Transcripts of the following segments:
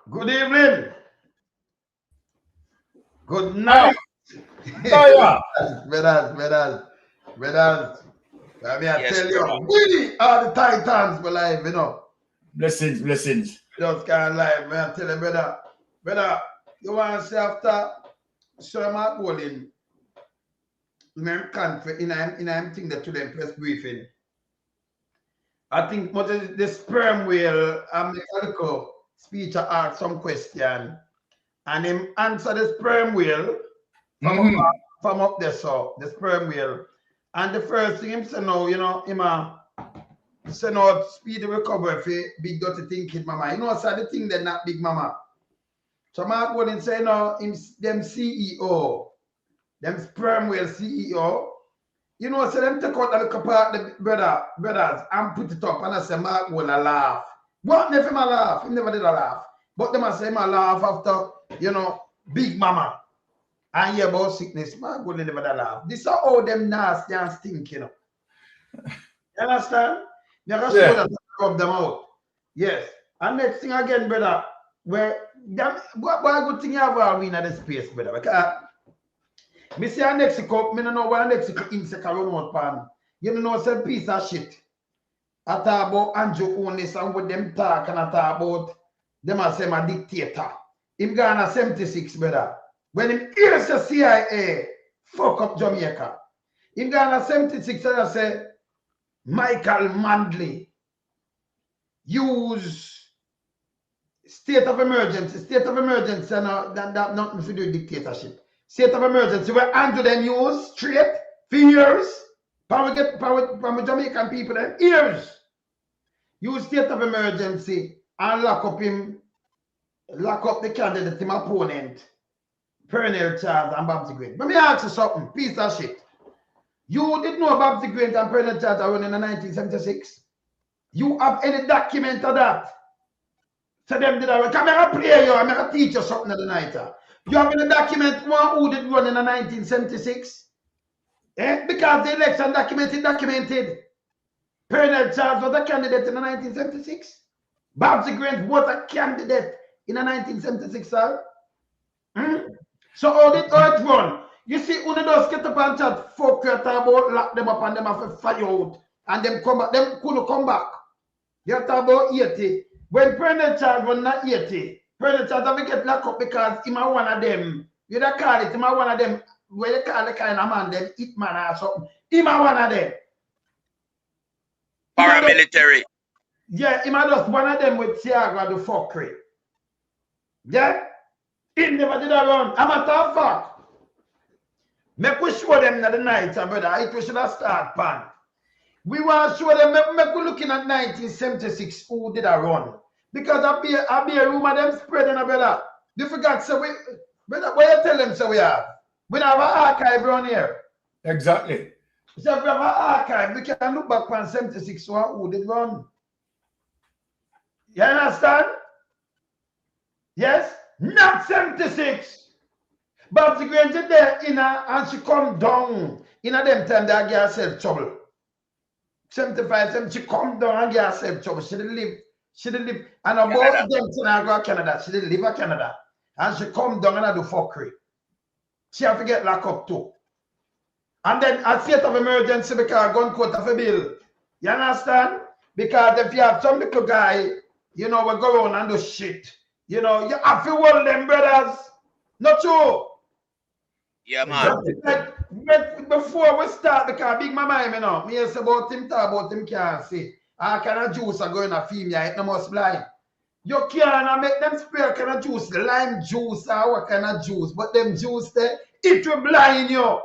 Good evening. Good night. Fire. Brothers. I mean, I Yes, tell brother. you, we are the Titans for life, Blessings. Just can't lie, man. I tell you, brother, you want to say after Sir Mark Bowling, in thing that to them press briefing. I think what is the sperm whale make a little speech or ask some question and him answer the sperm whale from up there, so the sperm whale. And the first thing him say now, him say no speedy recovery for big dirty thing kid mama. So the thing that not big mama. So Mark wouldn't say no, them CEO, them sperm whale CEO. So them take out a little part the brothers and put it up and I say Mark will laugh. What never him a laugh? He never did a laugh. But them I say him a laugh after, big mama. And hear about sickness, Mark will never did a laugh. This is all them nasty and stink, You understand? They just show that rub them out. Yes. And next thing again, brother, where what a good thing you have a win at the space, brother. Because me say a next cup, me don't know what next insect run out pan. You know some piece of shit. I talk about Andrew Holness and what them talk and I talk about them as say my dictator. Him gone at 76, brother. When him hears the CIA fuck up Jamaica. Him gone at 76 and I say Michael Mandley use state of emergency and that nothing to do with dictatorship. State of emergency where Andrew them use straight for years. From Jamaican people them years. Use state of emergency and lock up the candidate, him opponent, Pernell Charles and Babsy Grant. But me ask you something, piece of shit. You did know Babsy Grant and Pernell Charles are running in 1976? You have any document of that? So them did that. Come here, play you. I'm going to teach you something the night. You have any document who did run in 1976? Because the election documented. Pernell Charles was a candidate in 1976. Babsy Grant was a candidate in 1976, sir. So how did it run? You see, when those get up and chat, fuck you talk about lock them up and them have to fire out. And them come back, them couldn't come back. You talk about 80. When Pernell Charles was not 80, Pernell Charles have to get locked up because him are one of them. You don't call it, him are one of them, where you call the kind of man, them hit man or something. Him are one of them. Paramilitary. Yeah, him are just one of them with Tiago the fuckery. Yeah? He never did that run. I'm a tough fuck. Make we show them the night, brother. It should have started pan. We want to show them, make we looking at 1976, who did a run. Because I be a rumor them spreading, brother. You forgot, so brother, what you tell them, so we have? We have an archive around here. Exactly. So if we have an archive, we can look back on 76, who did run. You understand? Yes? Not 76. Babsy Grant there and she come down. In a them time they get herself trouble. 75, she come down and get herself trouble. She didn't live. And about them to go to Canada. She didn't live in Canada. And she come down and do fuckery. She have to get locked up too. And then a state of emergency because gun court of a bill. You understand? Because if you have some little guy, we go around and do shit. You have to hold them, brothers. Not true. Yeah, man. Like, before we start, because Big Mama, me say about him, talk about him can't see. All kind of juice are going to female, it no must blind. You can't make them spray a kind of juice, lime juice or what kind of juice, but them juice there, it will blind you.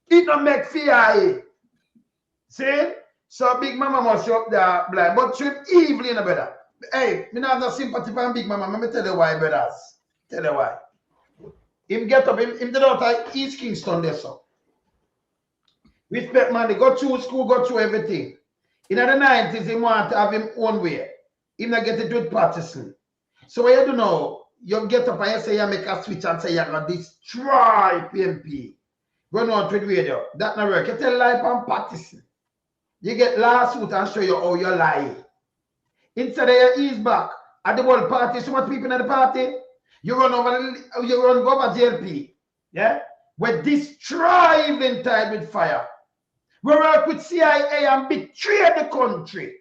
It don't make fear. See? So Big Mama must show up there blind, but she evil in a brother. Hey, me not have no sympathy for Big Mama. Let me tell you why, brothers. Tell you why. Him get up, him did out of East Kingston there, so. Respect man, they go through school, go through everything. In the 90s, he want to have him own way. He not get it with Patterson. So what you do now, you get up and you say you make a switch and say you're going to destroy PMP. Run out with radio. That not work. You tell lie on Patterson. You get lawsuit and show you how you lie. Instead of you ease back At the world party, so much people at the party. You run over JLP. Yeah? We're destroying the tide with fire. We work with CIA and betray the country.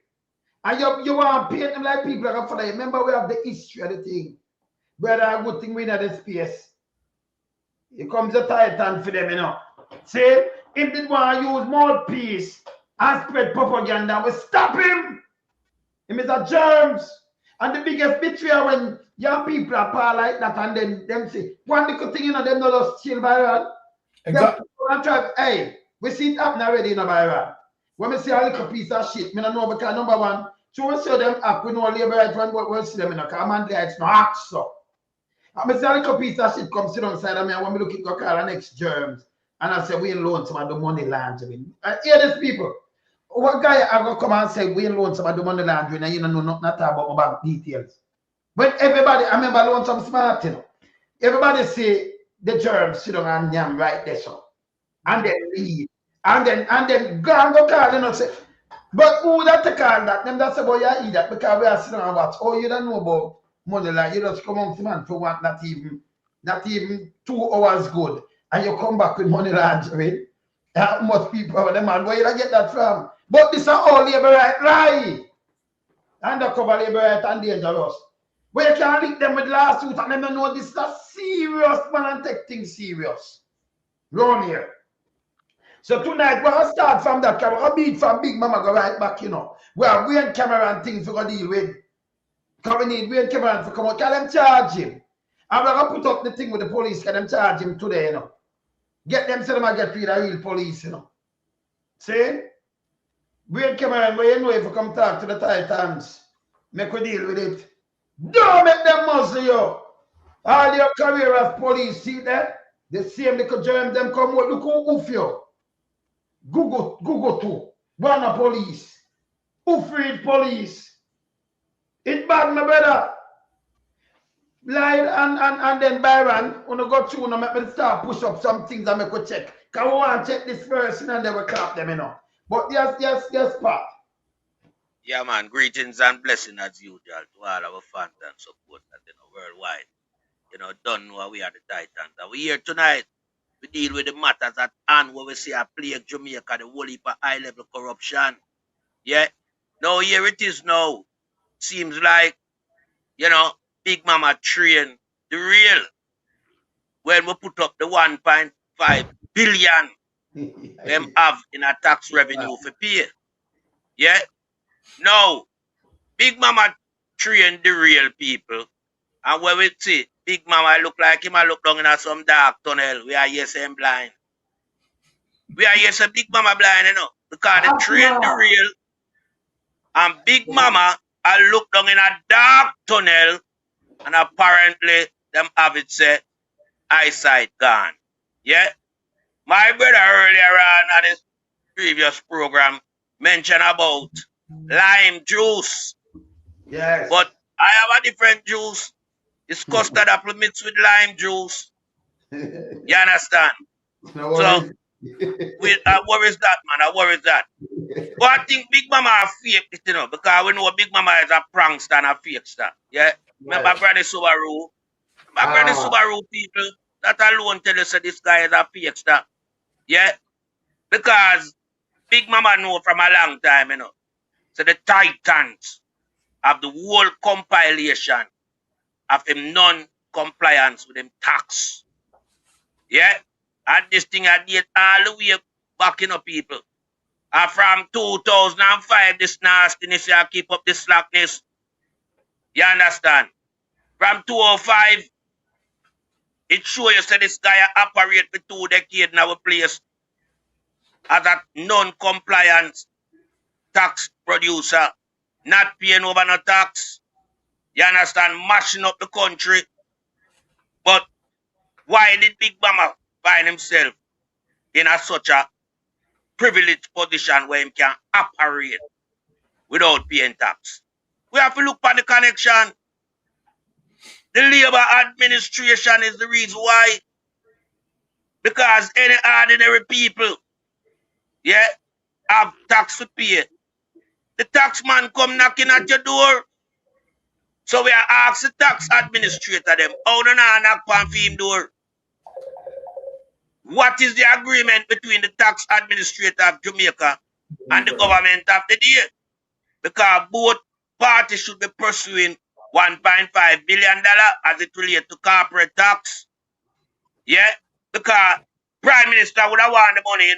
And you want to paint them like people are going to follow you. Remember, we have the history of the thing. Brother, a good thing we know the space. Here comes the Titan for them, you know. See, if they want to use mouthpiece and spread propaganda, we stop him. Him is a germs. And the biggest betrayal when young people are power like that and then them say, one little thing, you know, them not just chill by Iran. Exactly. Hey, we see it happen already, you know, by Iran. When we see a little piece of shit, I don't know because number one, so we see them up, we know labor right one, but we'll see them in a car, man, it's not act so. I see a little piece of shit come sit on side of me, and when we look at the car, the next germs, and I say, we ain't loan some of the money laundering. I hear these people. What guy I go come and say, we ain't loan some of the money laundering, and you don't know nothing about my bank details. But everybody, I remember loan some smart, you know. Everybody say the germs sit on and yam right there, so. And then leave. And then go and go call, you know, say, but who that take call that? Them that say, boy, you eat that because we are sitting and watch. Oh, you don't know about money, like you just come on to man for what not even 2 hours good. And you come back with money laundering. How much people over the man, where you get that from? But this are all labor right. Undercover labor right and dangerous. Where you can link them with lawsuit and them don't know this is a serious man and take things serious. Round here. So tonight, we're going to start from that camera. We're beat from Big Mama, go right back, you know. We have Wayne camera and things we're going to deal with. Because we need Wayne camera to come out. Can them charge him? And we're going to put up the thing with the police. Can them charge him today, you know. Get them so them get rid of real police, you know. See? Wayne camera, where you know if you come talk to the Titans, make we deal with it. Don't make them muzzle you. All your career as police, see that? The same little germs, them come out, look who oof you. Google too. Wanna police. Who freed police? It's bad, my brother. Lied and then Byron, when I go through, make me start push up some things and make we check. Because we want to check this person and then we clap them, you know. But yes, Pat. Yeah, man. Greetings and blessings as usual to all our fans and supporters, you know, worldwide. You know, don't know we are the Titans. And we here tonight. We deal with the matters at hand where we see a plague Jamaica, the whole heap of high-level corruption. Yeah. Now here it is now. Seems like, you know, Big Mama train the real when we put up the 1.5 billion them have in a tax revenue for pay. Yeah. Now, Big Mama train the real people. And when we see Big Mama look like him, I look down in some dark tunnel. We are yes and blind. We are yes a Big Mama blind, you know, because they train the real. And Big Mama, I look down in a dark tunnel, and apparently them have it said eyesight gone. Yeah. My brother earlier on at his previous program mentioned about lime juice. Yes. But I have a different juice. It's custard apple mixed with lime juice. You understand? No So, I worries that, man. I worries that. But I think Big Mama are fake, you know, because we know Big Mama is a prankster and a fake star. Yeah? Remember Granny Subaru? Granny Subaru people, that alone tell us that this guy is a fake star. Yeah? Because Big Mama know from a long time, you know. So the Titans have the whole compilation of him non-compliance with them tax. Yeah? And this thing I did all the way back, you know, people. And from 2005, this nastiness, you keep up this slackness. You understand? From 2005, it shows you that this guy operate for 2 decades in our place as a non-compliant tax producer, not paying over no tax. You understand? Mashing up the country. But why did Big Mama find himself in such a privileged position where he can operate without paying tax? We have to look for the connection. The labor administration is the reason why. Because any ordinary people, yeah, have tax to pay. The tax man come knocking at your door. So we are asked the tax administrator them, how do not knock on him door? What is the agreement between the tax administrator of Jamaica and the government of the day? Because both parties should be pursuing $1.5 billion as it relates to corporate tax. Yeah? Because Prime Minister would have want the money,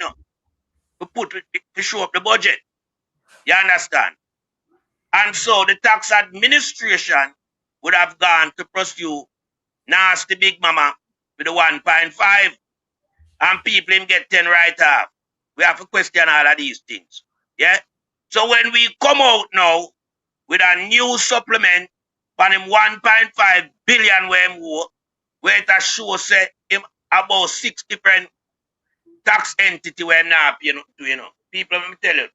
to show up the budget. You understand? And so the tax administration would have gone to pursue nasty Big Mama with the 1.5, and people him get 10 right off. We have to question all of these things. Yeah? So when we come out now with a new supplement on him 1.5 billion where him owe, where it shows say him about 6 different tax entity where him not pay to. People, let me tell you,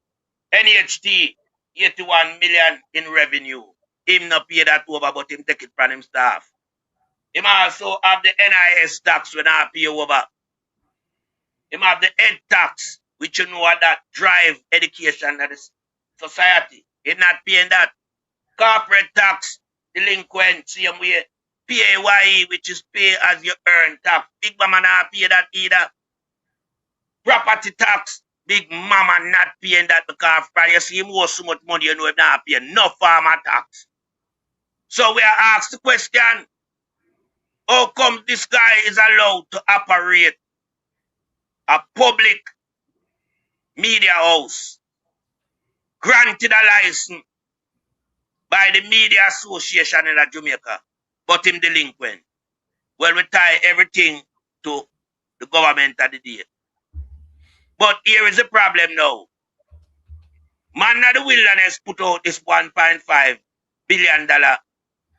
NHT, 81 million in revenue. Him not pay that over, but him take it from him staff. Him also have the NIS tax when I pay over. Him have the ed tax, which that drive education of the society. He not paying that. Corporate tax, delinquent, same way. PAYE, which is pay as you earn tax. Big Mama not pay that either. Property tax, Big Mama not paying that because you see him owe so much money, him not paying no farmer tax. So we are asked the question, how come this guy is allowed to operate a public media house, granted a license by the Media Association in Jamaica, but him delinquent? Well, we tie everything to the government of the day. But here is the problem now. Man of the wilderness put out this $1.5 billion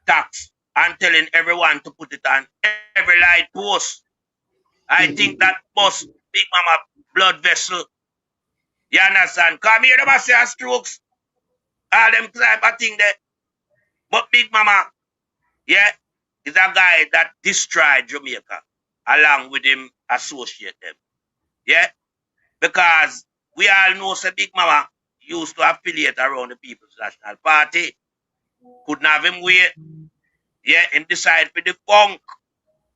tax and telling everyone to put it on every light post. I think that bust Big Mama blood vessel. You understand? Come here, them say strokes. All them type of thing there. But Big Mama, yeah, is a guy that destroyed Jamaica along with him associate them. Yeah? Because we all know say Big Mama used to affiliate around the People's National Party. Couldn't have him wait. Yeah, him decide for the funk.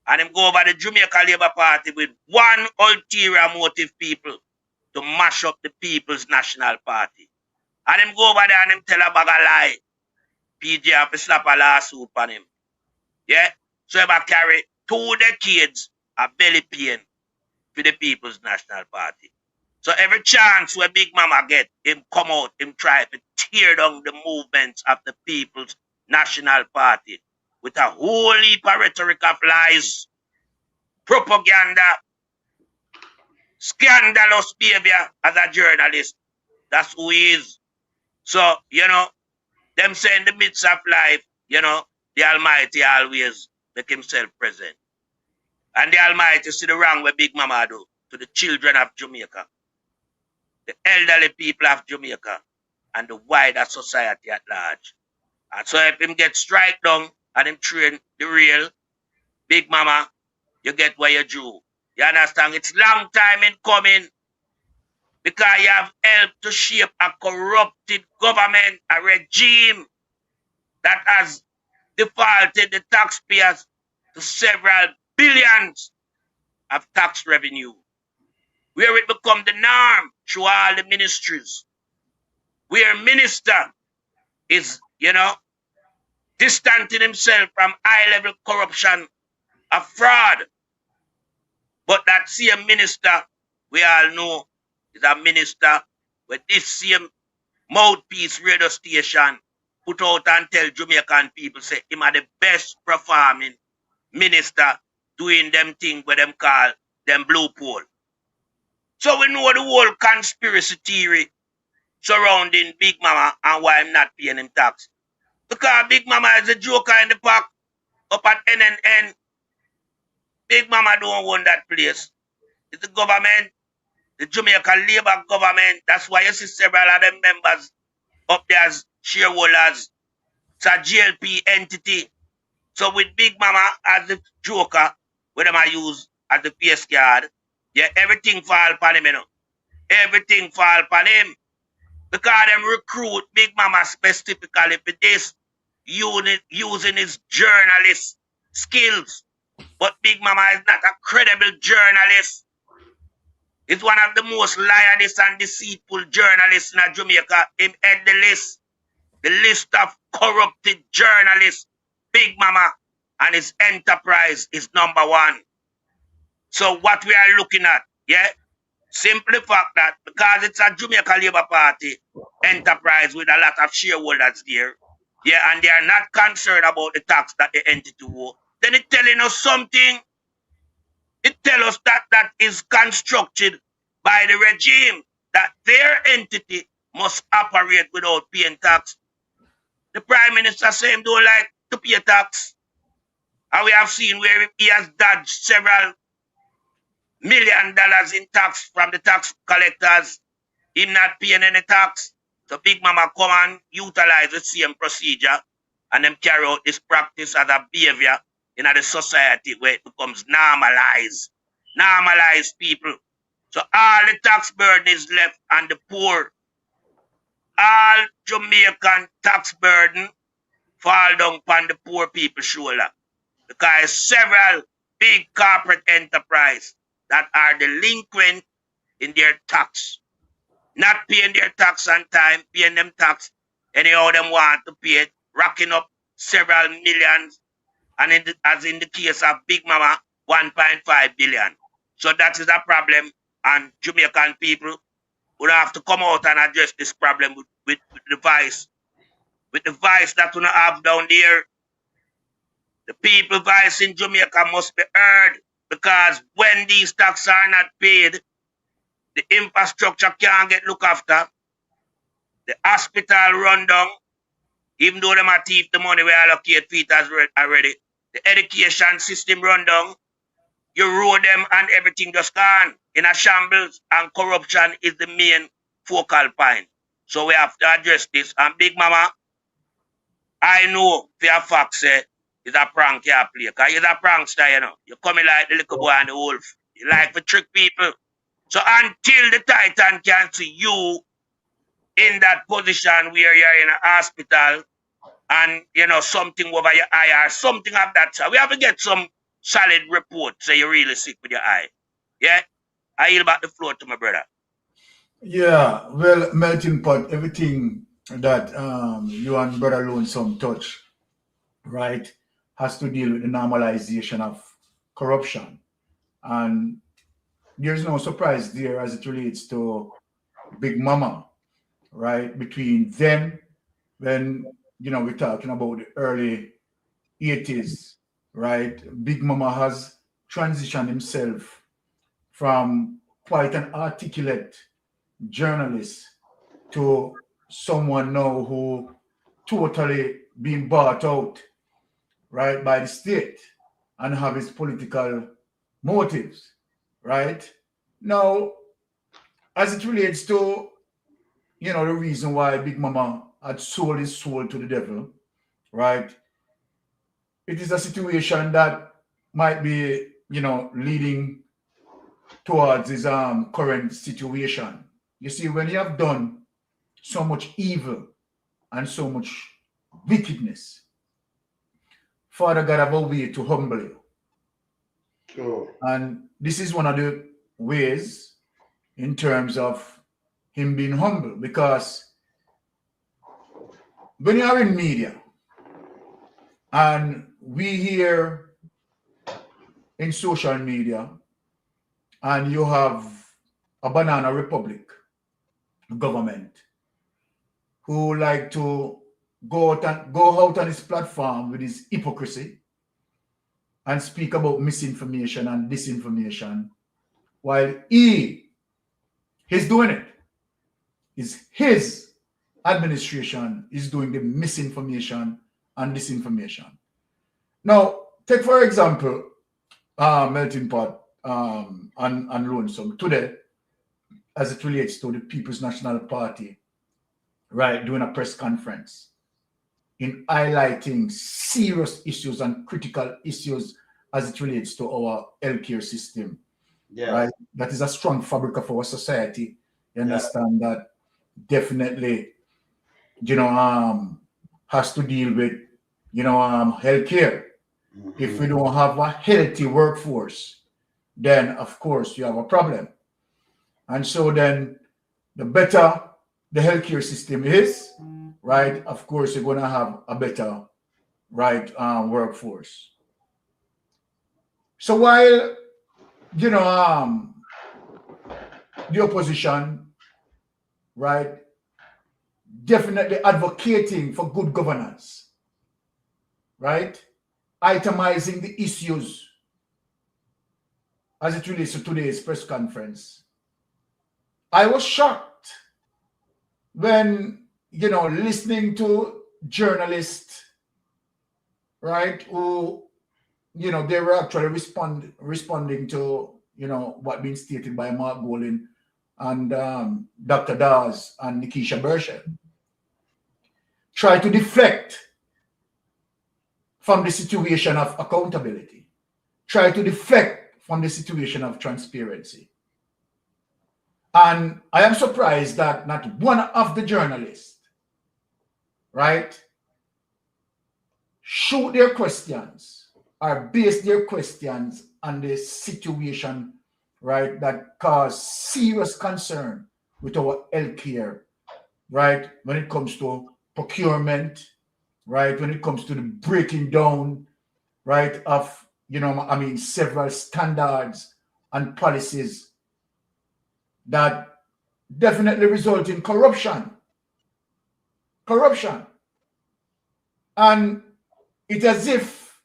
And him go over the Jamaica Labour Party with one ulterior motive, people, to mash up the People's National Party. And him go over there and him tell a bag of lie. PJ have to slap a lawsuit on him. Yeah? So he carry 2 decades of belly pain for the People's National Party. So every chance where Big Mama get, him come out, him try to tear down the movements of the People's National Party with a whole heap of rhetoric of lies, propaganda, scandalous behavior as a journalist. That's who he is. So, them say in the midst of life, the Almighty always make himself present. And the Almighty see the wrong where Big Mama do to the children of Jamaica, the elderly people of Jamaica, and the wider society at large. And so if him get strike down and him train the real Big Mama, you get what you do. You understand? It's long time in coming because you have helped to shape a corrupted government, a regime that has defaulted the taxpayers to several billions of tax revenue, where it become the norm through all the ministries, where minister is, distancing himself from high-level corruption of fraud. But that same minister, we all know, is a minister with this same mouthpiece radio station put out and tell Jamaican people, say, him are the best performing minister doing them thing where them call them blue pole. So we know the whole conspiracy theory surrounding Big Mama and why I'm not paying him tax. Because Big Mama is a joker in the park up at NNN. Big Mama don't own that place. It's the government, the Jamaica Labour government. That's why you see several of them members up there as shareholders. It's a JLP entity. So with Big Mama as the joker, where them I use as the face card, yeah, everything fall upon him, Everything fall upon him. Because them recruit Big Mama specifically for this. using his journalist skills. But Big Mama is not a credible journalist. He's one of the most lioness and deceitful journalists in Jamaica. Him head the list of corrupted journalists. Big Mama and his enterprise is #1. So what we are looking at, yeah, simply fact that because it's a Jamaica Labour Party enterprise with a lot of shareholders there, yeah, and they are not concerned about the tax that the entity owe, then it's telling us something. It tells us that that is constructed by the regime, that their entity must operate without paying tax. The Prime Minister said he don't like to pay tax. And we have seen where he has dodged several $1 million in tax from the tax collectors, him not paying any tax. So Big Mama come and utilize the same procedure and them carry out this practice as a behavior in the society where it becomes normalized. Normalized people. So all the tax burden is left on the poor. All Jamaican tax burden fall down upon the poor people's shoulder. Because several big corporate enterprises that are delinquent in their tax. Not paying their tax on time, paying them tax anyhow them want to pay it, racking up several millions, and as in the case of Big Mama, 1.5 billion. So that is a problem, and Jamaican people would have to come out and address this problem with the vice. With the vice that we have down there. The people vice in Jamaica must be heard, because when these taxes are not paid, the infrastructure can't get looked after. The hospital run down, even though them are thief the money we allocate for it as already. The education system run down. You roll them and everything just gone in a shambles, and corruption is the main focal point. So we have to address this. And Big Mama, I know for a fact say it's a prank you play, because you're a prankster, you know. You're coming like the little boy and the wolf. You like to trick people. So until the Titan can see you in that position where you're in a hospital and, you know, something over your eye or something of that sort, we have to get some solid report so you're really sick with your eye. Yeah? I yield back the floor to my brother. Yeah, well, Melting Pot, everything that you and Brother Lonesome touch, right, has to deal with the normalization of corruption. And there's no surprise there as it relates to Big Mama, right? Between them, when, you know, we're talking about the early 80s, right? Big Mama has transitioned himself from quite an articulate journalist to someone now who totally being bought out, right, by the state and have his political motives, right? Now, as it relates to, you know, the reason why Big Mama had sold his soul to the devil, right? It is a situation that might be, you know, leading towards his current situation. You see, when you have done so much evil and so much wickedness, Father God have a way to humble you. Sure. And this is one of the ways in terms of him being humble, because when you are in media and we hear in social media and you have a banana republic government who like to go out on his platform with his hypocrisy and speak about misinformation and disinformation, while he's doing it. Is his administration is doing the misinformation and disinformation. Now, take for example, Melting Pot and Lonesome today, as it relates to the People's National Party, right, doing a press conference in highlighting serious issues and critical issues as it relates to our healthcare system. Yeah. Right? That is a strong fabric of our society. You understand that definitely, you know, has to deal with healthcare. If we don't have a healthy workforce, then of course you have a problem. And so then the better the healthcare system is, right, of course you're going to have a better, right, workforce. So while, the opposition, right, definitely advocating for good governance, right, itemizing the issues as it relates to today's press conference, I was shocked when, listening to journalists, right, who, they were actually responding to, what being stated by Mark Golin and Dr. Dawes and Nikisha Burchell. Try to deflect from the situation of accountability. Try to deflect from the situation of transparency. And I am surprised that not one of the journalists, right, shoot their questions or base their questions on the situation, right, that cause serious concern with our healthcare, right, when it comes to procurement, right, when it comes to the breaking down, right, of, several standards and policies that definitely result in corruption. And it's as if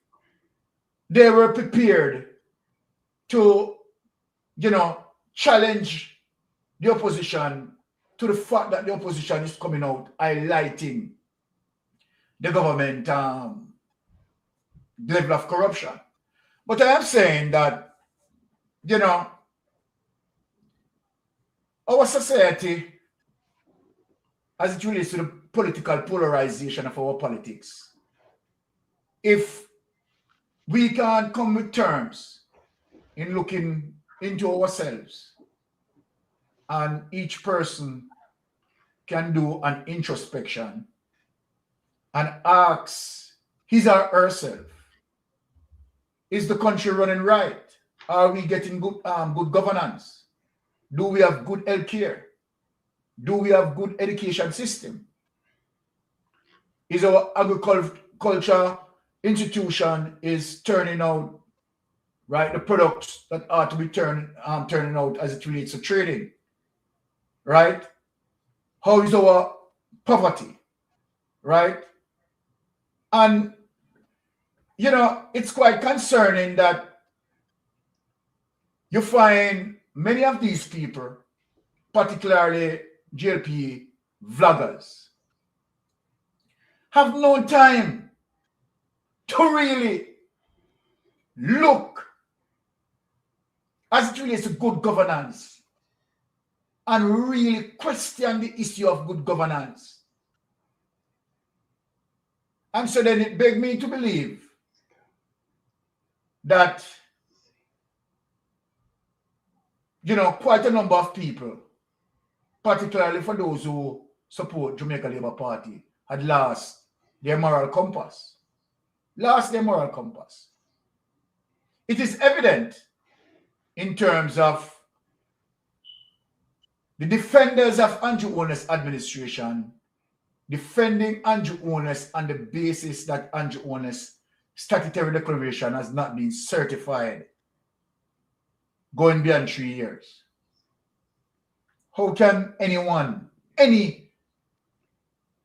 they were prepared to, challenge the opposition to the fact that the opposition is coming out highlighting the government level of corruption. But I am saying that, our society, as it relates to the political polarization of our politics, if we can't come with terms in looking into ourselves, and each person can do an introspection and ask his or herself, is the country running right? Are we getting good governance? Do we have good health care? Do we have good education system? Is our agriculture institution is turning out, right, the products that are to be turning out as it relates to trading, right? How is our poverty, right? And, it's quite concerning that you find many of these people, particularly JLP vloggers, have no time to really look as it relates to good governance and really question the issue of good governance. And so then it begged me to believe that, quite a number of people, particularly for those who support Jamaica Labour Party, had lost their moral compass. It is evident in terms of the defenders of Andrew Holness administration defending Andrew Holness on the basis that Andrew Holness statutory declaration has not been certified going beyond 3 years. How can anyone, any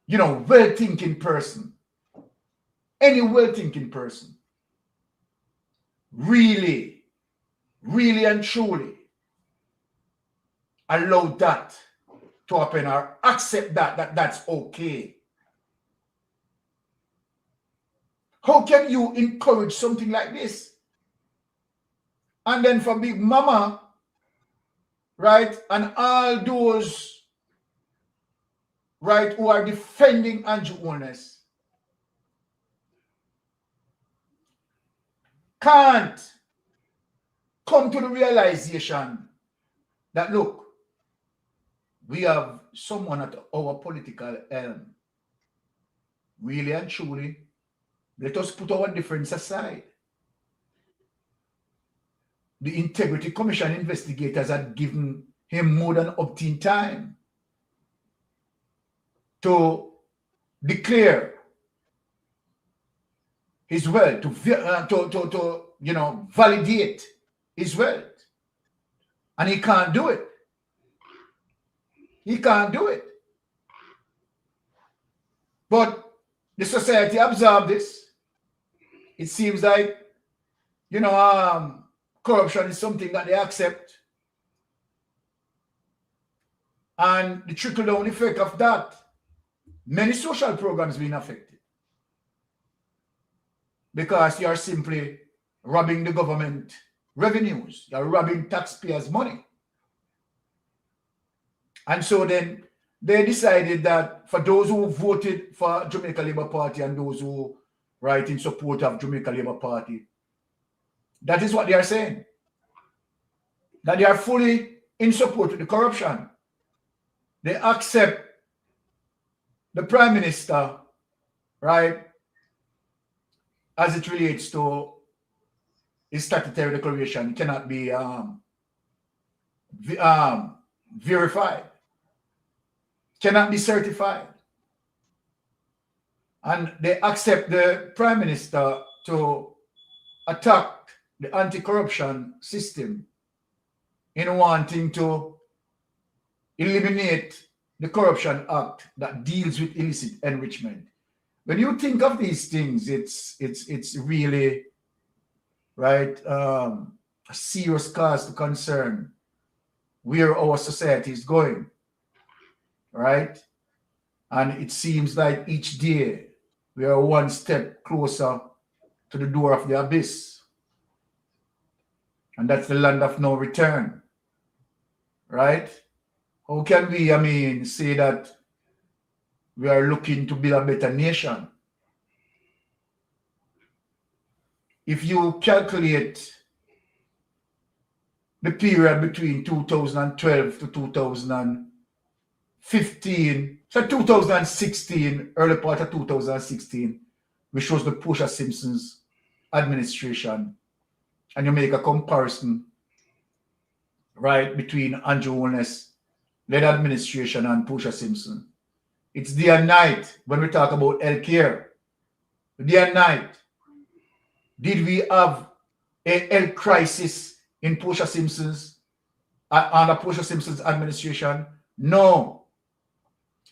well-thinking person, really and truly allow that to happen or accept that's okay? How can you encourage something like this? And then for Big Mama, right, and all those, right, who are defending Andrew Holness, can't come to the realization that, look, we have someone at our political helm, really and truly, Let us put our difference aside. The Integrity Commission investigators had given him more than umpteen time to declare his wealth, to validate his wealth. And he can't do it. He can't do it. But the society absorbed this. It seems like, corruption is something that they accept. And the trickle-down effect of that, many social programs being affected. Because you are simply robbing the government revenues. You are robbing taxpayers' money. And so then they decided that for those who voted for Jamaica Labour Party and those who write in support of Jamaica Labour Party, that is what they are saying. That they are fully in support of the corruption. They accept the Prime Minister, right, as it relates to his statutory declaration. It cannot be verified, cannot be certified. And they accept the Prime Minister to attack the anti-corruption system in wanting to eliminate the Corruption Act that deals with illicit enrichment. When you think of these things, it's really, right, a serious cause to concern where our society is going, right? And it seems like each day we are one step closer to the door of the abyss. And that's the land of no return, right? How can we, say that we are looking to build a better nation? If you calculate the period between 2012 to 2015, so 2016, early part of 2016, which was the Portia Simpson's administration, and you make a comparison, right, between Andrew Holness led administration and Portia Simpson. It's day and night when we talk about healthcare. Day and night. Did we have a health crisis in Portia Simpson's under Portia Simpson's administration? No.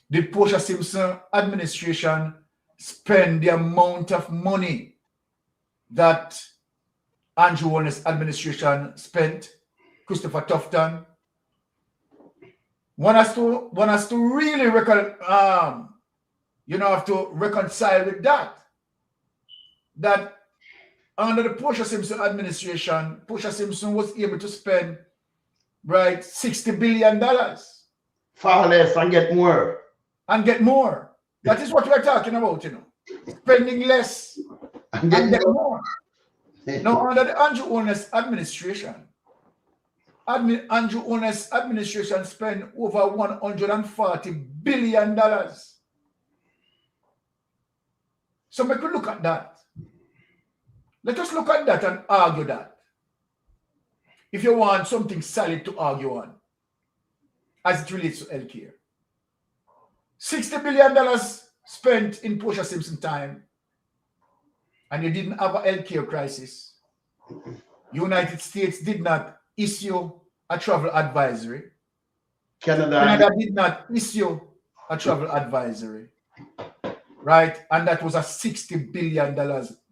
Did Portia Simpson administration spend the amount of money that Andrew Holness administration spent? Christopher Tufton? One has to really have to reconcile with that. That under the Portia Simpson administration, Portia Simpson was able to spend, right, $60 billion. Far less and get more. And get more. That is what we're talking about, Spending less and get more. Now, under the Andrew Holness administration, Andrew Holness administration spent over $140 billion. So we could look at that. Let us look at that and argue that. If you want something solid to argue on, as it relates to healthcare. $60 billion spent in Portia Simpson time, and you didn't have a healthcare crisis. United States did not issue a travel advisory. Canada did not issue a travel advisory. Right? And that was a $60 billion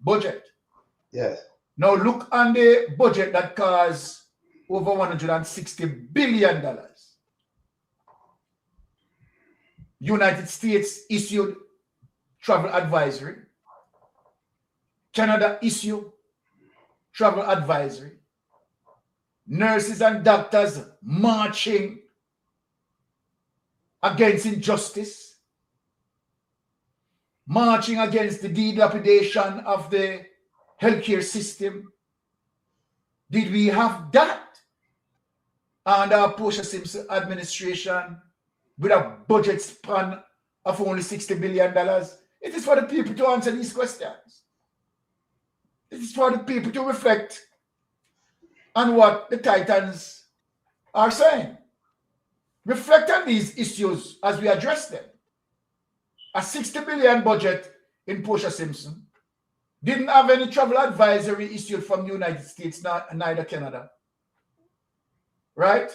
budget. Yes. Now look on the budget that costs over $160 billion. United States issued travel advisory. Canada issued travel advisory. Nurses and doctors marching against injustice, marching against the dilapidation of the healthcare system. Did we have that under Portia Simpson administration with a budget span of only $60 billion? It is for the people to answer these questions. It's for the people to reflect on what the Titans are saying. Reflect on these issues as we address them. A 60 billion budget in Portia Simpson didn't have any travel advisory issued from the United States, neither Canada. Right?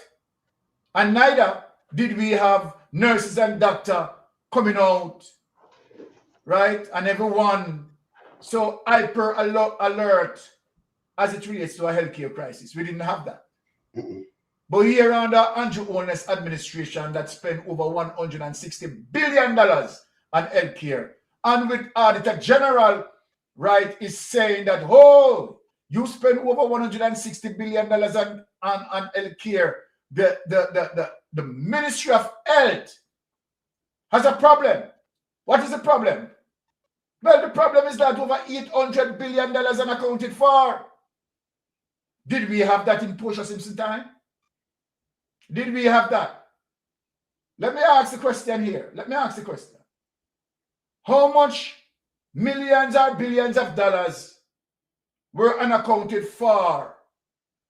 And neither did we have nurses and doctors coming out, right? And everyone so hyper alert as it relates to a healthcare crisis. We didn't have that. But here under Andrew Holness administration that spent over $160 billion on healthcare, and with Auditor General, right, is saying that, oh, you spend over $160 billion on healthcare. The Ministry of Health has a problem. What is the problem? Well, the problem is that over $800 billion unaccounted for. Did we have that in Portia Simpson time? Did we have that? Let me ask the question here. Let me ask the question. How much millions or billions of dollars were unaccounted for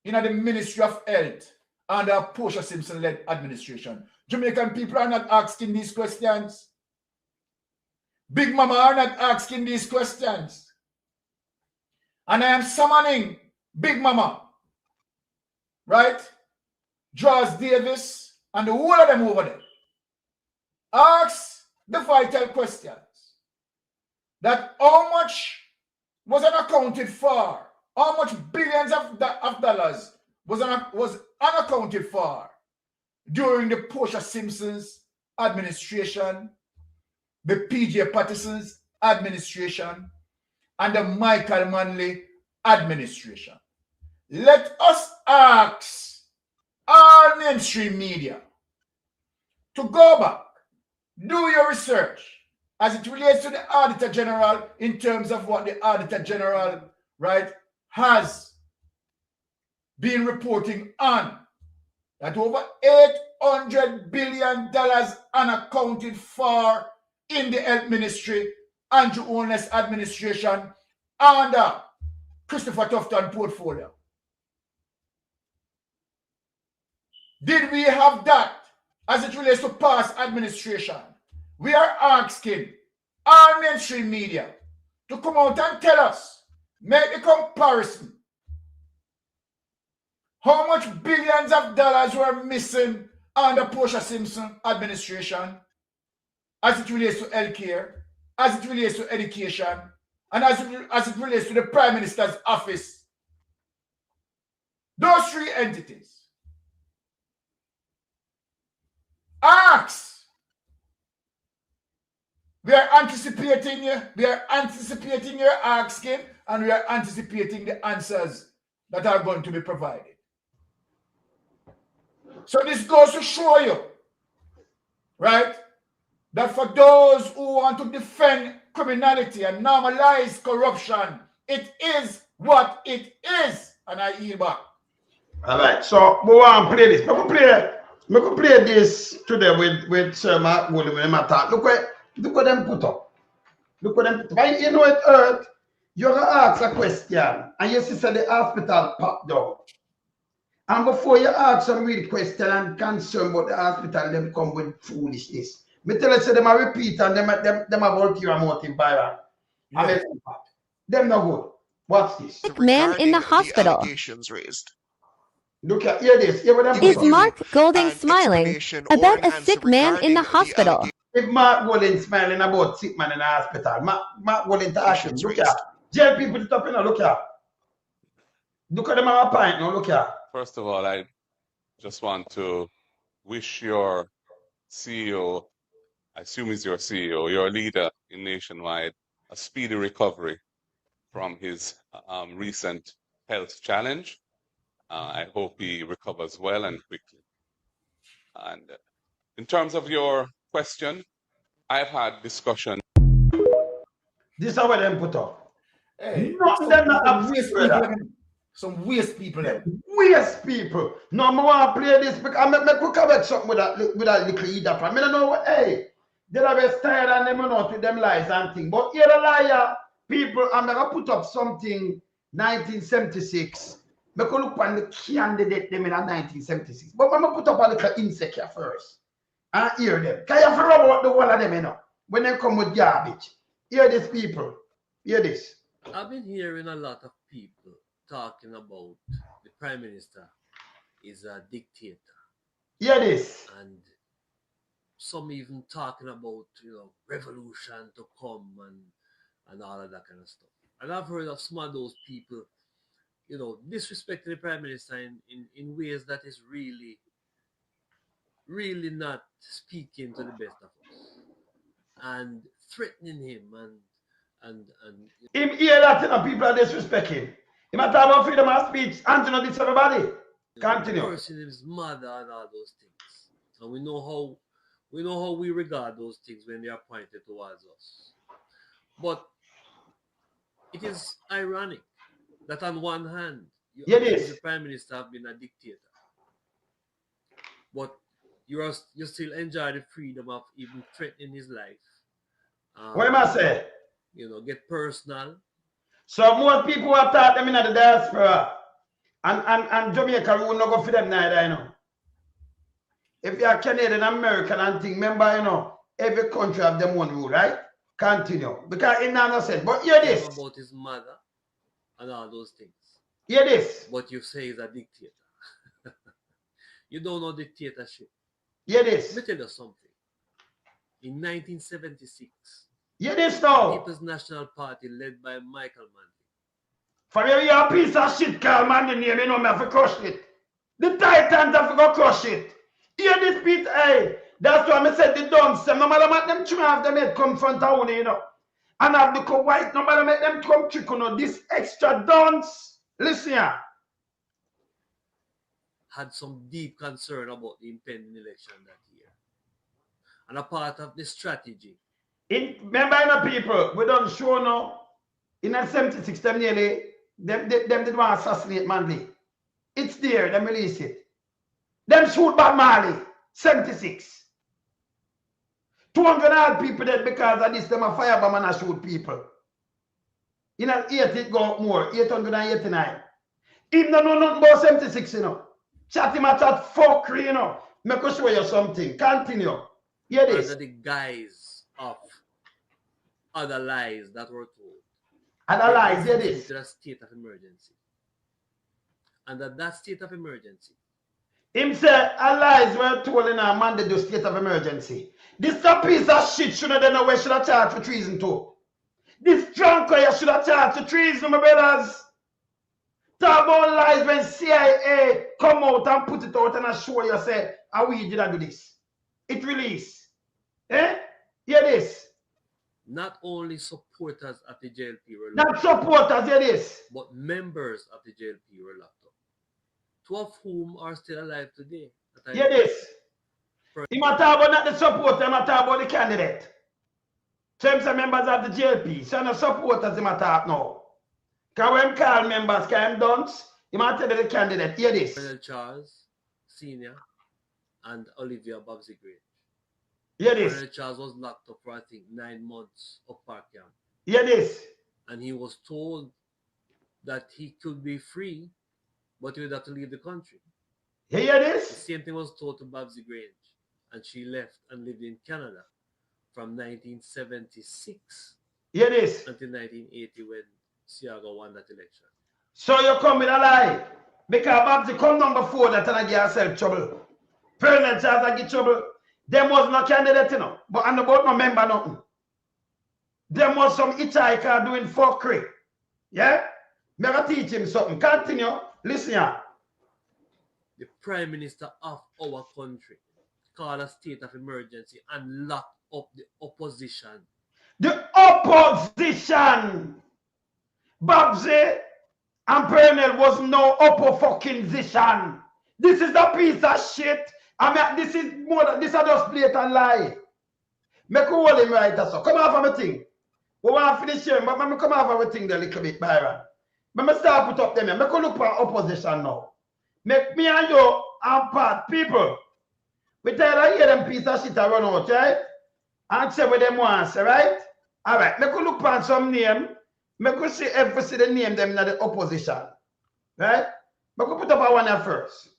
in the Ministry of Health under Portia Simpson-led administration? Jamaican people are not asking these questions. Big Mama are not asking these questions. And I am summoning Big Mama, right? George Davis and the whole of them over there. Ask the vital questions. That how much was unaccounted for? How much billions of dollars was unaccounted for during the Portia Simpson's administration, the PJ Patterson's administration, and the Michael Manley administration? Let us ask all mainstream media to go back, do your research as it relates to the Auditor General in terms of what the Auditor General, right, has been reporting on. That over $800 billion unaccounted for in the Health Ministry, Andrew Holness administration, under Christopher Tufton portfolio. Did we have that as it relates to past administration? We are asking our mainstream media to come out and tell us, make a comparison. How much billions of dollars were missing under Portia Simpson administration as it relates to healthcare, as it relates to education, and as it relates to the Prime Minister's office? Those three entities. Ask. We are anticipating your asking, and we are anticipating the answers that are going to be provided. So this goes to show you, right, that for those who want to defend criminality and normalize corruption, it is what it is. And I yield back. All right, so we want to play this. We can play this today with Sir Mark William when I talk. Look what them put up. Look what them put up. Right, you know it hurt. You're going to ask a question, and you see the hospital popped down. And before you ask some real question and concern about the hospital, them come with foolishness. Me tell you, say them a repeat and them a ulterior motive viral. Yeah. Them no good. What's this? Man in the hospital. Allegations raised. Look at, hear this. Hear what them Is put up. Mark Golding smiling about a sick man in the hospital? If Mark Golding smiling about sick man in the hospital, Mark Golding to action. Look at. Jail people to top in. Look at. Look at them on a pint now. Look at. First of all, I just want to wish your CEO, I assume he's your CEO, your leader in Nationwide, a speedy recovery from his recent health challenge. I hope he recovers well and quickly. And in terms of your question, I've had discussion. This is how them put up. Hey, some waste people. Waste people. No, I want to play this because I could correct something with that little leader from. I don't know what, hey, they're always tired and them not with them lies and things. But here the liar people, I'm going to put up something 1976. Me could look on the candidate them in 1976. But I'm put up a little insecure first and hear them. Can you figure out the one of them, you know, when they come with garbage? Hear this, people. Hear this. I've been hearing a lot of people talking about the Prime Minister is a dictator. Hear this. And some even talking about, revolution to come and all of that kind of stuff. And I've heard of some of those people, disrespecting the Prime Minister in ways that is really, really not speaking to the best of us. And threatening him and him hear that people are disrespecting him. He might talk about freedom of speech, Anthony this everybody. Continue. Cursing his mother and all those things. And we know how we regard those things when they are pointed towards us. But it is ironic that on one hand, the Prime Minister have been a dictator. But you still enjoy the freedom of even threatening his life. What am I say? Get personal. So more people have taught them in the diaspora. And Jamaica will not go for them neither, If you are Canadian, American and thing, remember, every country have them one rule, right? Continue. Because it not sense. But hear this. About his mother and all those things. Hear this. But you say he's a dictator. You don't know dictatorship. Hear this. Let me tell you something. In 1976, hear this now. People's National Party led by Michael Manley. For you a piece of shit, Carl Manley name, me have to crush it. The Titans have to go crush it. Hear this piece, hey. That's why I said the dunce, no matter what them try have them head come front of you, And have the white, no matter make them come trick, this extra dunce. Listen here. Had some deep concern about the impending election that year. And a part of the strategy. Remember, people, we don't show now. In 76, them nearly, them did want to assassinate Manley. It's there, them release it. Them shoot Bob Marley, 76. 200 odd people dead because of this, them a firebomb and a shoot people. In 80 it go up more, 889. Him no know nothing about 76, Chat him a chat fuckery, Make us show you something. Continue. Hear this. Under the guise of other lies that were told. Other lies, hear this. To a state of emergency. And that state of emergency. Him say, a lies were told in a mandate state of emergency. This a piece of shit shouldn't know where should have charged for treason too. This drunk you should have charged for treason, my brothers. Talk about lies when CIA come out and put it out and I show you say, how we did I do this? It release. Hear this. Not only supporters of the JLP were locked up. Not supporters, hear this. But members of the JLP were locked up. Two of whom are still alive today. Hear this. He might talk about not the supporter, he might talk about the candidate. Some members of the JLP, so the supporters he might talk now. Because when call members, can him dunce, he might tell the candidate, hear this. Colonel Charles Sr. and Olivia Babsy Grange. Hear this. Colonel Charles was locked up for, I think, 9 months of park camp. Hear this. And he was told that he could be free, but he would have to leave the country. Hear this. The same thing was told to Babsy Grange. And she left and lived in Canada from 1976 hear this. Until 1980 when Siaga won that election. So you come with a lie. Because Babsy come number 4 that I get herself trouble. President Charles I get trouble. There was no candidate, but and about no member nothing. There was some hitchhiker doing fuckery. Yeah? Me gonna teach him something. Continue. Listen here. The Prime Minister of our country called a state of emergency and locked up the opposition. The opposition! Babsy and Pernell was no upper fucking position. This is a piece of shit. I mean, this is more than this. I just blatant lie. Make hold him right, so come off of my thing. We want to finish here, but let me come off of my thing there a little bit, Byron. Let me start put up them here. Make a look for opposition now. Make me and you and part people. We tell you hear them piece of shit I run out, right? And say what them want, right? All right. Make a look for some name Me could see every see the name them in the opposition. Right? Me could put up a one here first.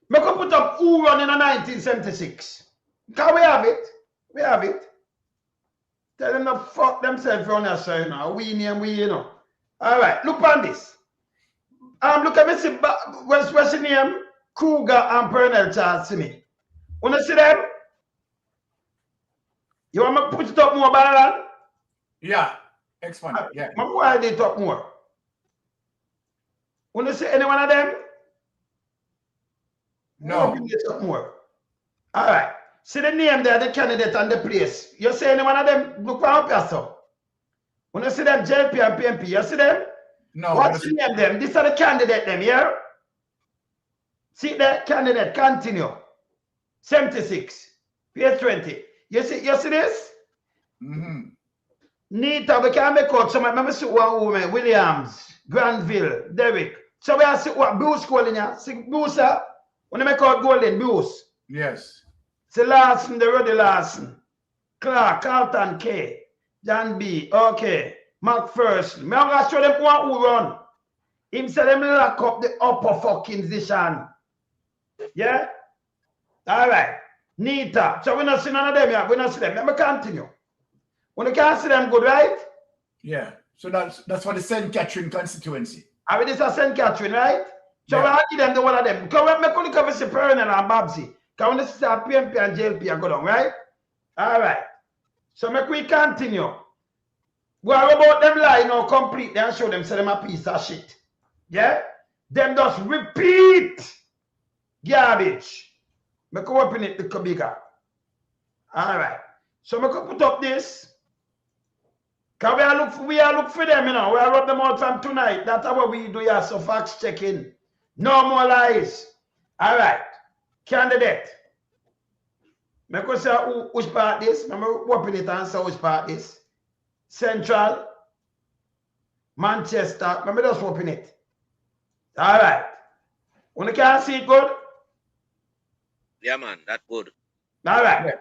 Me could put up who run in 1976. Can we have it? We have it. Tell them to fuck themselves on their side now. We name we, you know. All right, look on this. Look at me, see, what's the name? Kruger and Pernell Charles to me. Want to see them? You want me to put it up more, Balan? Yeah, expand it. Yeah. Why they talk more? Want to see any one of them? No. They talk more. All right. See the name there, the candidate and the place. You see any one of them? Look up here, so. Want to see them JLP and PMP? You see them? No. What's the name them? These are the candidate them, yeah? See the candidate, continue. 76, page 20. You see this? Mm-hmm. Nita, we can make out some. Remember, see one woman, Williams, Granville, Derrick. So we have see what Bruce calling ya. See Bruce, when they make out Golden, Bruce. Yes. See Larson, the Ruddy Larson. Clark, Carlton K. John B. Okay. McPherson. I'm going to show them one who run. Him say them lock up the upper fucking position. Yeah? All right. Nita. So we not see none of them yet. We not see them. Let me continue. When you can't see them good, right? Yeah. So that's for the St. Catherine constituency. I mean, this is St. Catherine, right? So Yeah. we give them the one of them. Because we could cover see Pernell and Babsy. Because when this is PMP and JLP are go down, right? All right. So make we continue. What about them lie now complete and show them say them a piece of shit. Yeah? Them just repeat garbage. Make we open it little bigger. All right. So make we put up this. Because we are look for them, you know. We are rub them out from tonight. That's how we do here. So facts checking. No more lies. All right. Candidate. Make we say which part this. Remember open it and say which part this. Central. Manchester. Remember just open it. All right. When you can't see it good? Yeah, man, that's good. All right. Yeah.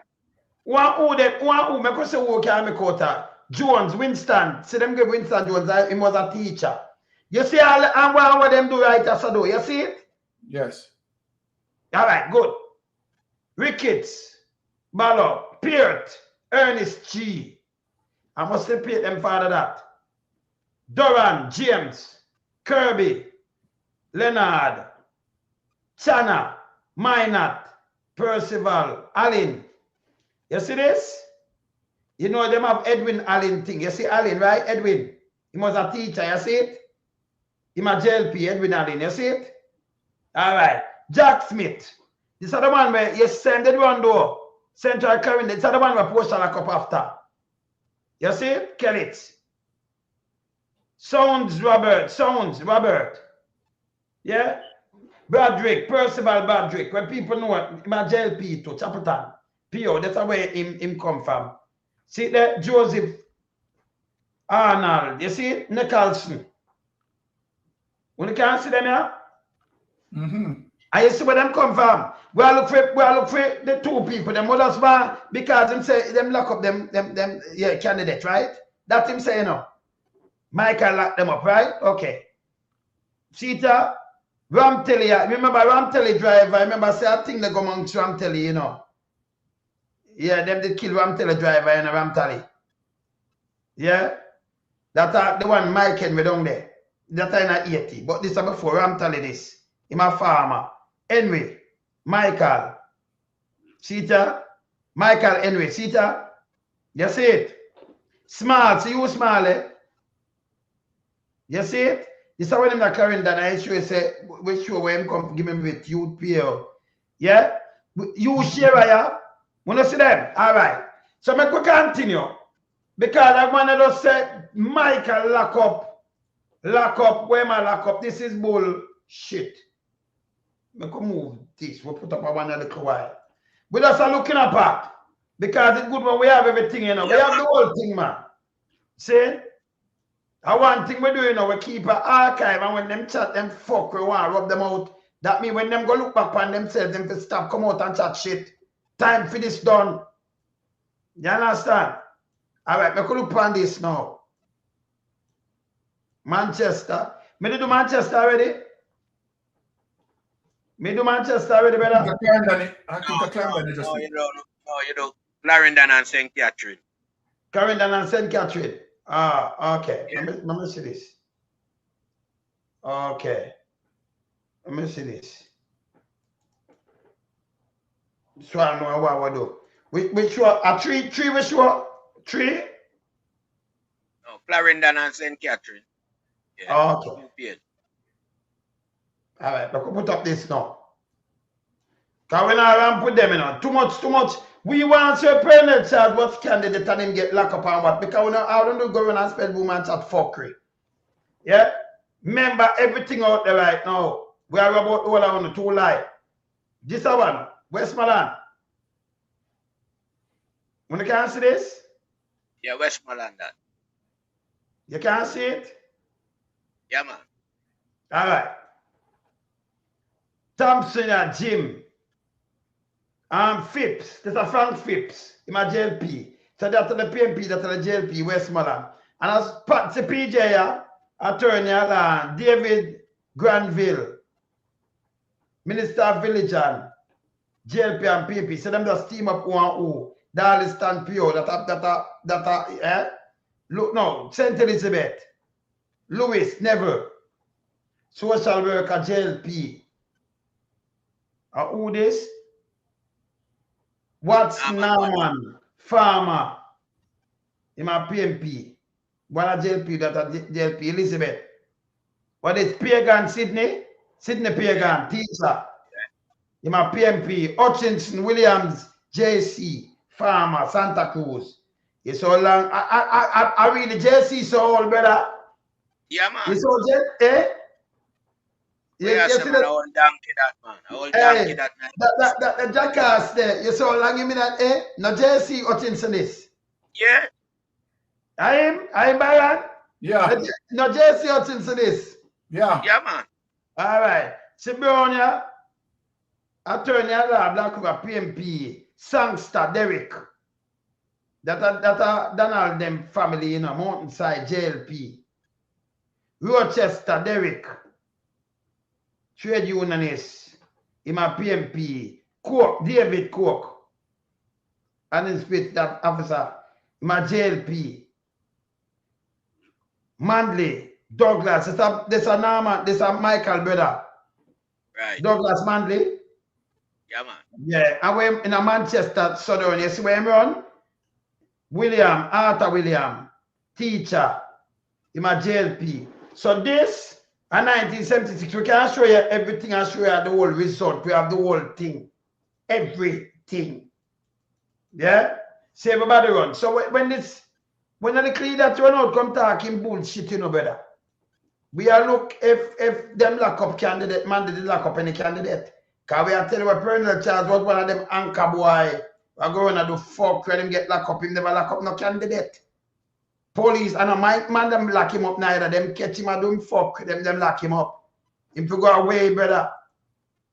One who make us say who can make out Jones, Winston. See them give Winston Jones, he was a teacher. You see all and what them do right as I do. You see it? Yes. All right, good. Ricketts, Ballot, Peart, Ernest G. I must repeat them for that. Duran, James, Kirby, Leonard, Chana, Minot, Percival, Allen. You see this? You know them have Edwin Allen thing. You see Allen, right? Edwin. He was a teacher, you see it? He was JLP, Edwin Allen, you see it? All right. Jack Smith. This is the one where you send the one door. Central Carolina. This is the one where post lock up after. You see it? Kellett. Sounds Robert. Yeah? Bradrick, Percival Bradrick. When people know it, my JLP to Chapelton. P.O. That's where him come from. See there? Joseph Arnold. You see it? Nicholson. When you can't see them here? Mm-hmm. I see where them come from. We look for the two people. Them others man because them say them lock up them candidate, right? That's him saying no. Michael lock them up, right? Okay. See that? Ramtelly, remember Ramtelly driver? I remember say I think they go amongst Ramtelly, you know. Yeah, them did kill Ramtelly driver and Ramtelly. Yeah? That's the one Mike and we down there. That time in 80. But this is before Ramtelly this. He's a farmer. Henry, Michael. See that? Michael Henry, see that? You see it? Small, see you small, eh? You see it? This is when him not carrying that I show you say, we show where him come give him with youth PL. Yeah? You share, yeah? Want to see them? All right. So make we continue. Because I want to just say, Michael lock up, where am I lock up? This is bullshit. Make we move this. We'll put up a one a little while. We just are looking apart. Because it's good when we have everything, you know. We have the whole thing, man. See? And one thing we do, you know, we keep an archive, and when them chat, them fuck, we want to rub them out. That means when them go look back on themselves, them to stop, come out and chat shit. Time for this done. You understand? All right, we could look on this now. Manchester. Me do Manchester already? Me do Manchester already, brother? I think I climbed on it just No, you don't. No, you don't. Clarendon and St. Catherine. Clarendon and St. Catherine. Ah, okay. Yeah. Let me see this. Okay. Let me see this. So I know what I do. Which one? A three, which one? 3? No, Clarendon and St. Catherine. Yeah. Okay. UPL. All right. Look, put up this now. Because we not put them in. Too much. We want to penal charge what candidate and him get locked up and what. Because we I don't do go around and spend woman chat fuckery. Yeah? Remember everything out there right now. We are about all on the 2 lie. This one, Westmoreland. When you can see this? Yeah, Westmoreland. You can see it? Yeah, man. All right. Thompson and Jim. Phipps. That's a Frank Phipps. In my JLP. So that's the PMP, that's the JLP, Westmoreland. And as Patsy PJ, Attorney Alan, David Granville, Minister of Village and JLP and PMP. So them just team up one who. Darliston PO, look no, St. Elizabeth, Lewis, Neville, Social Worker, JLP. Who this? What's Norman, Farmer, in my PMP. One of JLP, that JLP, Elizabeth. What is Pagan, Sydney? Sydney Pagan, teacher. In my PMP, Hutchinson, Williams, JC. Farmer, Santa Cruz. You so long. I read the JC so old, brother. Yeah, man. You so eh? Yeah, man, I will donkey that, man. I will donkey that, man. That jackass there. You so long, you mean that, eh? No JC Hutchinson is. Yeah. I am Byron. Yeah. No JC Hutchinson is. Yeah. Yeah, man. All right. Sibrionia, Attorney at Law, Black River, PMP. Sangster Derek. That Donald them family in a Mountainside JLP. Rochester Derek. Trade unionist. In my PMP. Cook, David Cook. And Inspector Officer. In my JLP. Mandley. Douglas. This a Norman. This a Michael brother. Right. Douglas Mandley. Yeah, man. Yeah, and we're in a Manchester Southern. You see where I'm run? Arthur William, teacher, in my JLP. So this, in 1976, we can show you everything and show you the whole result. We have the whole thing. Everything. Yeah? See everybody run. So when the clear that run out come talking bullshit, you know, brother. We are look if them lock up candidate, man did lock up any candidate. Because we are telling you a criminal charge was one of them anchor boy. We're going to do fuck when him get locked up. Him never lock up no candidate. Police and a man them lock him up neither. Them catch him and do him fuck. Them lock him up. If you go away, brother.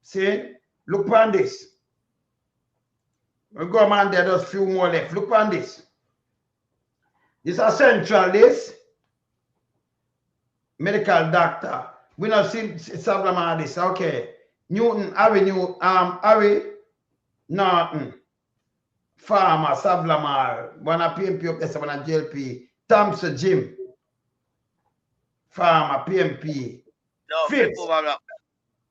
See? Look on this. We go man there, there's few more left. Look on this. This is a central list. Medical doctor. We not see Savlama this. Okay. Newton, Harry, Norton, Farmer, Savlamar, one a PMP up there, one a JLP, Thompson, Jim, Farmer, PMP. No, Phipps.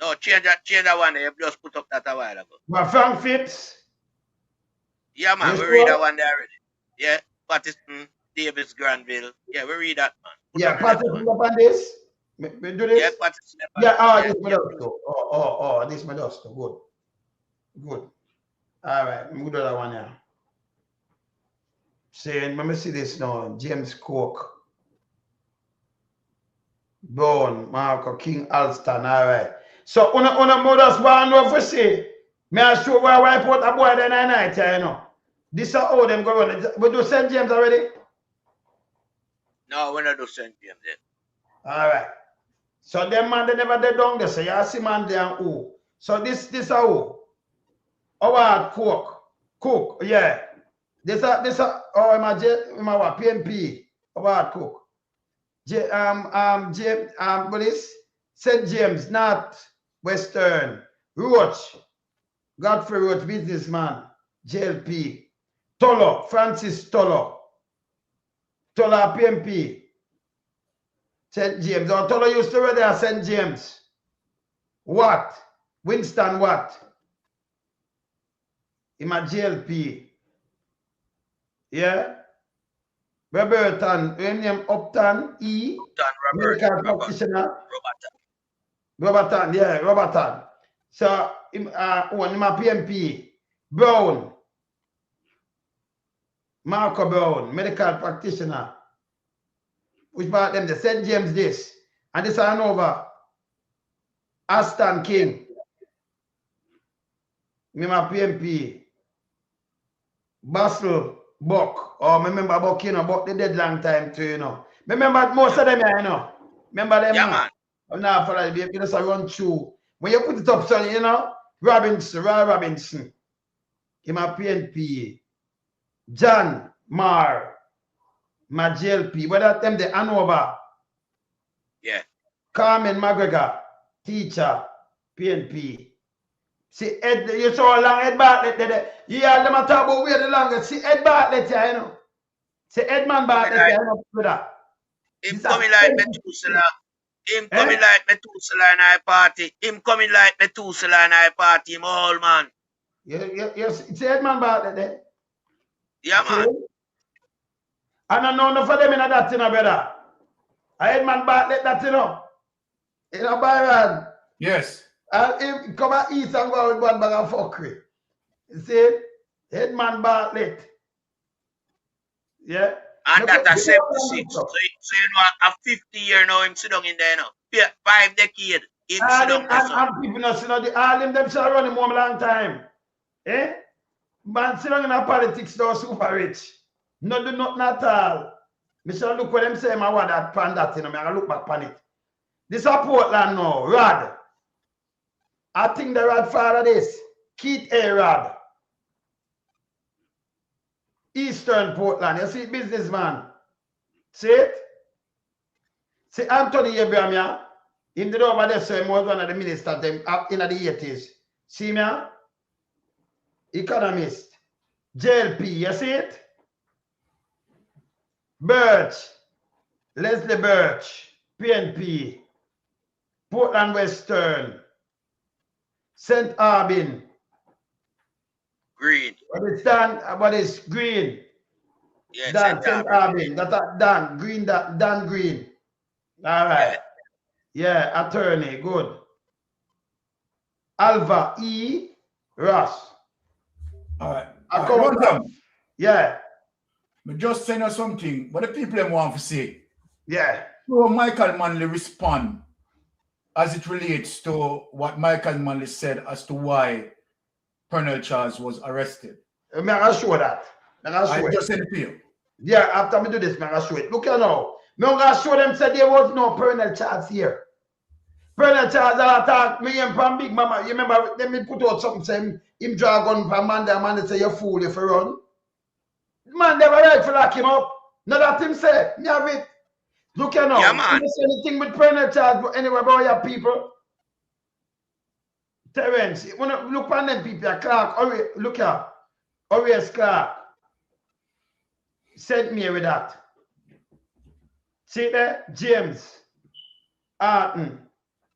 No, change that one. You just put up that a while ago. But Frank Phipps. Yeah, man, Yes, we read sir. that one there already. Yeah, Patterson, Davis, Granville. Yeah, we read that, man. Put Yeah, up the next Patrick, one. up on this. We do this. Yeah, Patterson. Yeah, this my dust too. This my dust too. Good. All right, I'm good at that one here. Saying, let me see this now. James Cook. Bone, Marco, King Alston. All right. So, una mothers want to know for say, may I show where I wipe out a boy the night, you know. This is how them go on. We do St. James already? No, we're not do St. James yet. All right. So them man they never dead down there. So you see man there and who. So this who? Our Cook. Yeah. This oh my what PNP. Our Cook. James, what is St. James, not Western. Roach, Godfrey Roach, businessman, JLP. Tolo, Francis Tolo. Tolo PMP. St. James. Oh, Tolo used to read there, St. James. What? Winston what? In my JLP. Yeah? Roberton, name Upton E. Upton Robert. Medical practitioner. Roberton, yeah, Roberton. So, one in my PMP. Brown. Marco Brown, medical practitioner. Which part them? The St. James this. And this are over. Aston King. Me my PMP. Basel Buck. Oh, I remember Buck, you know, Buck the dead long time too, you know. Remember most of them, you know. Remember them, Yeah, no? man. I'm not for like, you just run through. When you put it up, son, you know, Robinson, Roy Robinson. In my PNP. John Marr. My JLP. Whether them the Hanover. Yeah. Carmen McGregor. Teacher. PNP. See, Ed, you saw a long Ed Bartlett there. Yeah, them talk about where the longest. See, Ed Bartlett here, you know. See, Edmund Bartlett here, you know, with that. Him coming like Methuselah. Him coming like Methuselah in our party. Him coming like Methuselah in our party, him old man. Yes, it's Edmund Bartlett there. Yeah, See? man. I don't know enough for them in that, you know, brother. Edmund Bartlett, that, you know. You know, Byron. Yes. Him come and eat and go with one bag of fuckery. You see? Edmund Bartlett. Yeah. And that a 76. So you know, a 50 year now, him sit down in there now. 5 decades, him sit down there. And people not see, all them shall run him home a long time. Eh? Man sit down in a politics, though, super rich. No do nothing at all. Me shall look what them say, I want that pan that, you know, I look back on it. This is Portland now, Rod. I think the Rod father this. Keith A. Rod. Eastern Portland. You see, businessman. See it? See Anthony Abraham, yeah? Him did over there, so he was one of the ministers them up in the 80s. See me? Yeah? Economist. JLP, you see it? Birch. Leslie Birch. PNP. Portland Western. St. Arbin. Green. What is Green? Yeah, Dan, St. Arbin. That's Dan. Green, Dan Green. All right. Yeah, attorney. Good. Alva E. Ross. All right. Yeah. But just saying you something, what the people them want to say. Yeah. So Michael Manley respond as it relates to what Michael Manley said as to why Colonel Charles was arrested. May I show that? I just sent it to you. Yeah, after me do this, may I show it. Look here now. Me gonna show them said there was no Colonel Charles here. Colonel Charles that attack me and from Big Mama. You remember let me put out something saying him draw gun from man there, man say you fool if you run. Man never right for lock him up. Now that him say, me have it. Look here now. Yeah, man. You say anything with Colonel Charles anywhere about your people. Terence, when you look on them people, Clark, look here. Orius Clark sent me with that. See there? James, Arton,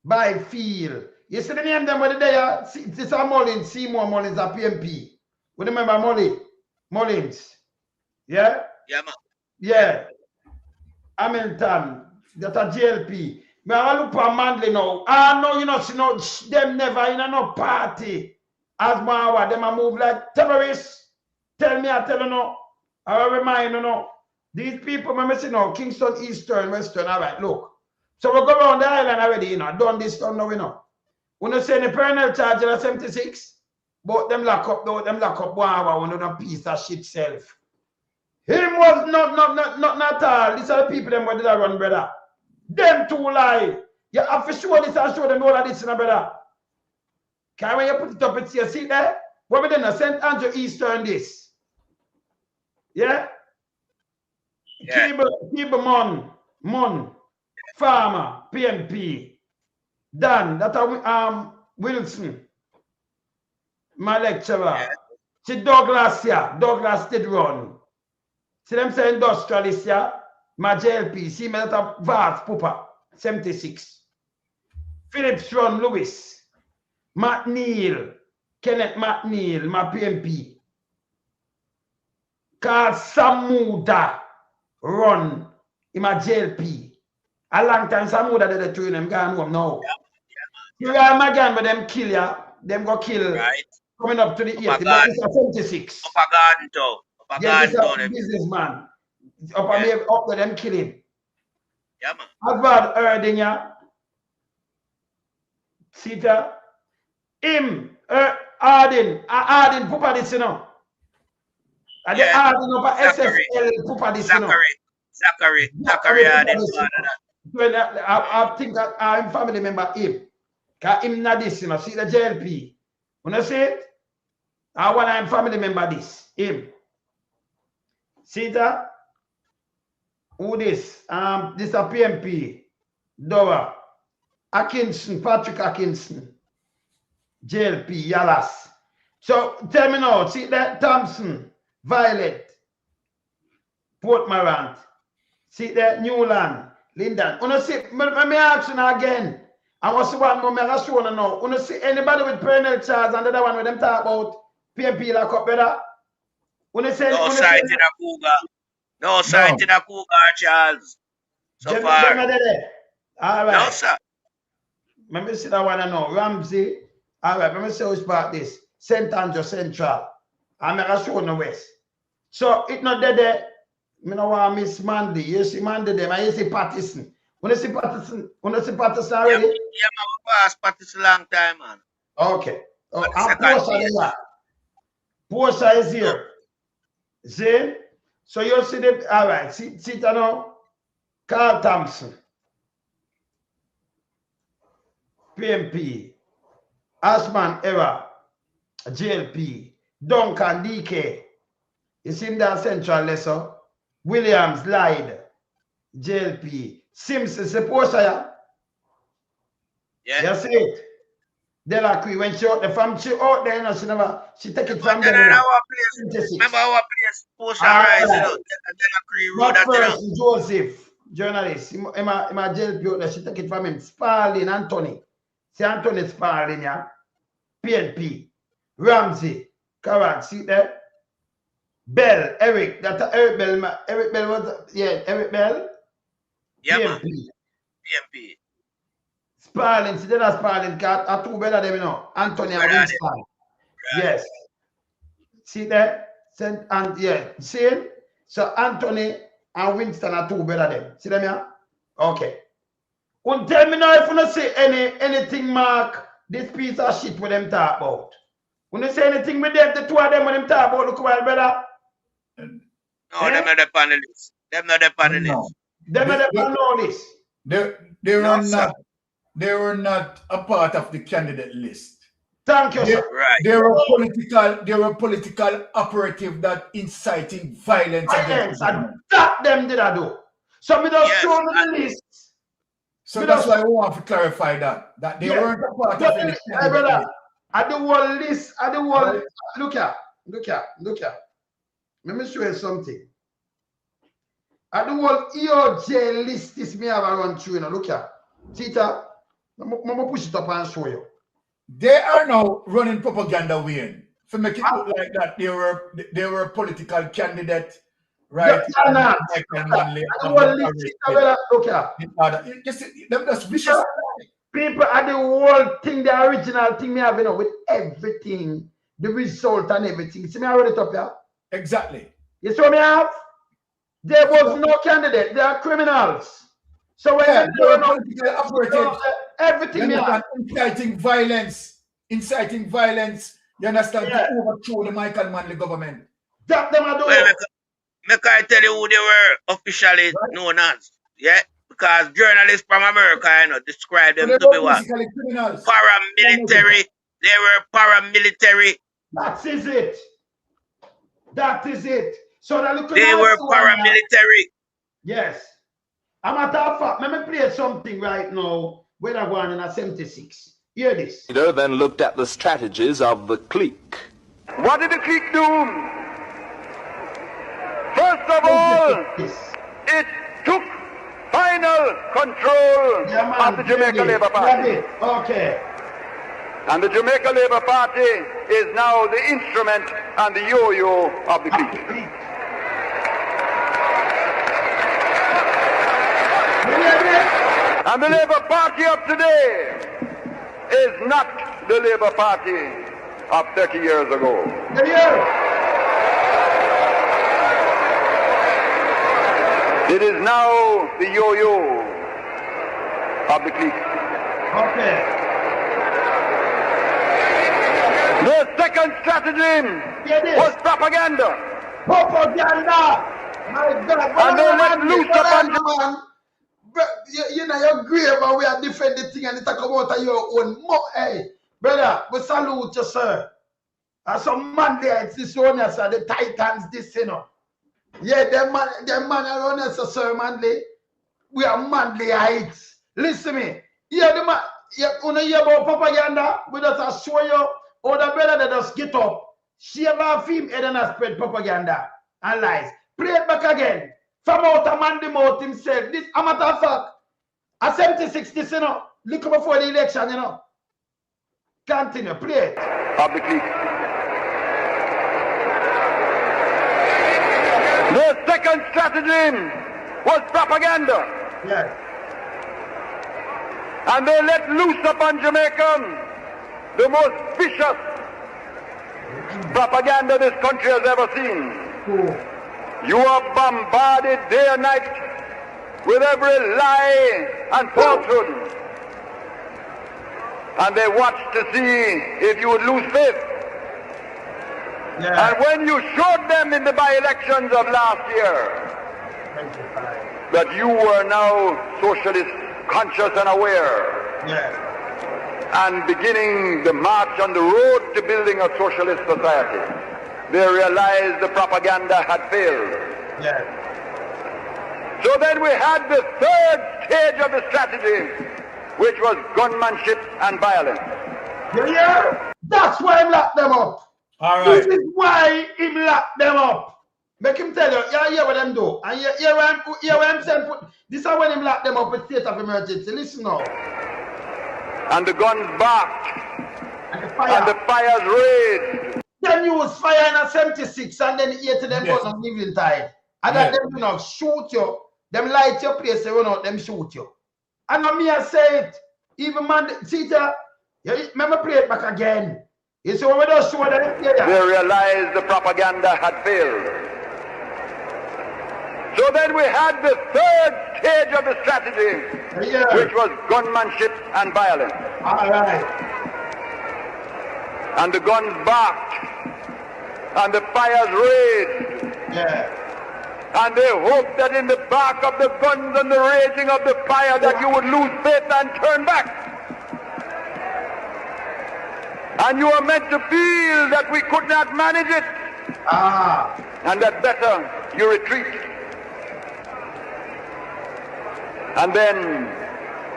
Byfield. You see the name them where they are? This is Mullins, Seymour Mullins, a PMP. We remember Mullins. Yeah? Yeah, man. Yeah. Hamilton, that's a JLP. Me I look for Manley now. No, you know, see, no, them never in no party. As Mawa, them a move like terrorists. Tell me, I tell you no. I remind you no. These people, I'm saying now, Kingston, Eastern, Western, all right, look. So we go around the island already, you know, done this, done now, you know. When you say the parental charge is 76, but them lock up, though, them lock up one hour, when a piece of shit self. Him was not at all. These are the people them where did I run, brother. Them two lie. You have to show this and show them all of this, brother. Can when you put it up, it's you see there? What we done? St. Andrew Eastern this. Yeah? Yeah. Cable Mon. Farmer, PMP. Dan, that Wilson, my lecturer. Yeah. See Douglas here. Douglas did run. See them say industrialist here. My JLP. See me that a vast pooper. 76. Phillips run Lewis. Matt Neal. Kenneth Matt Neal, my PMP. Carl Samuda run in my JLP. A long time Samuda did the two in them gone home now. You are my gun, but them kill ya. Them go kill. Right. Coming up to the 80. But it's a 76. Upper Garden Town. Upper Yes, Garden it's a Town. businessman. Up to them kill him. Yeah, man. As bad Erding ya. See that? Him, Arden Pupa this, you know. And the Arden over SSL Pupa this, you know. Zachary Arden. When I think I'm family member him. Cause him not this, you know. See the JLP. When I say it, I want I'm family member this. Him. See that? Who this? This is a PMP. Dora. Atkinson, Patrick Atkinson. JLP, Yalas. So tell me now, see that Thompson, Violet, Port Morant, see that Newland, Linden. You see, let me ask you again. I want to see one more, I show you now. You see anybody with perennial charge and the other one with them talk about PMP lock up better? No sight in a cougar. No sight in a cougar, Charles. So far. All right. No, sir. Let me see that one now. Ramsey. All right, let me see which part this. St. Andrew Central. I'm going to show you the West. So, it's not there. I don't want to miss Mandy. You see Mandy there, and you see Patterson. When you see Patterson already? Yeah, man, passed Patterson long time, man. Okay. Oh, and Portia is here. Portia is here. See? So, you see them. All right. See it now. Carl Thompson. PMP. Asman Era. JLP. Duncan DK. You see him there central lesson. Williams Lyde. JLP. Simpson Seposha. Yeah. You see it? Delacree, when she out there from she out there, you know, she take it from there. Remember our place, Post Rise, you know, Delacree Road. Not first, Joseph, journalist. In my JLP out there, she take it from him. Sparling, Anthony. See Anthony Sparling, yeah? PNP. Ramsey. Correct. See there? Bell, Eric. That's Eric Bell. Eric Bell was, yeah, Eric Bell. Yeah, PNP. man. PMP. Sparling, see that Sparling cat are two better than you know. Anthony and Winston. Right. Yes. See that? And yeah, see? So Anthony and Winston are two better than. See them here? Okay. Well, tell me now if you don't say anything, Mark, this piece of shit with them talk about. When you say anything with them, the two of them when them talk about, look well, brother. No, them not the panelists. Them not the panelists. Them not the panelists. They were not a part of the candidate list. Thank you, sir. Right. They were political operative that inciting violence against the government. That them did I do. So we just show the list. So that's why we want to clarify that they weren't a part of any candidate list. At the whole list, at the whole look at. Let me show you something. At the whole EOJ list this me have run through, you know. Look at. Tita. I'm gonna push it up and show you. They are now running propaganda win to make it look like that they were a political candidate, right? They're not. Look at. That's vicious. People at the whole thing, the original thing me have, you know, with everything, the result and everything. See me I wrote it up here? Exactly. You see what me have? There was no candidate. They are criminals. So when they were political operative, everything me have. inciting violence, you understand, to overthrow the Michael Manley government. That them I do. Well, make I tell you who they were officially known as, yeah? Because journalists from America, you know, describe them to be what? Paramilitary. They were paramilitary. That is it. That is it. So that they were paramilitary. Yes. A matter of fact, let me play something right now. Where I going in a 76. Hear this. Leader then looked at the strategies of the clique. What did the clique do? First of all, it took final control of the Jamaica Labour Party. Okay. And the Jamaica Labour Party is now the instrument and the yo-yo of the clique. And the Labour Party of today is not the Labour Party of 30 years ago. It is now the yo-yo of the clique. Okay. The second strategy was propaganda. Propaganda! My God. And they let loose upon man. You know, you're grave and we are defending the thing and it come out of your own. Hey, brother, we salute you, sir. And some man there, it's this one, sir, the Titans, this, you know. Yeah, them man around us, sir, manly. We are manly heights. Listen to me. Yeah, the man, you wanna hear about propaganda? We just show you all the brother that just get up, shave off him, and then spread propaganda and lies. Play it back again. From out a man the mouth himself. This, a matter of fact, a 76, this, you know, look before the election, you know. Continue, play it. Publicly. The second strategy was propaganda. Yes. And they let loose upon Jamaica the most vicious propaganda this country has ever seen. Cool. You are bombarded day and night with every lie and falsehood. And they watch to see if you would lose faith. Yeah. And when you showed them in the by-elections of last year that you were now socialist conscious and aware, Yeah. and beginning the march on the road to building a socialist society, they realized the propaganda had failed. Yeah. So then we had the third stage of the strategy, which was gunmanship and violence. You hear? That's why he locked them up. All right. This is why he locked them up. Make him tell you, yeah, hear what them do. And hear what I'm saying. This is when he locked them up with state of emergency. Listen now. And the guns barked, And the and the fires raged. Them use fire in a 76 and then 80 them Yes. on living tide. And then them, you know, shoot you. Them light your place, they run out, them shoot you. And me I say it. Even man, see there, remember play it back again. You see what we just show them here. They realized the propaganda had failed. So then we had the third stage of the strategy, Yeah. which was gunmanship and violence. All right. And the guns barked, and the fires raged. Yeah. And they hoped that in the bark of the guns and the raging of the fire that you would lose faith and turn back. And you were meant to feel that we could not manage it, Ah. and that better you retreat. And then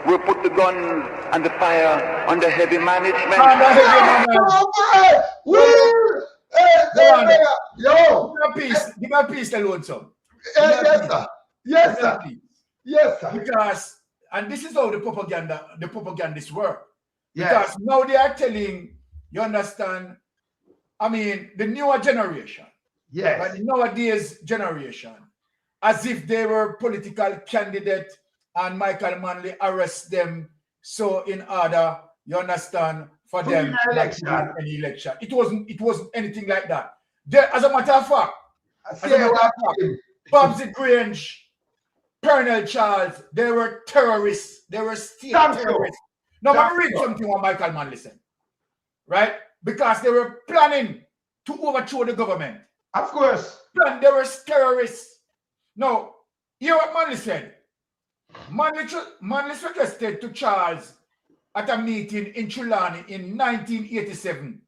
we put the guns and the fire under heavy management. Oh, boy! Woo! Hey, yo! Give me a piece alone, son. Yes, sir. Yes, sir. Yes, sir. Because, and this is how the propagandists work. Yes. Because now they are telling, you understand, I mean, the newer generation, Yes. like the nowadays generation, as if they were political candidate and Michael Manley arrest them so in order, you understand, for To them win not to election. win any election. It wasn't anything like that. As a matter of fact, Babsy Grange, Colonel Charles, they were terrorists. They were state terrorists. Now, let me read something what Michael Manley said. Right? Because they were planning to overthrow the government. Of course. They were terrorists. Now, hear what Manley said. Manley requested to Charles at a meeting in Trelawney in 1987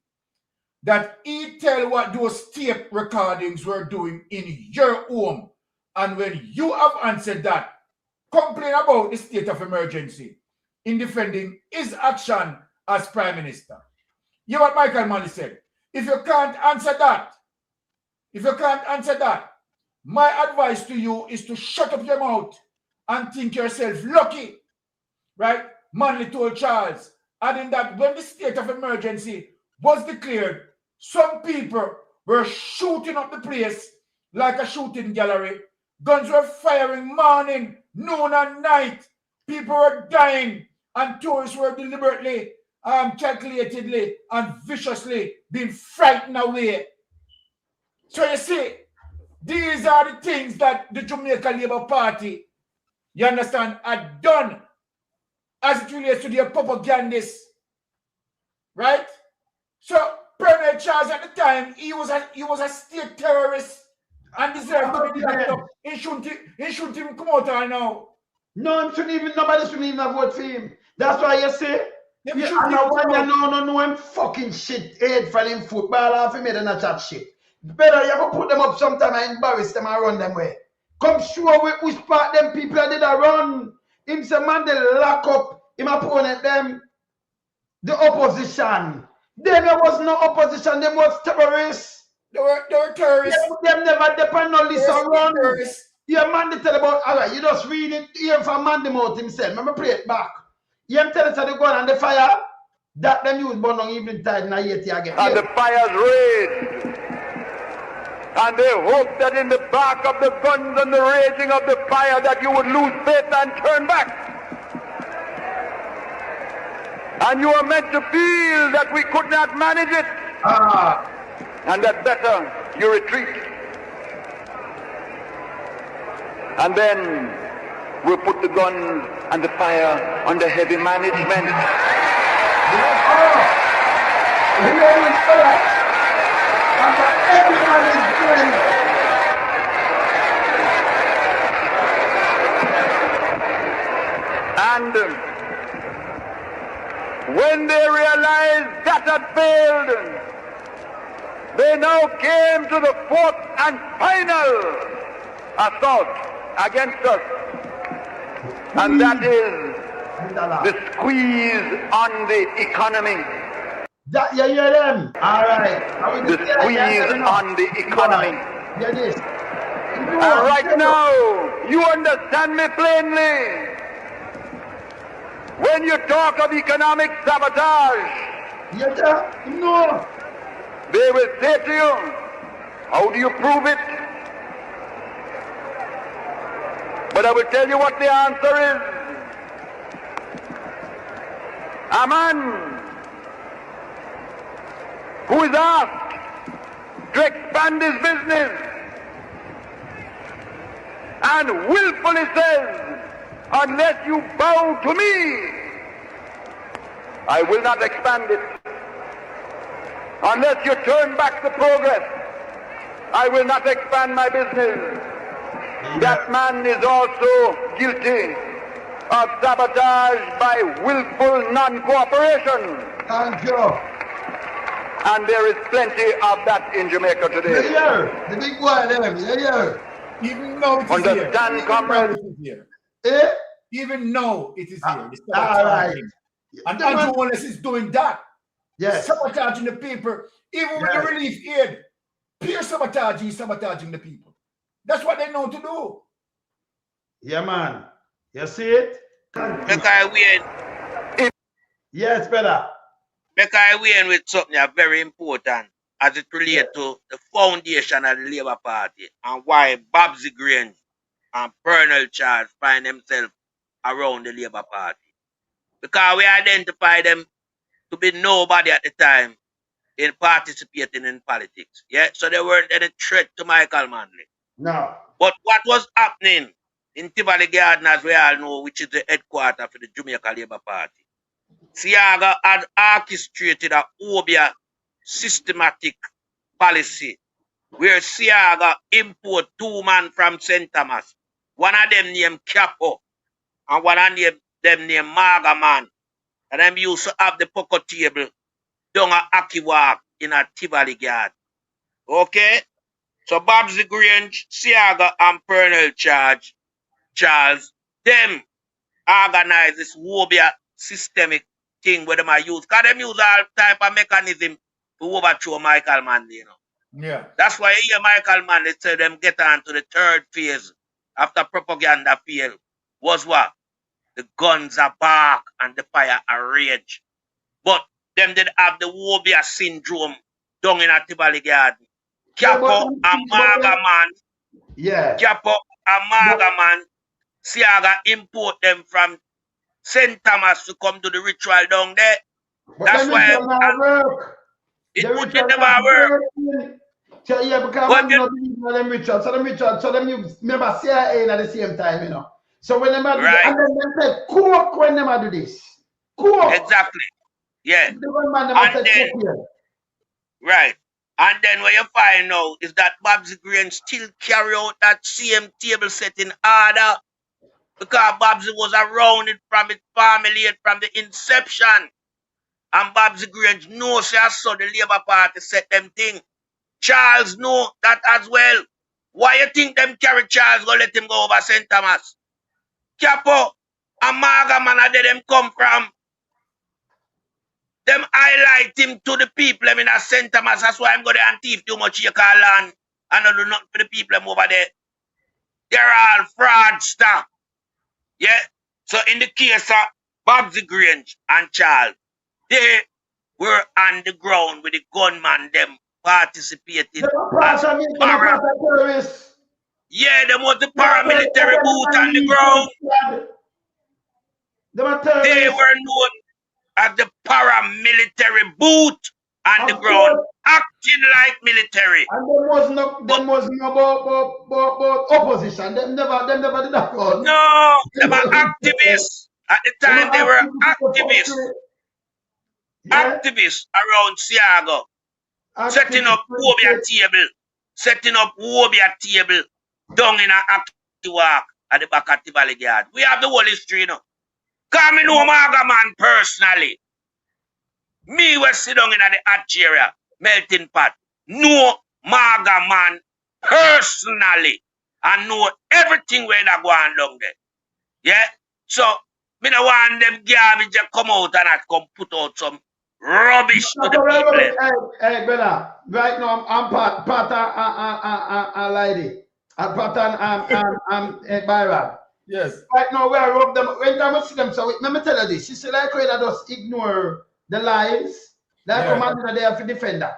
that he tell what those tape recordings were doing in your home. And when you have answered that, complain about the state of emergency in defending his action as Prime Minister. You know what Michael Manley said? If you can't answer that, my advice to you is to shut up your mouth and think yourself lucky, right? Manley told Charles, adding that when the state of emergency was declared, some people were shooting up the place like a shooting gallery. Guns were firing morning, noon, and night. People were dying, and tourists were deliberately, calculatedly, and viciously being frightened away. So you see, these are the things that the Jamaica Labour Party, you understand, had done as it relates to their propagandists, right? So Colonel Charles at the time, he was a state terrorist and deserved to be locked up. He shouldn't even come out right now. No, nobody shouldn't even have vote for him. That's why you say, no, I'm fucking shit head for him football off him made a chat shit. Better you have to put them up sometime and embarrass them and run them way. Come show which part them people did a run. Him say man they lock up him opponent them. The opposition. Then there was no opposition, them was terrorists. They were terrorists. Them never depend on this run. Yeah, man, they tell about, all right, you just read it, hear from man the mouth himself. Remember, play it back. You tell us how they go on the fire, that them use burn on evening tide and I yet again. And the fires raged. And they hoped that in the bark of the guns and the raging of the fire that you would lose faith and turn back. And you were meant to feel that we could not manage it. And that better you retreat. And then we put the guns and the fire under heavy management. And when they realized that had failed, they now came to the fourth and final assault against us. And that is the squeeze on the economy. That you hear them? All right. The squeeze on the economy. Hear this. And right now, you understand me plainly. When you talk of economic sabotage, no. They will say to you, how do you prove it? But I will tell you what the answer is. A man who is asked to expand his business and willfully says, unless you bow to me, I will not expand it. Unless you turn back the progress, I will not expand my business. That man is also guilty of sabotage by willful non-cooperation. Thank you. And there is plenty of that in Jamaica today. Yeah, the big boy them. Yeah. Even now it is Understand, comrade? Eh? Even now it is here. All right. And Andrew Holness is doing that. Yes. Sabotaging the people. Even with the relief aid, pure sabotage is sabotaging the people. That's what they know to do. Yeah, man. You see it? Because we Yes, better. Because we in with something very important as it relates to the foundation of the Labour Party and why Babsy Grange and Colonel Charles find themselves around the Labour Party. Because we identify them to be nobody at the time in participating in politics. Yeah, so they weren't any threat to Michael Manley. No. But what was happening in Tivoli Garden, as we all know, which is the headquarters for the Jamaica Labour Party, Siaga had orchestrated a obia systematic policy where Siaga import two men from St. Thomas. One of them named Capo and one of them named Maga Man. And them used to have the poker table down at Akiwak in a Tivoli Garden. Okay? So Babsy Grange, Siaga, and Colonel Charles them organize this Wobia systemic thing where them are use. Because them use all type of mechanism to overthrow Michael Mann, you know. Yeah. That's why here Michael Mann, they say them get on to the third phase after propaganda failed. Was what? The guns are back and the fire are rage. But them did have the Wobia syndrome down in a Tibali Garden. Capo Amaga man. Yeah. Capo Amaga man. Siaga import them from St. Thomas to come to the ritual down there. But That's why it would never work. So yeah, because man not believe in them rituals. So them you remember CIA at the same time, you know. So when them do Right. and then they say coke when them do this. Coke. Exactly. Yeah. The one man them And say then- coke here. Right. And then what you find out is that Babsy Green still carry out that same table setting order because Babsy was around it from its family and from the inception. And Babsy Grange knows she saw the Labour Party set them thing. Charles know that as well. Why you think them carry Charles go let him go over St. Thomas? Capo, Amaga man, where them come from? Them highlight him to the people in a St. Thomas. That's why I'm going to thief too much here, land. And I do nothing for the people over there. They're all fraudster. Yeah? So in the case of Babsy Grange and Charles, they were on the ground with the gunman, them participating as terrorists. Yeah, them was the paramilitary boot on the ground. They were known as the paramilitary boot on the ground, acting like military. And there was no about opposition. Them never did that. No, they were activists. At the time, they were activists. Yeah. Activists around Siago. Setting up Wobia table down in an active walk at the back of the Valley Yard. We have the whole history, you know. Because I know Maga man personally. Me was sit down in the hatch area, melting pot. Know Maga man personally. And know everything where they go on down there. Yeah? So, me no want them garbage to come out and not come put out some rubbish to the people. Hey, brother. Right now, I'm part and lady. I'm part and Byron. Yes. Right now, where I rub them. When I see them, so let me tell you this. You see, like where I just ignore the lies. Like commander there for defender.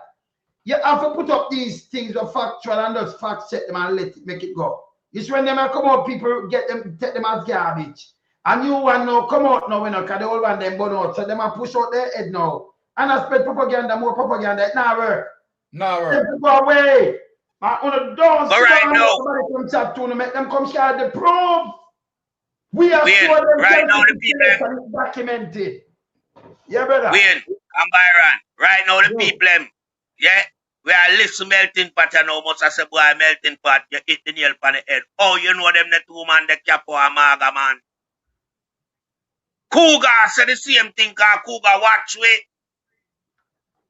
You have to put up these things of factual and just fact check them and make it go. It's when them come out, people take them as garbage. And you want to come out now, because the old one them burn out. So them a push out their head now. And I spread propaganda, more propaganda. It not work. No work. Go away. On the doors, right now, somebody come chat to them, make them come share the proof. We are Wayne, sure them right now the people documented. Yeah, brother. Wayne and Byron, right now the people yeah, we are listen melting pot and almost as a boy melting pot, you hit the nail on the head. Oh, you know them the two man, the Capo and Maga man. Cougar said the same thing, cause Cougar watch way.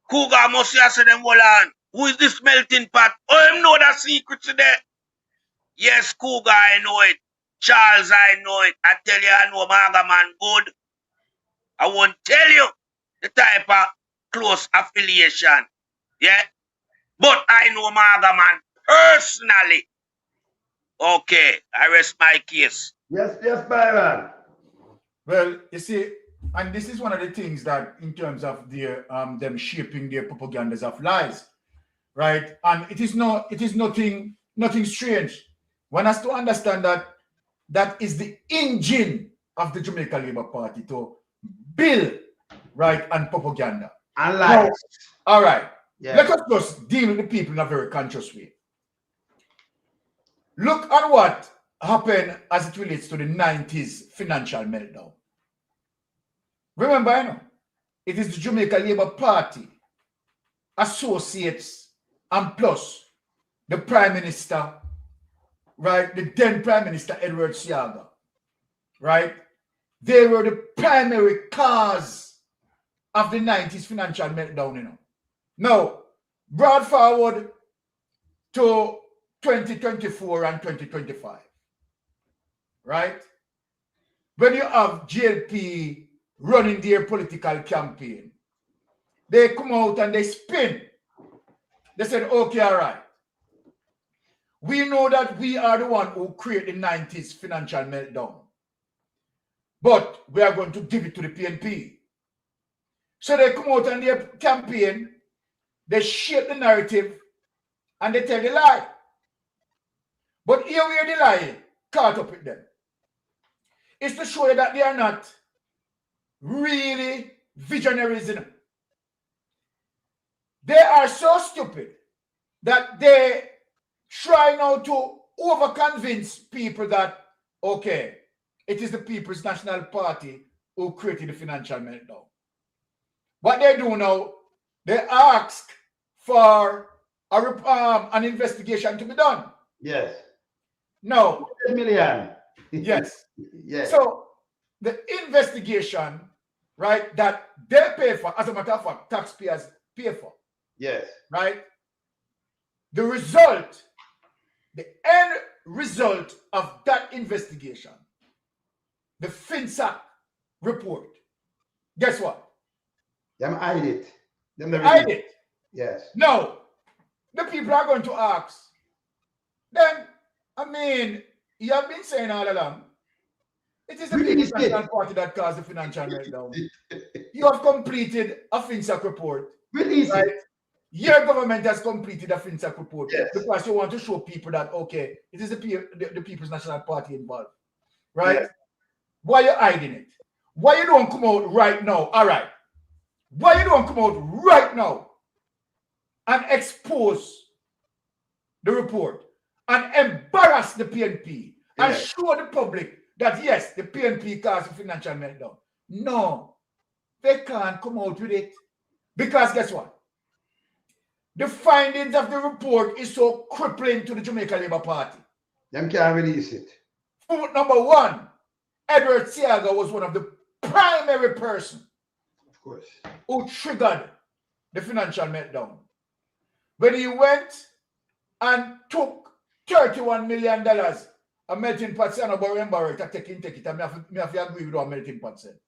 Cougar must have said them hold on. Who is this melting pot? Oh, him know the secret today. Yes, Cougar, I know it. Charles, I know it. I tell you, I know Maga man good. I won't tell you the type of close affiliation. Yeah? But I know Maga man personally. Okay, I rest my case. Yes, Byron. Well, you see, and this is one of the things that, in terms of their them shaping their propagandas of lies, right? And it is nothing strange. One has to understand that that is the engine of the Jamaica Labour Party to build, right, and propaganda. And lies. Now, all right. Yeah. Let us just deal with the people in a very conscious way. Look at what happened as it relates to the 90s financial meltdown. Remember, you know, it is the Jamaica Labour Party, associates, and plus the Prime Minister, right, the then Prime Minister Edward Siaga, right? They were the primary cause of the 90s financial meltdown, you know. Now, brought forward to 2024 and 2025, right? when you have JLP running their political campaign, they come out and they spin. They said, okay, all right. We know that we are the one who created the 90s financial meltdown. But we are going to give it to the PNP. So they come out on their campaign, they shape the narrative, and they tell the lie. But here we are the lie caught up with them. It's to show you that they are not really visionaries. They are so stupid that they try now to overconvince people that, okay, it is the People's National Party who created the financial meltdown. What they do now, they ask for an investigation to be done. Yes. No. 100 million. Yes. Yes. So the investigation, right, that they pay for, as a matter of fact, taxpayers pay for. Yes. Right? The result, the end result of that investigation, the FinSAC report, guess what? Them hide it. Them hide it. Yes. No. The people are going to ask. Then, I mean, you have been saying all along, it is the People's National Party that caused the financial meltdown. You have completed a FinSAC report. Release right? it. Your government has completed a FinSAC report. Yes. Because you want to show people that, okay, it is the People's National Party involved. Right? Yes. Why are you hiding it? Why you don't come out right now? All right. Why you don't come out right now and expose the report and embarrass the PNP and show the public that, yes, the PNP caused a financial meltdown? No, they can't come out with it. Because guess what? The findings of the report is so crippling to the Jamaica Labour Party. Them can't release it. Footnote number 1, Edward Siaga was one of the primary persons who triggered the financial meltdown. When he went and took $31 million, a melting pot said, "No, remember it, take it. I have to agree with what melting pot said."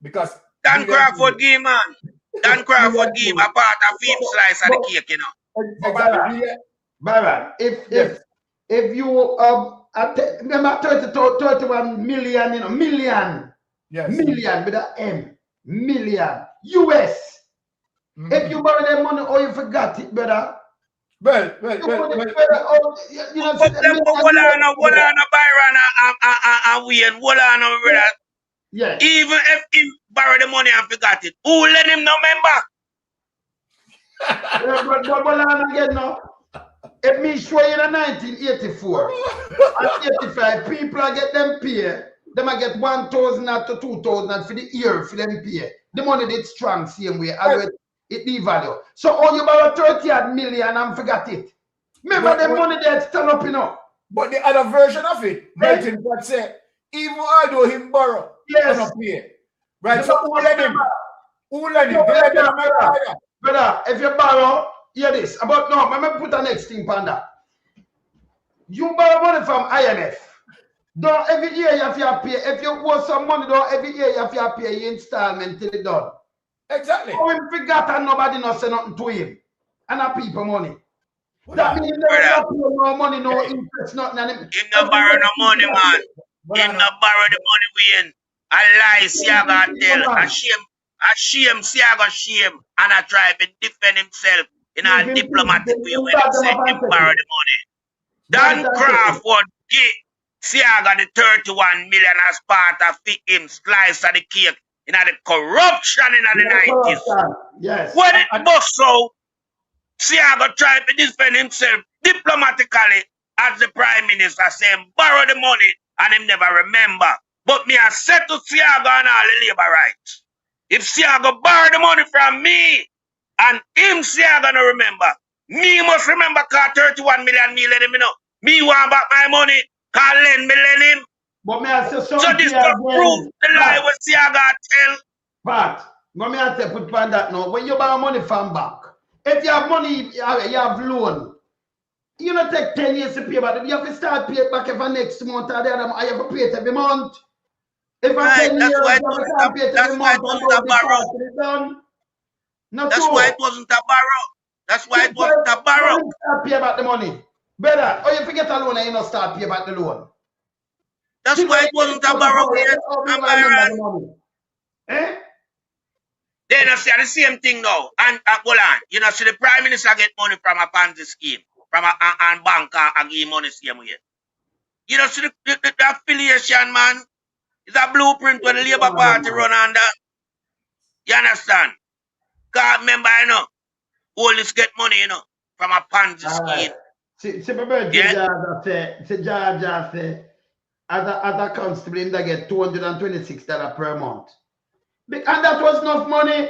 Because Dan Crawford game, man. Dan Crawford game, a part of him slice of the cake, you know. Exactly. Byron, if you remember 31 million, you know, million. Yes. Million with an M. Million. US. If you borrow that money or you forgot it, brother. Well. You know, Hold on, Byron and we and hold on, brother. Yes. Even if he borrowed the money and forgot it, who let him know member? But hold on again now. If me show you in 1984 and 85, people are get them pay. Them I get 1,000 to 2,000 for the year for them pay. The money did strong same way. As it devalue. So all you borrow 30 million and forgot it. Remember the money that stand up, you know. But the other version of it, Martin Pot say, even although him borrow, yes, pay. Right? So who let him? Who let him? They let him. Brother, if you borrow, hear this. About no, let me put the next thing on that. You borrow money from IMF. Don't every year you have to pay. If you owe some money, don't every year you have to pay your installment till it's done. Exactly. So him forgot and nobody not say nothing to him. And a people money. That means he never pay no money, no interest, nothing. And him not borrow no money, man. Him not borrow the money we in. A lie, Siaga tell. A shame, Siaga shame. And I try to defend himself in a diplomatic way when he said him borrow the money. Dan Crawford give Siaga the 31 million as part of him slice of the cake in the corruption in the 90s. Yes. When it was so, Siaga tried to defend himself diplomatically as the Prime Minister, saying borrow the money and him never remember. But me I said to Siaga and all the labor rights, if Siaga borrow the money from me and him Siaga no remember, me must remember cause 31 million me let him know. Me want back my money, cause lend him. But me I say so this could prove the lie what Siaga tell. But me I say put on that now. When you borrow money from back, if you have money, you have loan. You don't take 10 years to pay back. You have to start pay back every next month or the other. You have to pay it every month. If I Right, 10 that's years, why it I wasn't can't a, pay to that's the why month it and wasn't a don't borrow. depart. It's done. Not That's why true. it wasn't a borrow. That's why it wasn't a borrow. Don't start pay about the money. Brother, or you forget a loan and you not start pay about the loan. That's why it wasn't a borrow, Gates and Byron. Money. Eh? They not say the same thing now. And hold on. You know, see the Prime Minister get money from a Ponzi scheme, from a banker and give money same way. You know, see the affiliation, man. It's a blueprint when the Labour Party run under. You understand? God remember, you know, always get money, you know, from a Ponzi scheme. See, my brother, Georgia say, as a constable, him that get $226 per month. And that was enough money.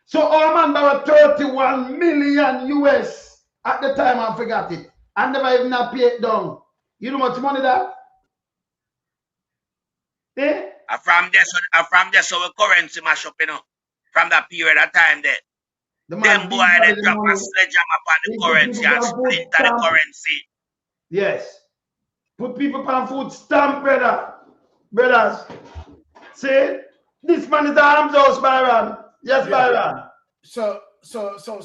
So our man borrowed 31 million US at the time. I forgot it. I never even have paid it down. You know much money that? Eh? From there, so the currency mash up, you know, from that period of time there. Them boy, they drop a sledgehammer upon the currency and splinter the currency. Yes. Put people on food stamp, brother. Brothers. See? This man is the arms house, Byron. Yes, Byron. So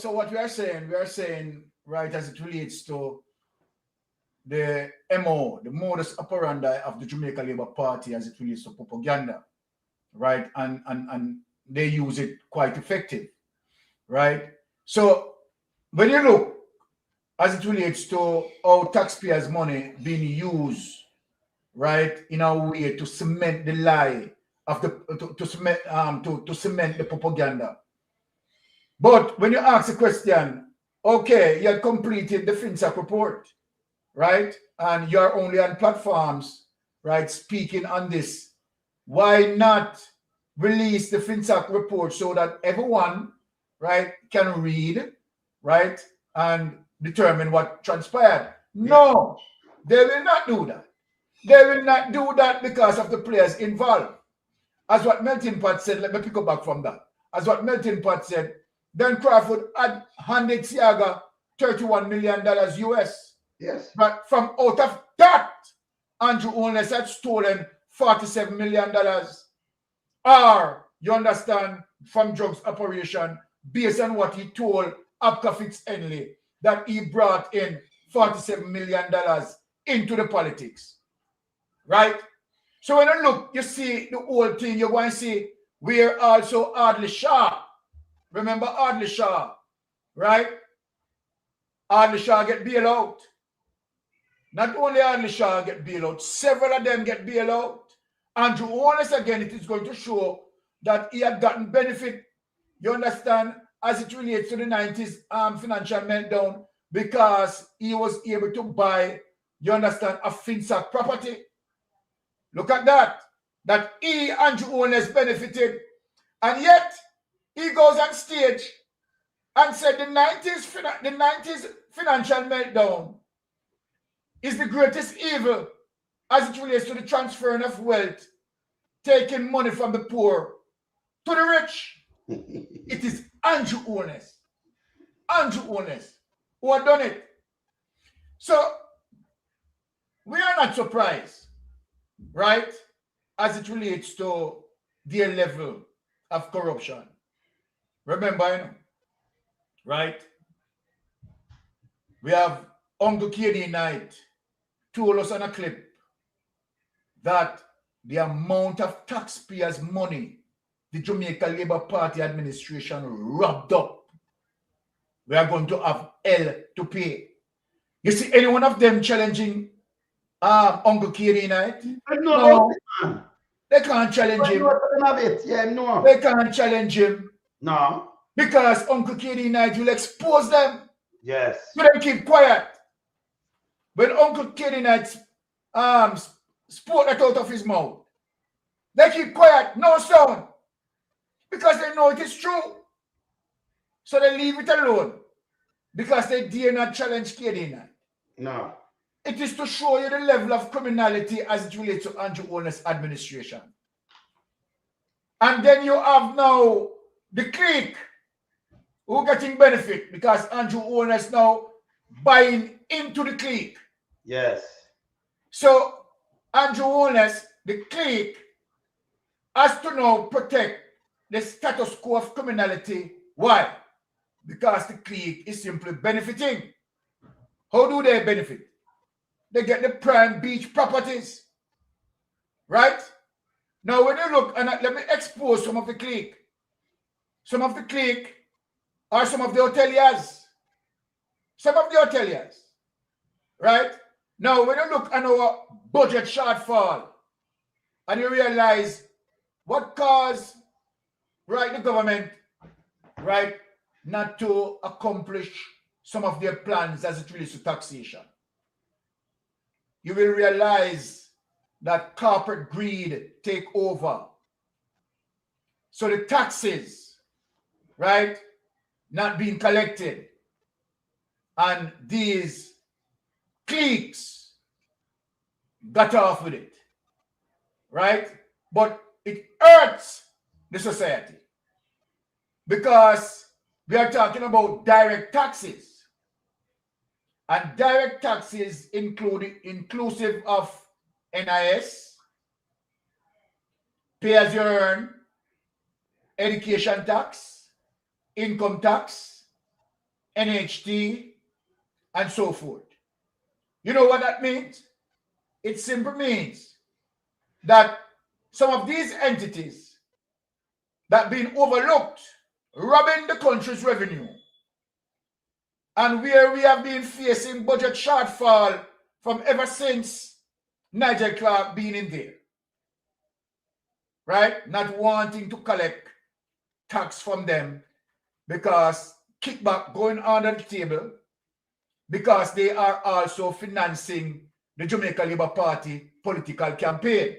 what we are saying, right, as it relates to the MO, the modus operandi of the Jamaica Labour Party as it relates to propaganda, right? And they use it quite effective, right? So when you look as it relates to how taxpayers' money being used, right, in a way to cement the lie of the to cement the propaganda. But when you ask the question, okay, you had completed the FinSac report, right? And you're only on platforms, right, speaking on this. Why not release the FinSac report so that everyone, right, can read, right, and determine what transpired? No, they will not do that. They will not do that because of the players involved. As what Melting Pot said, let me pick up back from that. As what Melting Pot said, Dan Crawford had handed Siaga $31 million US. Yes. But from out of that, Andrew Holness had stolen $47 million. Or, you understand, from drugs operation, based on what he told Abka Fitz-Henley, that he brought in $47 million into the politics. Right? So when you look, you see the whole thing, you're going to see we're also Audley Shaw. Remember Audley Shaw, right? Audley Shaw get bailed out. Not only Audley Shaw get bailed out, several of them get bailed out. Andrew Holness, again, it is going to show that he had gotten benefit, you understand, as it relates to the 90s financial meltdown, because he was able to buy, you understand, a FinSac property. Look at that. That he, Andrew Holness, benefited. And yet, he goes on stage and said the 90s financial meltdown is the greatest evil as it relates to the transferring of wealth, taking money from the poor to the rich. It is Andrew Holness. Andrew Holness who had done it. So, we are not surprised, right, as it relates to their level of corruption. Remember, you know, right? We have Uncle KD Knight told us on a clip that the amount of taxpayers' money the Jamaica Labour Party administration robbed up, we are going to have hell to pay. You see any one of them challenging Uncle KD Knight? No. They can't challenge him. No. They can't challenge him. No. Because Uncle KD Knight will expose them. Yes. So they keep quiet. When Uncle KD Knight spoke that out of his mouth, they keep quiet, no sound. Because they know it is true. So they leave it alone. Because they dare not challenge KD Knight. No. It is to show you the level of criminality as it relates to Andrew Holness' administration. And then you have now the clique who getting benefit because Andrew Holness now buying into the clique. Yes. So Andrew Holness, the clique, has to now protect the status quo of criminality. Why? Because the clique is simply benefiting. How do they benefit? They get the prime beach properties. Right? Now, when you look, and let me expose some of the clique. Some of the clique are some of the hoteliers. Some of the hoteliers. Right? Now, when you look at our budget shortfall, and you realize what caused, right, the government, right, not to accomplish some of their plans as it relates to taxation, you will realize that corporate greed take over. So the taxes, right, not being collected, and these cliques got off with it, right? But it hurts the society because we are talking about direct taxes, and direct taxes inclusive of NIS, pay as you earn, education tax, income tax, NHT, and so forth. You know what that means? It simply means that some of these entities that have been overlooked, robbing the country's revenue, and where we have been facing budget shortfall from ever since Nigel Clark being in there, right? Not wanting to collect tax from them because kickback going under the table, because they are also financing the Jamaica Labour Party political campaign.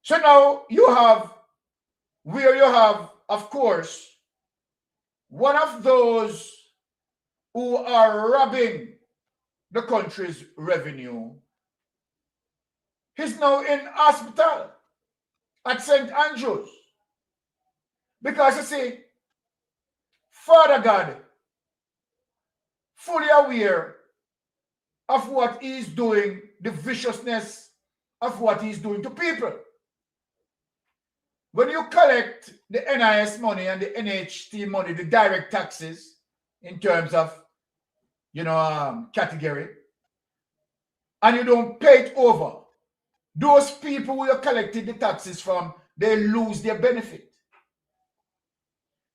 So now you have, where you have, of course, one of those who are robbing the country's revenue. He's now in hospital at St. Andrews. Because you see, Father God, fully aware of what he's doing, the viciousness of what he's doing to people. When you collect the NIS money and the NHT money, the direct taxes, in terms of, category, and you don't pay it over, those people who you collected the taxes from, they lose their benefit.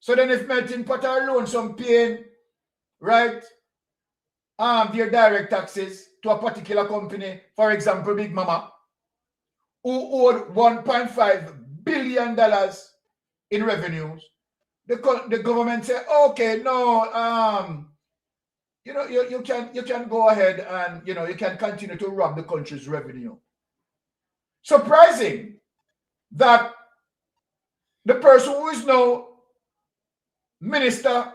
So then if Melting Pot are lonesome paying, right, their direct taxes to a particular company, for example, Big Mama, who owed $1.5 billion in revenues, the government say, okay, no, you can go ahead and, you can continue to rob the country's revenue. Surprising that the person who is now Minister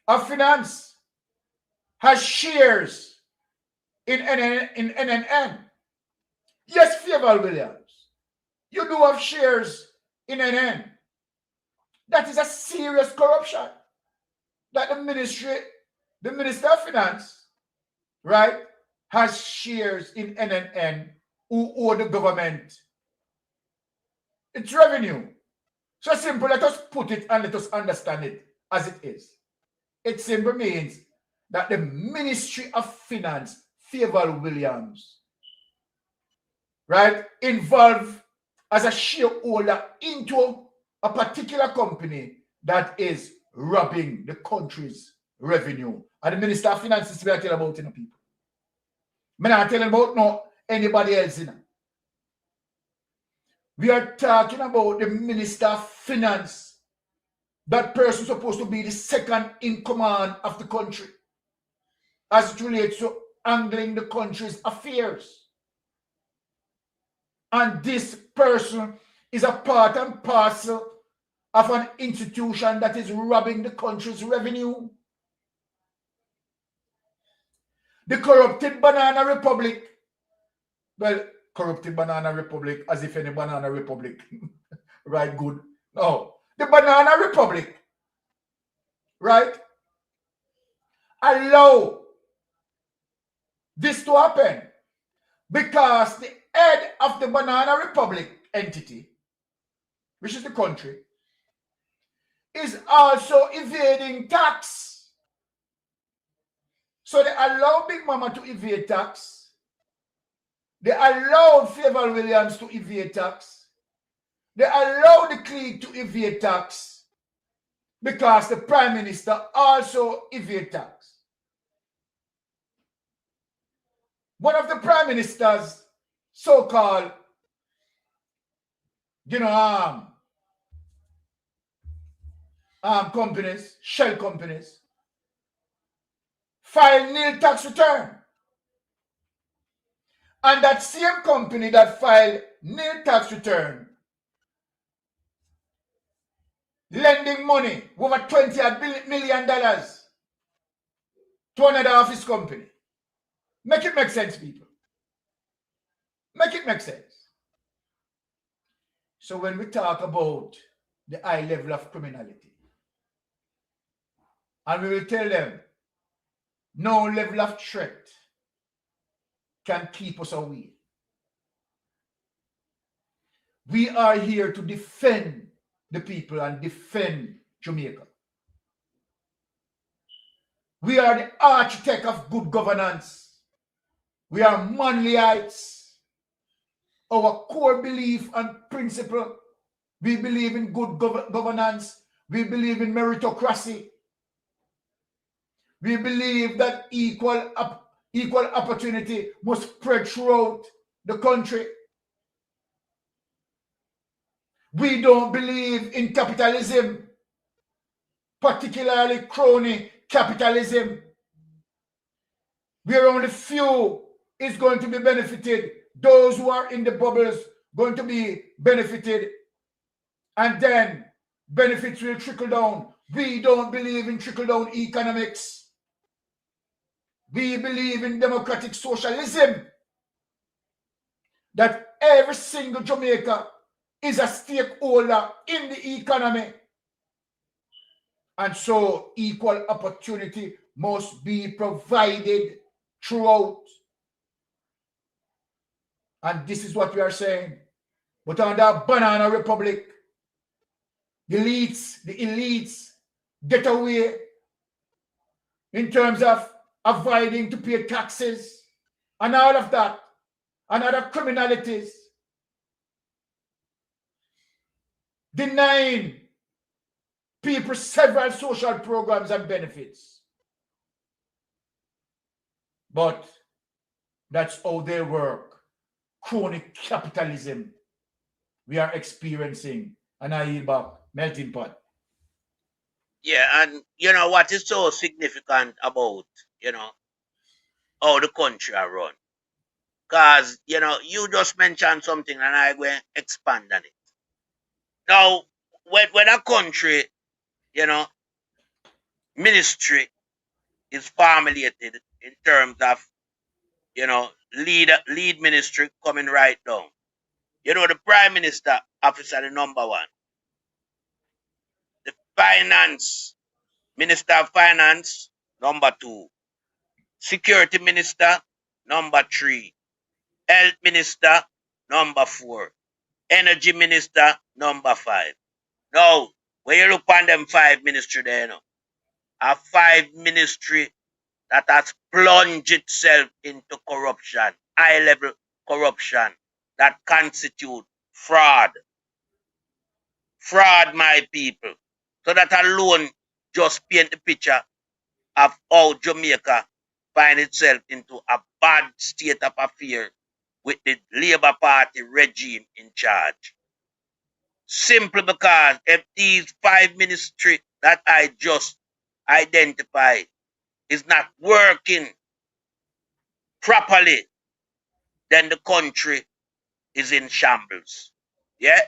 of Finance has shares in NNN. Yes, Favour Williams, you do have shares in NN. That is a serious corruption that the Minister of Finance, right, has shares in NNN who owe the government its revenue. So simple, let us put it and let us understand it as it is. It simply means that the Ministry of Finance, Favour Williams, right, involved as a shareholder into a particular company that is robbing the country's revenue. And the Minister of Finance is telling about it, people. I'm not telling about anybody else. We are talking about the Minister of Finance. That person is supposed to be the second in command of the country as it relates to handling the country's affairs. And this person is a part and parcel of an institution that is robbing the country's revenue. The corrupted Banana Republic. Well, corrupted Banana Republic, as if any Banana Republic, right, good. No, the Banana Republic, right, allow this to happen because the head of the Banana Republic entity, which is the country, is also evading tax. So they allow Big Mama to evade tax. They allowed Favour Williams to evade tax. They allowed the clique to evade tax because the Prime Minister also evade tax. One of the Prime Minister's so-called, companies, shell companies, file nil tax return. And that same company that filed nil tax return, lending money, over $20 million to another office company. Make it make sense, people. Make it make sense. So when we talk about the high level of criminality, and we will tell them, no level of threat can keep us away. We are here to defend the people and defend Jamaica. We are the architect of good governance. We are manlyites. Our core belief and principle, we believe in good governance. We believe in meritocracy. We believe that equal opportunity must spread throughout the country. We don't believe in capitalism, particularly crony capitalism, where only few is going to be benefited. Those who are in the bubbles going to be benefited, and then benefits will trickle down. We don't believe in trickle-down economics. We believe in democratic socialism, that every single Jamaica is a stakeholder in the economy. And so equal opportunity must be provided throughout. And this is what we are saying. But under Banana Republic, the elites get away in terms of avoiding to pay taxes and all of that, and other criminalities, denying people several social programs and benefits. But that's how they work. Chronic capitalism we are experiencing. And I yield back. Melting pot. Yeah, and you know what is so significant about, how the country are run? Because, you just mentioned something and I will expand on it. Now, when a country, ministry is formulated in terms of, lead ministry coming right down. The Prime Minister officer, the number one. The Minister of Finance, number 2. Security Minister, number 3. Health Minister, number 4. Energy Minister, number 5. Now, when you look on them 5 ministry there, a 5 ministry that has plunged itself into corruption, high-level corruption that constitute fraud. Fraud, my people. So that alone just paint the picture of how Jamaica find itself into a bad state of affairs with the Labour Party regime in charge. Simply because if these 5 ministries that I just identified is not working properly, then the country is in shambles. Yeah?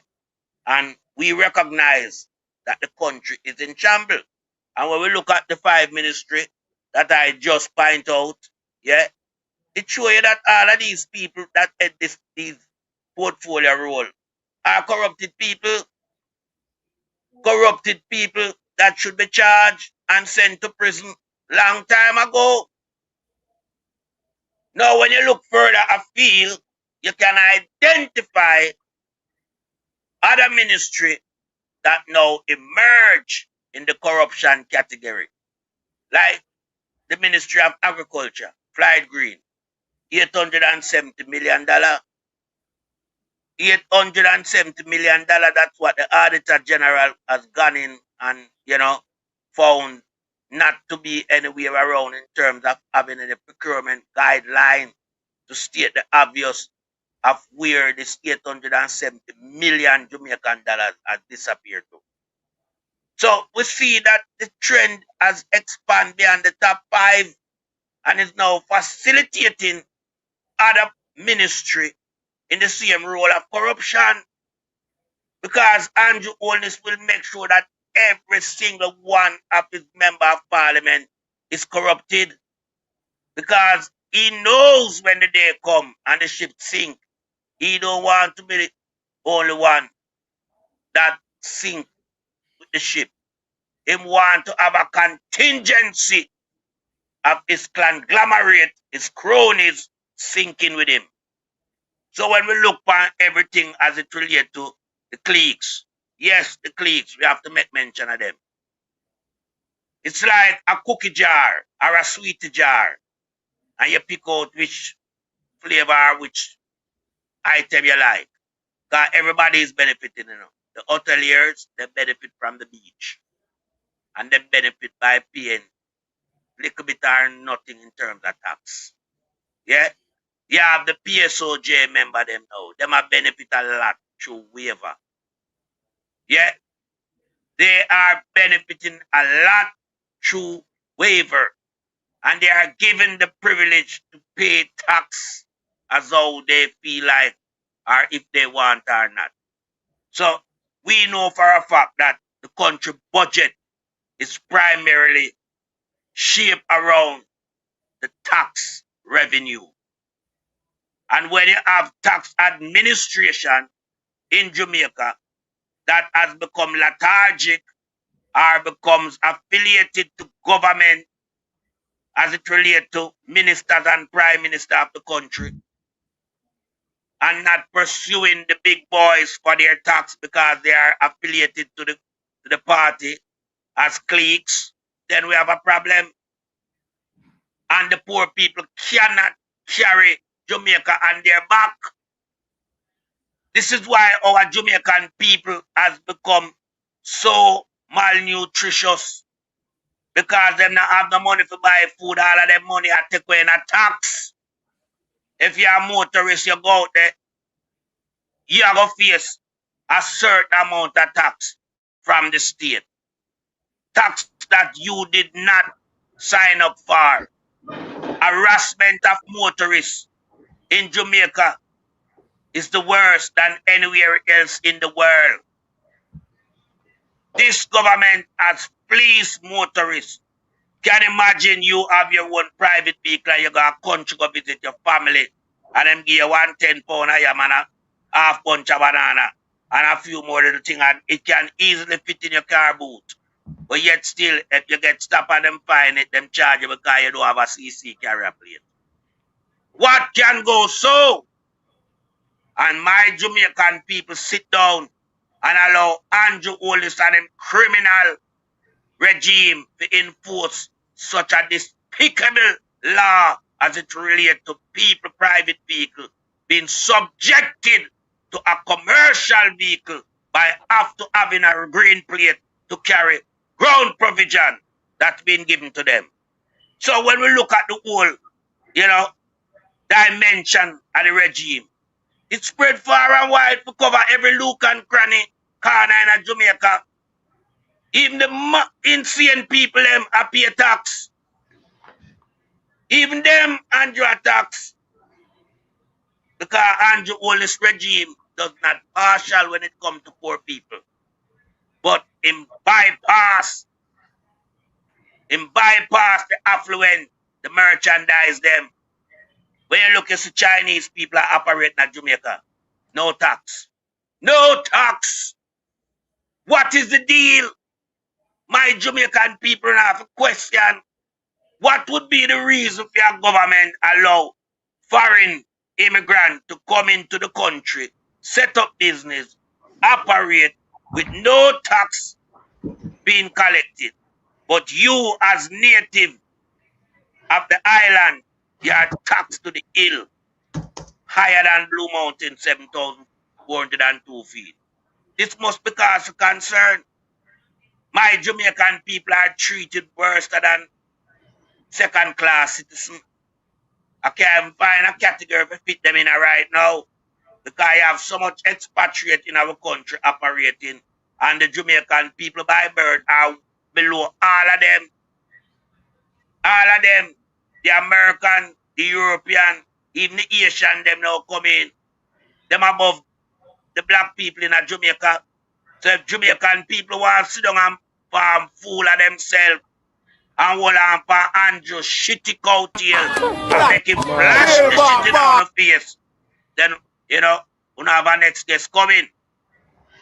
And we recognize that the country is in shambles. And when we look at the 5 ministry that I just point out, yeah, it shows you that all of these people that had these portfolio role are corrupted people that should be charged and sent to prison long time ago. Now, when you look further afield, you can identify other ministry that now emerge in the corruption category, like the Ministry of Agriculture, Floyd Green, $870 million. $870 million, that's what the Auditor General has gone in and, found not to be anywhere around in terms of having a procurement guideline to state the obvious of where this 870 million Jamaican dollars has disappeared to. So we see that the trend has expanded beyond the top 5 and is now facilitating other ministry in the same role of corruption, because Andrew Holness will make sure that every single one of his member of parliament is corrupted, because he knows when the day come and the ship sink, he don't want to be the only one that sink with the ship. He want to have a contingency of his conglomerate, his cronies sinking with him. So when we look at everything as it relates to the cliques, yes, the cliques, we have to make mention of them. It's like a cookie jar or a sweet jar, and you pick out which flavor, which item you like. Because everybody is benefiting, The hoteliers, they benefit from the beach. And they benefit by paying little bit or nothing in terms of tax. Yeah? You have the PSOJ member them now. Them are benefit a lot through waiver. Yeah? They are benefiting a lot through waiver. And they are given the privilege to pay tax as how they feel like or if they want or not. So we know for a fact that the country budget is primarily shaped around the tax revenue. And when you have tax administration in Jamaica that has become lethargic or becomes affiliated to government as it relates to ministers and prime minister of the country, and not pursuing the big boys for their tax because they are affiliated to the party as cliques, then we have a problem. And the poor people cannot carry Jamaica on their back. This is why our Jamaican people has become so malnutritious, because they not have the money to buy food. All of them money are taken away in a tax. If you're a motorist, you go out there, you are going to face a certain amount of tax from the state. Tax that you did not sign up for. Harassment of motorists in Jamaica is the worst than anywhere else in the world. This government has fleeced motorists. Can you imagine you have your own private vehicle and you go to a country go visit your family and them give you £110 a yam and a half bunch of banana and a few more little things, and it can easily fit in your car boot. But yet still, if you get stopped and them find it, them charge you because you don't have a CC carrier plate. What can go so? And my Jamaican people sit down and allow Andrew Holness and him criminal regime to enforce such a despicable law as it relates to people, private vehicle, being subjected to a commercial vehicle by after having a green plate to carry ground provision that's been given to them. So when we look at the whole, dimension of the regime, it spread far and wide to cover every nook and cranny corner in Jamaica. Even the insane people them pay tax. Even them Andrew tax. Because Andrew Holness regime does not partial when it comes to poor people. But him bypass the affluent, the merchandise them. When you look at the Chinese people are operating at Jamaica, no tax. No tax. What is the deal? My Jamaican people have a question. What would be the reason for your government allow foreign immigrants to come into the country, set up business, operate with no tax being collected. But you as native of the island, you are taxed to the hill, higher than Blue Mountain, 7,402 feet. This must be cause of concern. My Jamaican people are treated worse than second-class citizens. I can't find a category to fit them in right now because I have so much expatriate in our country operating, and the Jamaican people by birth are below all of them. All of them, the American, the European, even the Asian, them now come in. Them above the black people in Jamaica. So if Jamaican people want to sit down and farm fool of themselves and hold on for Andrew shitty cow tail and make him flash the shit in on the face, then, you know, we have our next guest coming.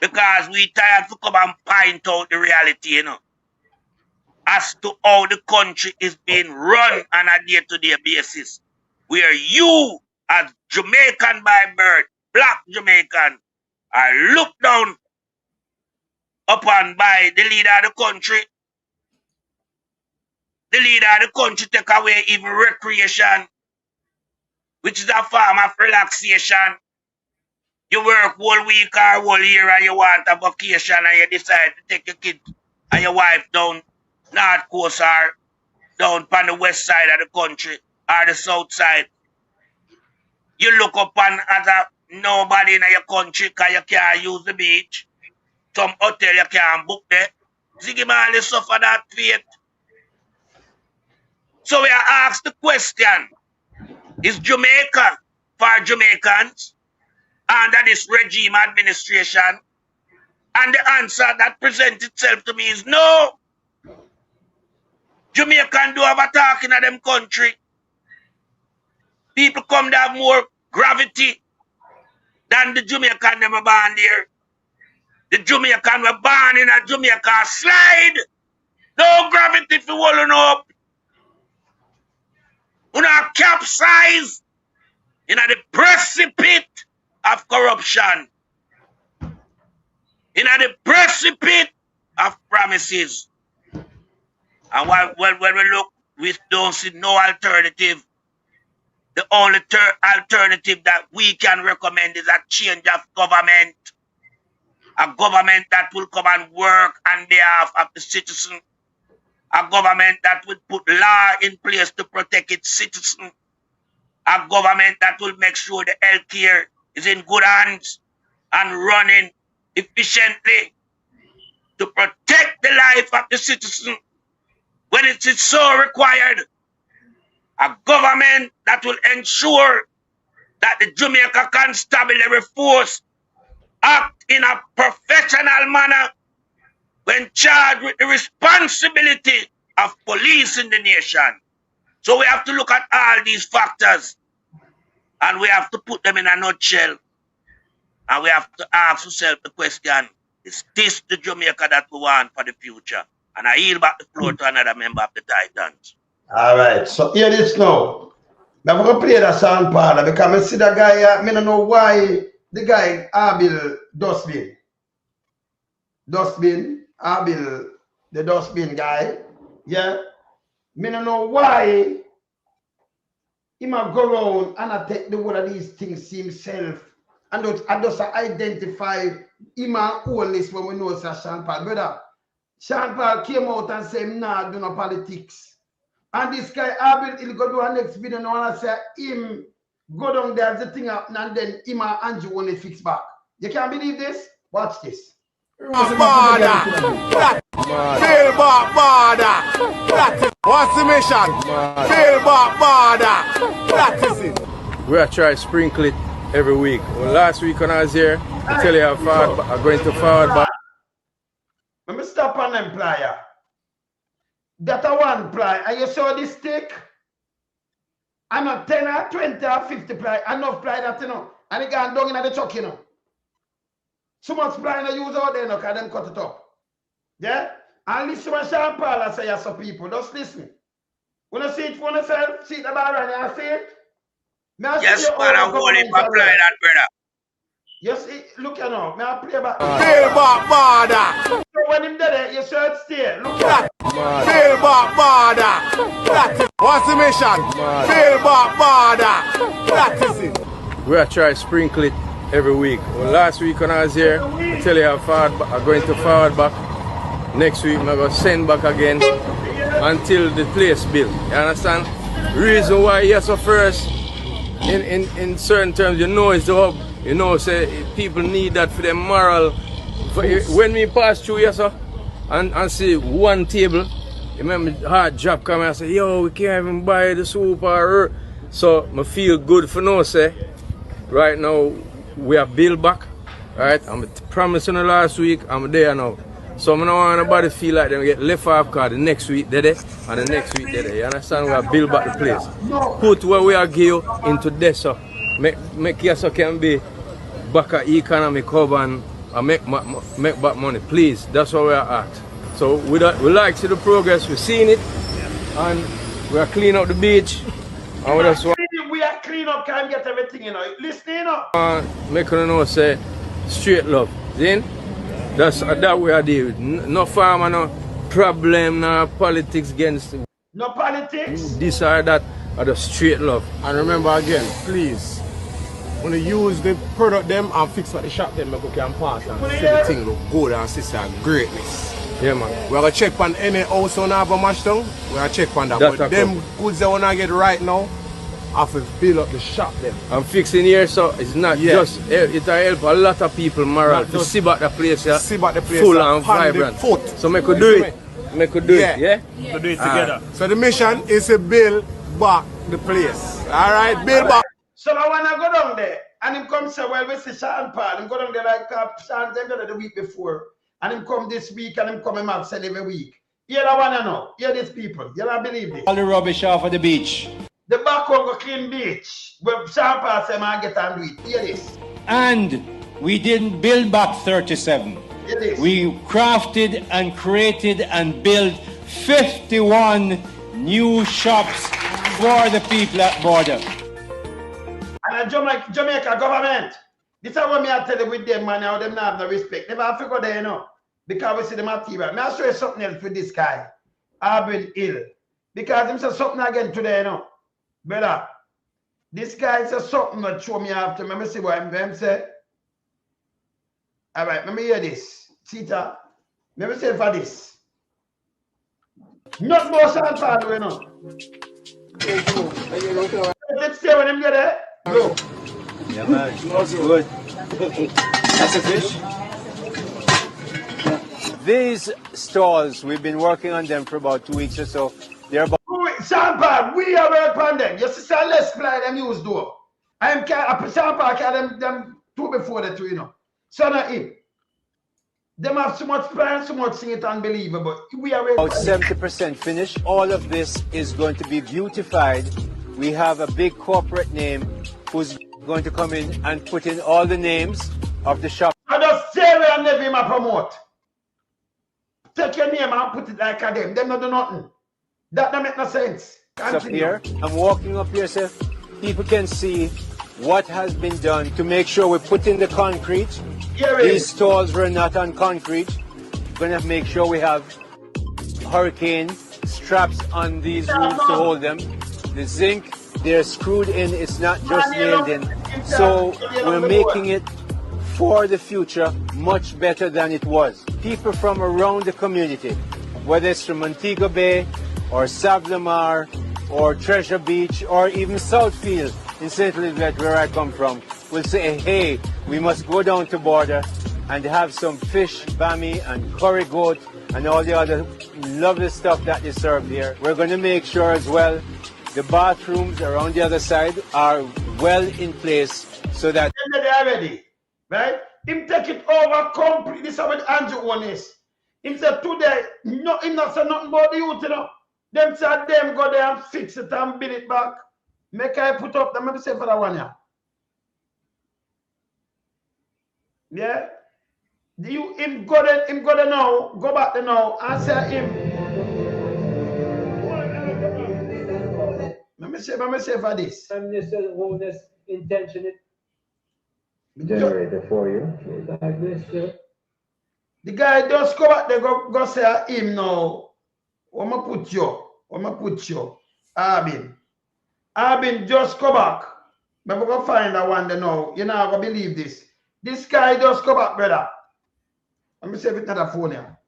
Because we tired to come and point out the reality, you know, as to how the country is being run on a day-to-day basis, where you, as Jamaican by birth, black Jamaican, are looked down upon by the leader of the country. The leader of the country take away even recreation, which is a form of relaxation. You work whole week or whole year and you want a vacation and you decide to take your kid and your wife down North Coast or down on the west side of the country or the south side. You look upon as a nobody in your country because you can't use the beach. Some hotel you can't book there. Ziggy Marley suffer that fate. So we are asked the question, is Jamaica for Jamaicans under this regime administration? And the answer that presents itself to me is no. Jamaican do have a talk in them country. People come to have more gravity than the Jamaican them are born there. The Jamaican were born in a Jamaica slide. No gravity for holding up. We not capsize in the precipice of corruption. In the precipice of promises. And when we look, we don't see no alternative. The only alternative that we can recommend is a change of government. A government that will come and work on behalf of the citizen. A government that will put law in place to protect its citizens. A government that will make sure the health care is in good hands and running efficiently to protect the life of the citizen when it is so required. A government that will ensure that the Jamaica Constabulary Force act in a professional manner when charged with the responsibility of policing the nation. So we have to look at all these factors and we have to put them in a nutshell. And we have to ask ourselves the question, is this the Jamaica that we want for the future? And I yield back the floor to another member of the Titans. All right, so hear this now. Now we're going to play that song, Paula, because I see the guy, I don't know why the guy, Abil Dustbin, Abil, the Dustbin guy, yeah, I don't know why he might go around and I take the one of these things himself and just identify him and Holness when we know it's a Sean Paul. Brother, Sean Paul came out and said, nah, do no politics. And this guy, Abel, he'll go do a next video now and I say, him go down there, the thing up, and then him and Andrew only fix back. You can't believe this? Watch this. Feel back, border. What's the mission? Feel back, border. Practice it. We are trying to sprinkle it every week. Well, last week when I was here, I tell you I'm going to forward back. Let me stop on them plier. That a one ply. And you saw this stick? I'm a 10 or 20 or 50 ply. Enough ply that, you know. And it gone down in the truck, you know. So much ply in the use out there, you know, because them cut it up. Yeah? And listen to Sean Paul I say, some people. Just listen. When you see it for yourself, see the bar and you see it? Yes, man, I'm holding for ply that, brother. You see, look you know, may I play back. Feel back border. So when him there, you should stay. Look at Feel back border. What's the mission? Feel back border. Practice it. We are trying to sprinkle it every week. Well, last week when I was here, I tell you I'm going to forward back. Next week I'm going to send back again until the place built. You understand? Reason why yes at first, in certain terms, you know it's the hub. You know, say people need that for their moral. When we pass through yes sir, and see one table, you remember hard job come and say, yo, we can't even buy the soup or so I feel good for no say. Right now we are built back. Right? I'm promising the last week, I'm there now. So I don't want anybody to feel like they get left off because the next week they're there and the next week they're there. You understand? We are build back the place. Put where we are give into this so make yes so can be back at economic hub and make back money. Please. That's what we are at. So we like to see the progress, we're seeing it and we are cleaning up the beach. And we are clean up, can't get everything, you know. Listen, you know. Make you know say straight love. Then that's that we are dealing with. No farmer, no problem, no politics against. No politics. This or that, are the straight love. And remember again, please, when you use the product them and fix what the shop them, make can pass and see the thing look good and see some greatness. Yeah man. We're gonna check on any house on have a mash down. We're gonna check on that. That's but them goods they wanna get right now, have to build up the shop them. I'm fixing here so it's not just it help a lot of people moral to see back the place, full and vibrant. So make we do it. Make we do it, yeah? To do it together. So the mission is to build back the place. Alright, build back. So I wanna go down there and him come say, well, we see Sean Paul. Him go down there like Sean them the week before. And him come this week and him come him have said every week. You don't wanna know. Hear these people. You don't believe this. All the rubbish off of the beach. The back one go clean beach. Where Sean Paul say man get and do it. Hear this. And we didn't build back 37. Hear this. We crafted and created and built 51 new shops for the people at border. And Jamaica government, this is what me I tell you with them, man, how them not have no respect. Never have to go there, you know, because we see the material. May I show you something else with this guy, Arbin Hill, because him say something again today, you know. Brother, this guy says something that show me after. Let me see what him say. All right, let me hear this. Sita, let me say for this. Not more Sean Paul, you know. Let's stay when him get there. Go. Yeah, man. That's good. That's a fish. These stalls, we've been working on them for about 2 weeks or so. They're about. Sean Paul, we are working on them. You see, let's play them use though. I am Sean Paul carry them two before the two, you know. So not him. Them have so much plan, so much thing, it's unbelievable. We are about 70% finished. All of this is going to be beautified. We have a big corporate name who's going to come in and put in all the names of the shop. I just say where and never him promote. Take your name and put it like a them. Them not do nothing. That don't make no sense. Up here, I'm walking up here so people can see what has been done to make sure we put in the concrete. These stalls were not on concrete. We're going to make sure we have hurricane straps on these roofs to hold them. The zinc, they're screwed in, it's not just nailed in. So we're making it for the future much better than it was. People from around the community, whether it's from Montego Bay or Savlamar or Treasure Beach or even Southfield in St. Elizabeth, where I come from, will say, hey, we must go down to border and have some fish, bami and curry goat and all the other lovely stuff that they serve here. We're going to make sure as well the bathrooms around the other side are well in place so that they are ready, right? Him take it over completely. This is what Andrew one is. Him said today, no, him not say nothing about the youth, you know. Them said them go there and fix it and build it back. Make I put up, let me say for that one, yeah. Yeah? Him go there now, go back there now, and say him. Let me say for this. Holness intention. Generator for you. Like this, the guy just come back, they go say him now. What ma put you? Arbin just come back. I'm going to find that one there now. You're not going to believe this. This guy just come back, brother. Let me see if it's not a phone here.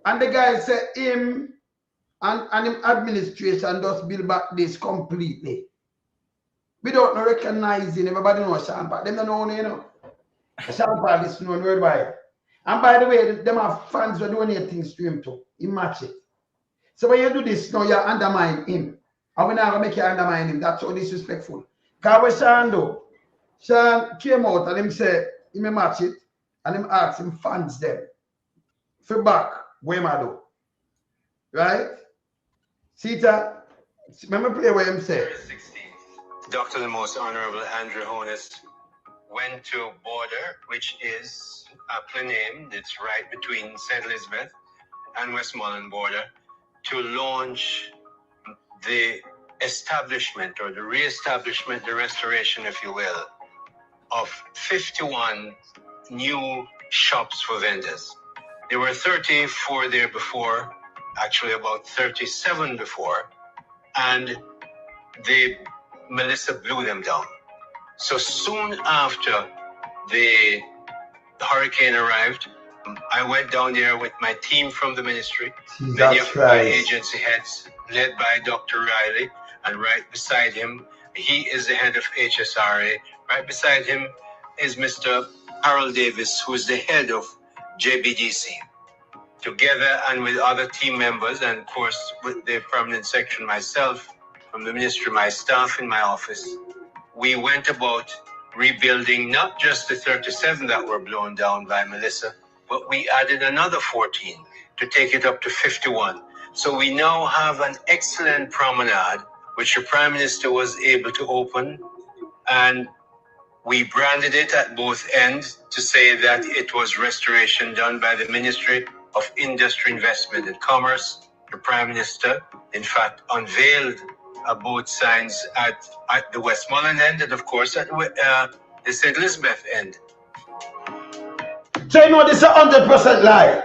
And the guy said him and him administration just build back this completely. We don't recognize him. Everybody knows Sean Paul. Them don't know, you know. Sean Paul is known worldwide. And by the way, them have fans who donate things to him too. He match it. So when you do this now, you undermine him. And we're not going to make you undermine him. That's so disrespectful. Because what Sean do, Sean came out and him say, he may match it, and him ask him fans them. For back, where I do. Right? See that? Remember play where him say. Dr. the Most Honorable Andrew Holness went to Border, which is aptly named. It's right between St. Elizabeth and Westmoreland border, to launch the establishment or the re-establishment, the restoration, if you will, of 51 new shops for vendors. There were 34 there before, actually about 37 before, and Melissa blew them down. So soon after the hurricane arrived, I went down there with my team from the ministry, many of my agency heads, led by Dr. Riley, and right beside him, he is the head of HSRA. Right beside him is Mr. Harold Davis, who is the head of JBDC. Together and with other team members, and of course with the permanent section, myself, from the ministry, my staff in my office, we went about rebuilding not just the 37 that were blown down by Melissa, but we added another 14 to take it up to 51. So we now have an excellent promenade, which the Prime Minister was able to open, and we branded it at both ends to say that it was restoration done by the Ministry of Industry, Investment and Commerce. The Prime Minister, in fact, unveiled both signs at the Westmoreland end and, of course, at the St. Elizabeth end. So you know this is a 100% lie.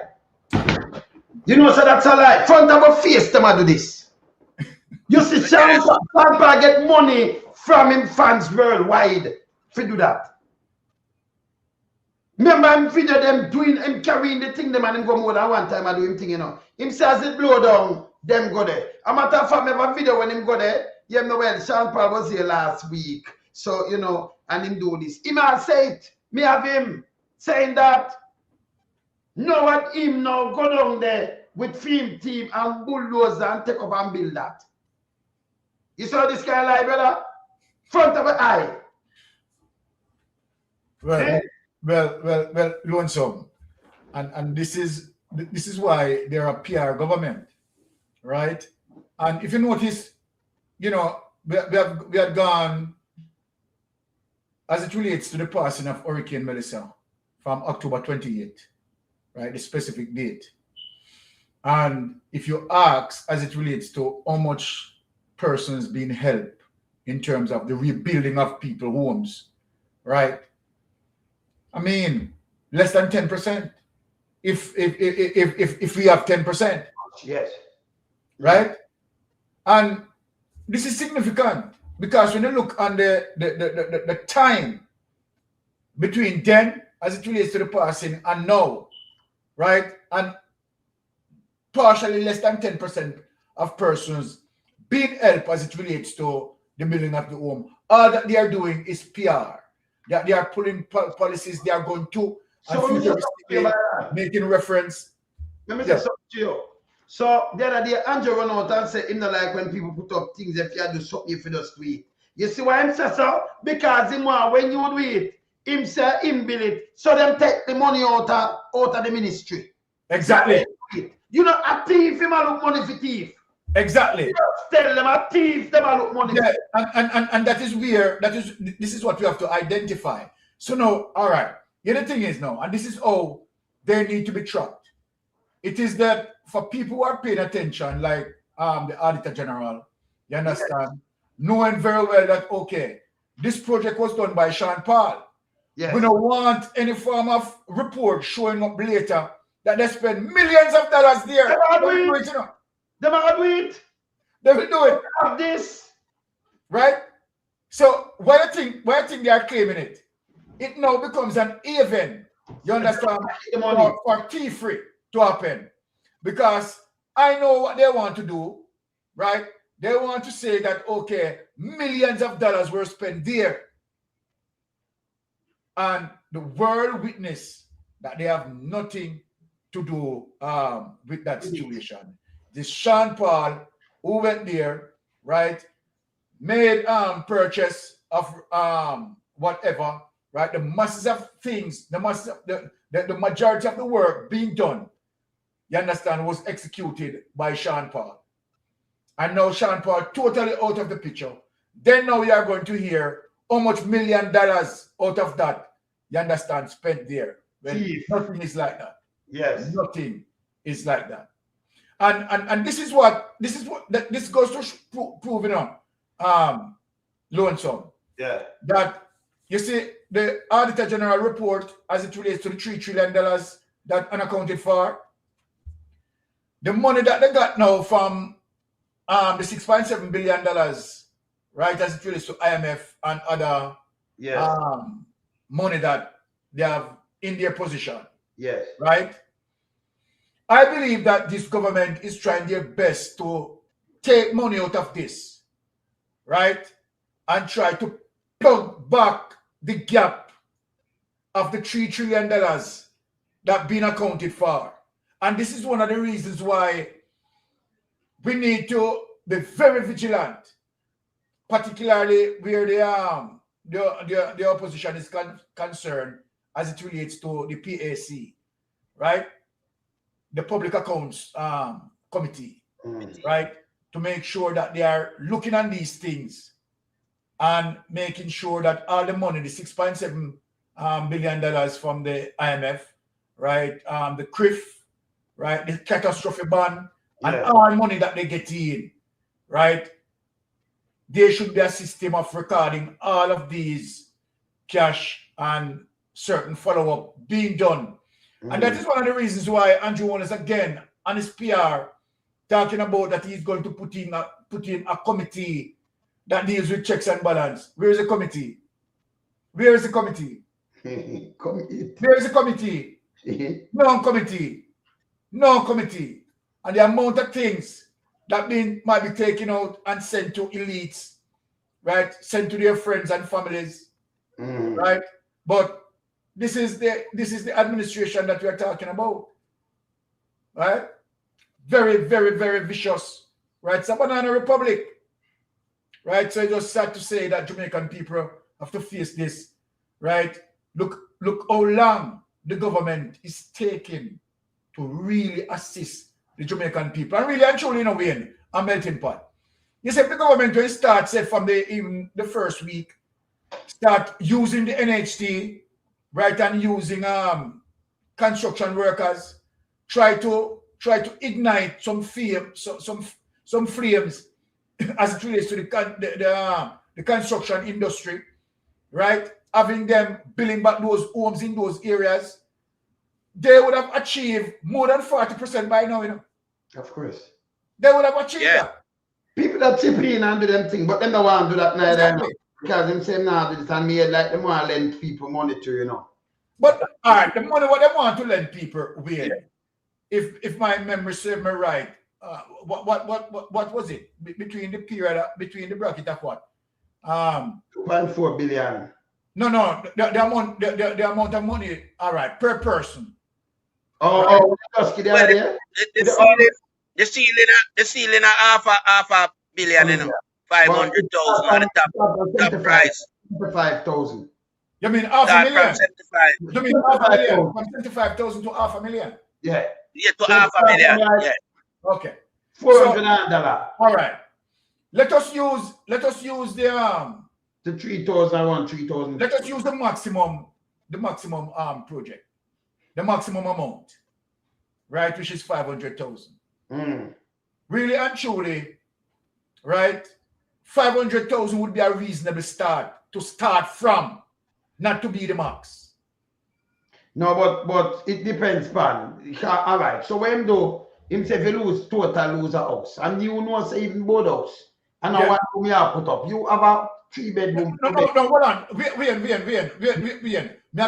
You know, so that's a lie. Front of a face, them do this. You see, Sean Paul get money from him fans worldwide to do that. Remember him video them doing him carrying the thing them and him go more than one time I do him thing, you know. Him says it blow down, them go there. A matter of fact, I have a video when him go there. You know, well, Sean Paul was here last week. So, you know, and him do this. Him has say it. Me have him saying that. Know what him now go down there with film team and bulldozer and take up and build that. You saw this guy lie, brother? Front of an eye. Well, Lonesome. And this is why they're a PR government, right? And if you notice, you know, we had gone, as it relates to the passing of Hurricane Melissa from October 28th, right, the specific date. And if you ask, as it relates to how much persons being helped in terms of the rebuilding of people's homes, right? I mean, less than 10%. If we have 10%. Yes. Right? And this is significant because when you look on the time between then, as it relates to the passing, and now, right? And partially less than 10% of persons being helped as it relates to the building of the home. All that they are doing is PR. That they are pulling policies they are going to, and making reference. Let me say something to you. So the other day, Andrew run out and say, him not like when people put up things if you do something if you just do it. You see why him say so? Because him want when you do it, him say him build it. So them take the money out of the ministry. Exactly. You know, a thief, him a look money for thief. Exactly. You just tell them a thief, them a look money. Yeah, and that is where this is what we have to identify. So now, all right. The other thing is now, and this is how they need to be tracked. It is that for people who are paying attention, like the Auditor General, you understand, knowing very well that okay, this project was done by Sean Paul, Yes. We don't want any form of report showing up later that they spend millions of dollars there. They will do it. They will do it. They will do it. Have this. Right? So why do you think they are claiming it? It now becomes an haven, you understand, for tea-free to happen. Because I know what they want to do, right? They want to say that, okay, millions of dollars were spent there. And the world witness that they have nothing to do with that situation. This Sean Paul, who went there, right, made purchase of whatever, right? The masses of things, the majority of the work being done, you understand, was executed by Sean Paul. And now Sean Paul totally out of the picture. Then now we are going to hear how much $1 million out of that, you understand, spent there. When nothing is like that. Yes. Nothing is like that. And this goes to prove, you know, lonesome. Yeah. That you see the Auditor General report as it relates to the $3 trillion that unaccounted for. The money that they got now from the $6.7 billion, right, as it relates to IMF and other money that they have in their position. Yes. Right? I believe that this government is trying their best to take money out of this, right? And try to plug back the gap of the $3 trillion that been accounted for. And this is one of the reasons why we need to be very vigilant, particularly where the opposition is concerned as it relates to the PAC, right? The Public Accounts Committee, right? To make sure that they are looking at these things and making sure that all the money, the $6.7 billion from the IMF, right? The CRIF, right? The catastrophe bond, and all money that they get in, right? There should be a system of recording all of these cash and certain follow-up being done. And that is one of the reasons why Andrew Holness again on his PR talking about that he's going to put in a committee that deals with checks and balance. Where is the committee? Where is the committee? Where is the committee? No committee. No committee. And the amount of things that might be taken out and sent to elites, right? Sent to their friends and families, right? But this is the administration that we are talking about, right? Very, very, very vicious, right? It's a banana republic, right? So it's just sad to say that Jamaican people have to face this, right? Look how long the government is taking to really assist the Jamaican people. And really and truly, in a way, a melting pot. You see, if the government will start, say, from even the first week, start using the NHT, right, and using construction workers, try to ignite some flames as it relates to the construction industry, right? Having them building back those homes in those areas, they would have achieved more than 40% by now, you know. Of course. They would have achieved that. People that chip in and do them thing, but them don't want to do that neither. Exactly. Because them say now do this and made like them want to lend people money to, you know. But all right, the money what they want to lend people with, if my memory serves me right, what was it between the period between the bracket of what? 2.4 billion. No, the amount of money, all right, per person. The ceiling at half a billion, you know, 500,000 on the top price. 75,000. You mean half a million? You mean half a million? From 75,000 to half a million? Yeah. Yeah, to half a million. Yeah. Okay. $400. All right. Let us use the 3,000, 3,000. Let us use the maximum project, the maximum amount, right, which is 500,000. Really and truly, right, 500,000 would be a reasonable start to start from. not to be the max. No, but it depends, pan. All right. So when do him say if you lose total lose a house, and you know say even both house, and I want to me put up. You have a 3-bedroom. No, hold on. Wait. Me I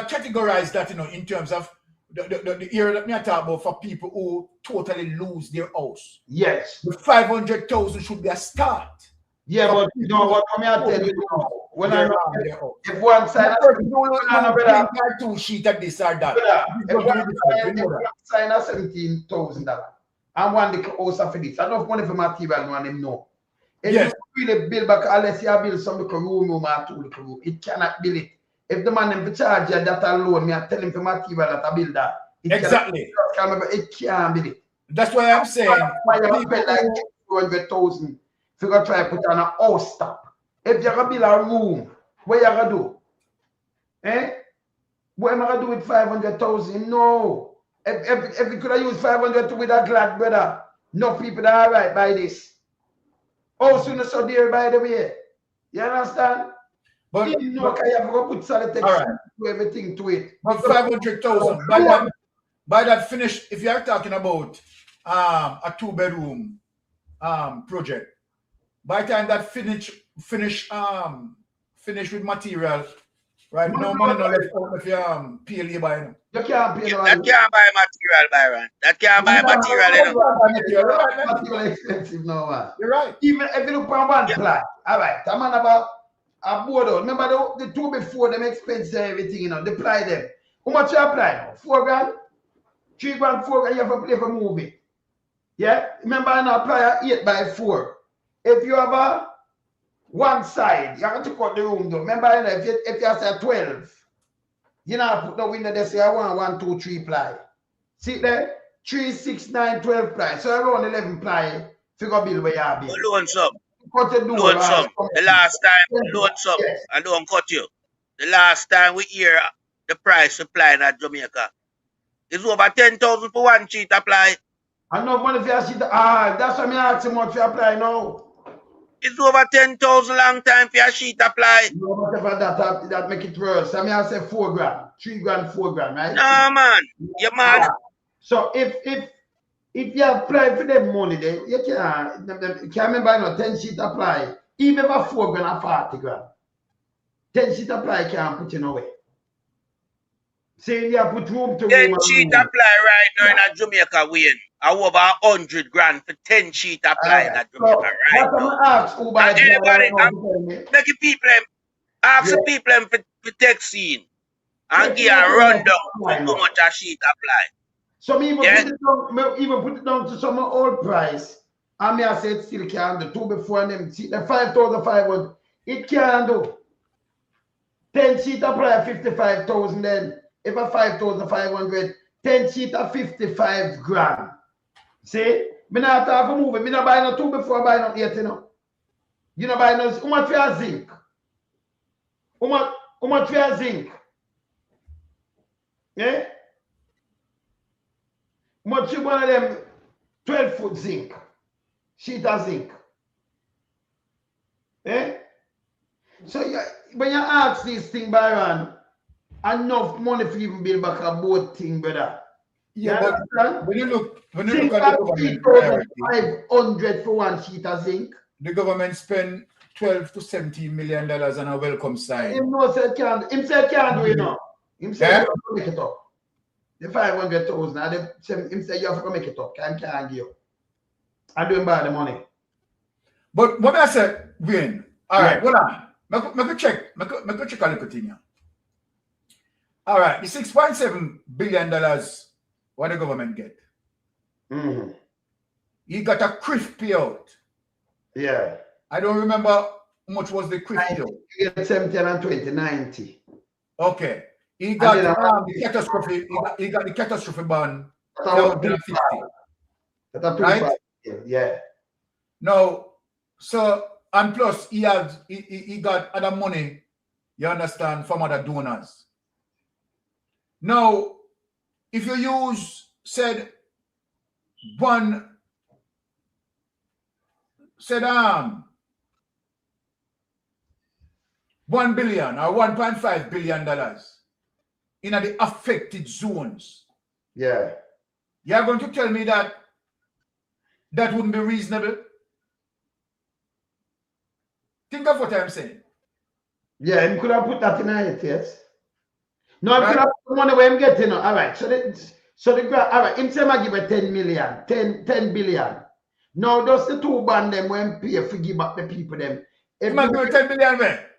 categorize that, in terms of the area that me I talk about for people who totally lose their house. Yes. The 500,000 should be a start. Yeah, but you know what I tell you now. When I know if one side two sheet at this or that. If one sign a $17,000 and one the house for this, I don't money for material one them know. If you really build back unless you build some little room or two little room, it cannot build it. If the man them charge you that alone, me I tell him for material that I build that. Exactly. It can't build it. That's why I'm saying why you spend like 200,000 if you gonna try to put on a house top. If you're gonna build a room, what you gonna do? What am I gonna do with 500,000? No. If you could have used 500 to with a glad brother, no people that are right by this. Also, not so dear by the way. You understand? But you know, you have to put solid text to everything to it. But 500,000 by that finish, if you are talking about a 2-bedroom project, by the time that finish with material, right? No money no left out if you pay labor. You can't pay that can't buy material, Byron. That can't buy material. Material expensive now, man. You're right. Even if you look on one ply, all right, I'm on about a board out. Remember the two before them expensive everything, the ply them. How much you apply now? 4 grand? 3 grand, 4 grand, you have to play for movie. Yeah? Remember I now apply a 8x4. If you have a one side, you have to cut the room though. Remember if you have say 12, you know put the window there say I want 1, 2, 3 ply. See there? 3, 6, 9, 12 ply. So around 11 ply, figure bill where you have been. Loan some. Loan some. The last time, loan some. I don't cut you. The last time we hear the price supply at Jamaica, it's over 10,000 for one sheet apply. I know money for your sheet. That's why I ask him what to apply now. It's over 10,000 long time for your sheet apply. No, whatever that make it worse. I mean, I say 4 grand, 3 grand, 4 grand, right? No, man. You're mad. So if you apply for them money, then you can't remember 10 sheet apply. Even if 4 grand or 40 grand. 10 sheet apply can't put you nowhere. Say you put room to 10 sheet apply right now in a Jamaica win. I over 100 grand for 10 sheet apply in a Jamaica right now. Ask who buy anybody, make people ask the people for text scene and give a rundown for how much a sheet apply. So me even put it down to some old price. And me I say it still can do. 2 before them see the 5,500. It can do. 10 sheet apply 55,000 then. If a 5,500, 10 sheet of 55 grand. See? Me not have a movie. Me not buy no 2 before I buy no 8, you know. You know buy no how much for your zinc? How much for your zinc? Yeah? How much you one of them 12-foot zinc? Sheet of zinc. Eh? So when you ask this thing, Byron, enough money for even build back a boat thing, brother. Yeah, but when you look at the government, 500 for one sheet of zinc. The government spend $12 to $17 million on a welcome sign. Him no say can't. Him say can't do it now. Him say you have to make it up. The 500,000. Him say you have to make it up. Can't give you. I do him buy the money. But what I said, Wayne. All right, hold on. Make a check a little thing here. All right, the $6.7 billion what the government get. He got a CRIF payout. Yeah. I don't remember how much was the CRIF payout. He got 70 and 20, 90. Okay. He got the catastrophe. He got the catastrophe bond. Right? Yeah. Now, so and plus he got other money, you understand, from other donors. Now, if you use said $1 billion or $1.5 billion in the affected zones. Yeah. You're going to tell me that that wouldn't be reasonable? Think of what I'm saying. Yeah, he could have put that in it, yes. No, he could have put the money where I'm getting. All right. So all right, him say I give a 10 million, 10 billion. Now those the two band them when pay for give back the people them. If you give 10 billion where?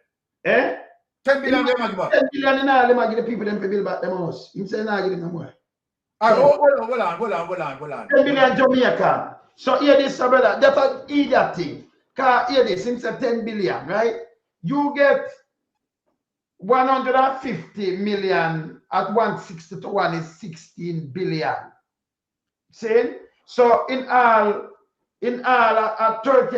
Eh? 10 billion they give back. 10 billion in all them give the people them to build back them house. Him say nah give them no more. Hold on. 10 billion Jamaica. So hear this, brother. That's an idiot thing. Cause hear this, him say 10 billion, right? You get 150 million at 160 to 1 is 16 billion. See? So in all at 30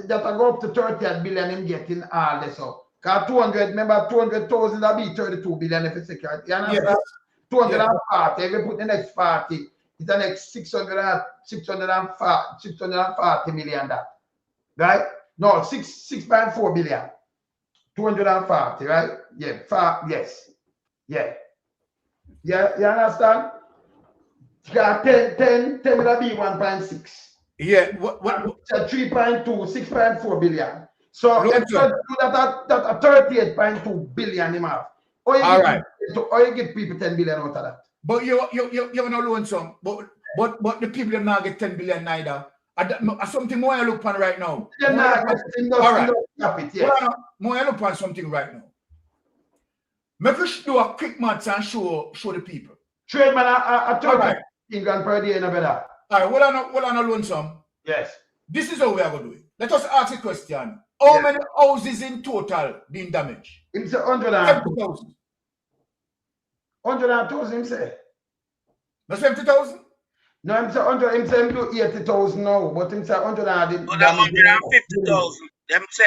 that I go up to 30 billion him get in all this. So cause 200, remember 200,000 that be 32 billion if it's security. You understand? Yes. 240, if you put the next 40, it's the next 640 million that. Right? No, 6.4 billion. 240, right? Yeah, yes. Yeah. Yeah, you understand? 10 will be 1.6. Yeah. 3.2, 6.4 billion. So if you do that at 38.2 billion in half. Or you give people 10 billion out of that. But you not loan some. But the people them not get 10 billion neither. Something more I look on right now. All right. More I look on something right now. Make us do a quick maths and show the people. Trade man, I told you England per day no better. All right, will I not loan some? Yes. This is how we are going to do it. Let us ask a question. How many houses in total being damaged? It's 100,000. 100,000 him say. Not 70,000? No, him say 100. Him say him do 80,000 now, but him say 100. But 150,000. Them say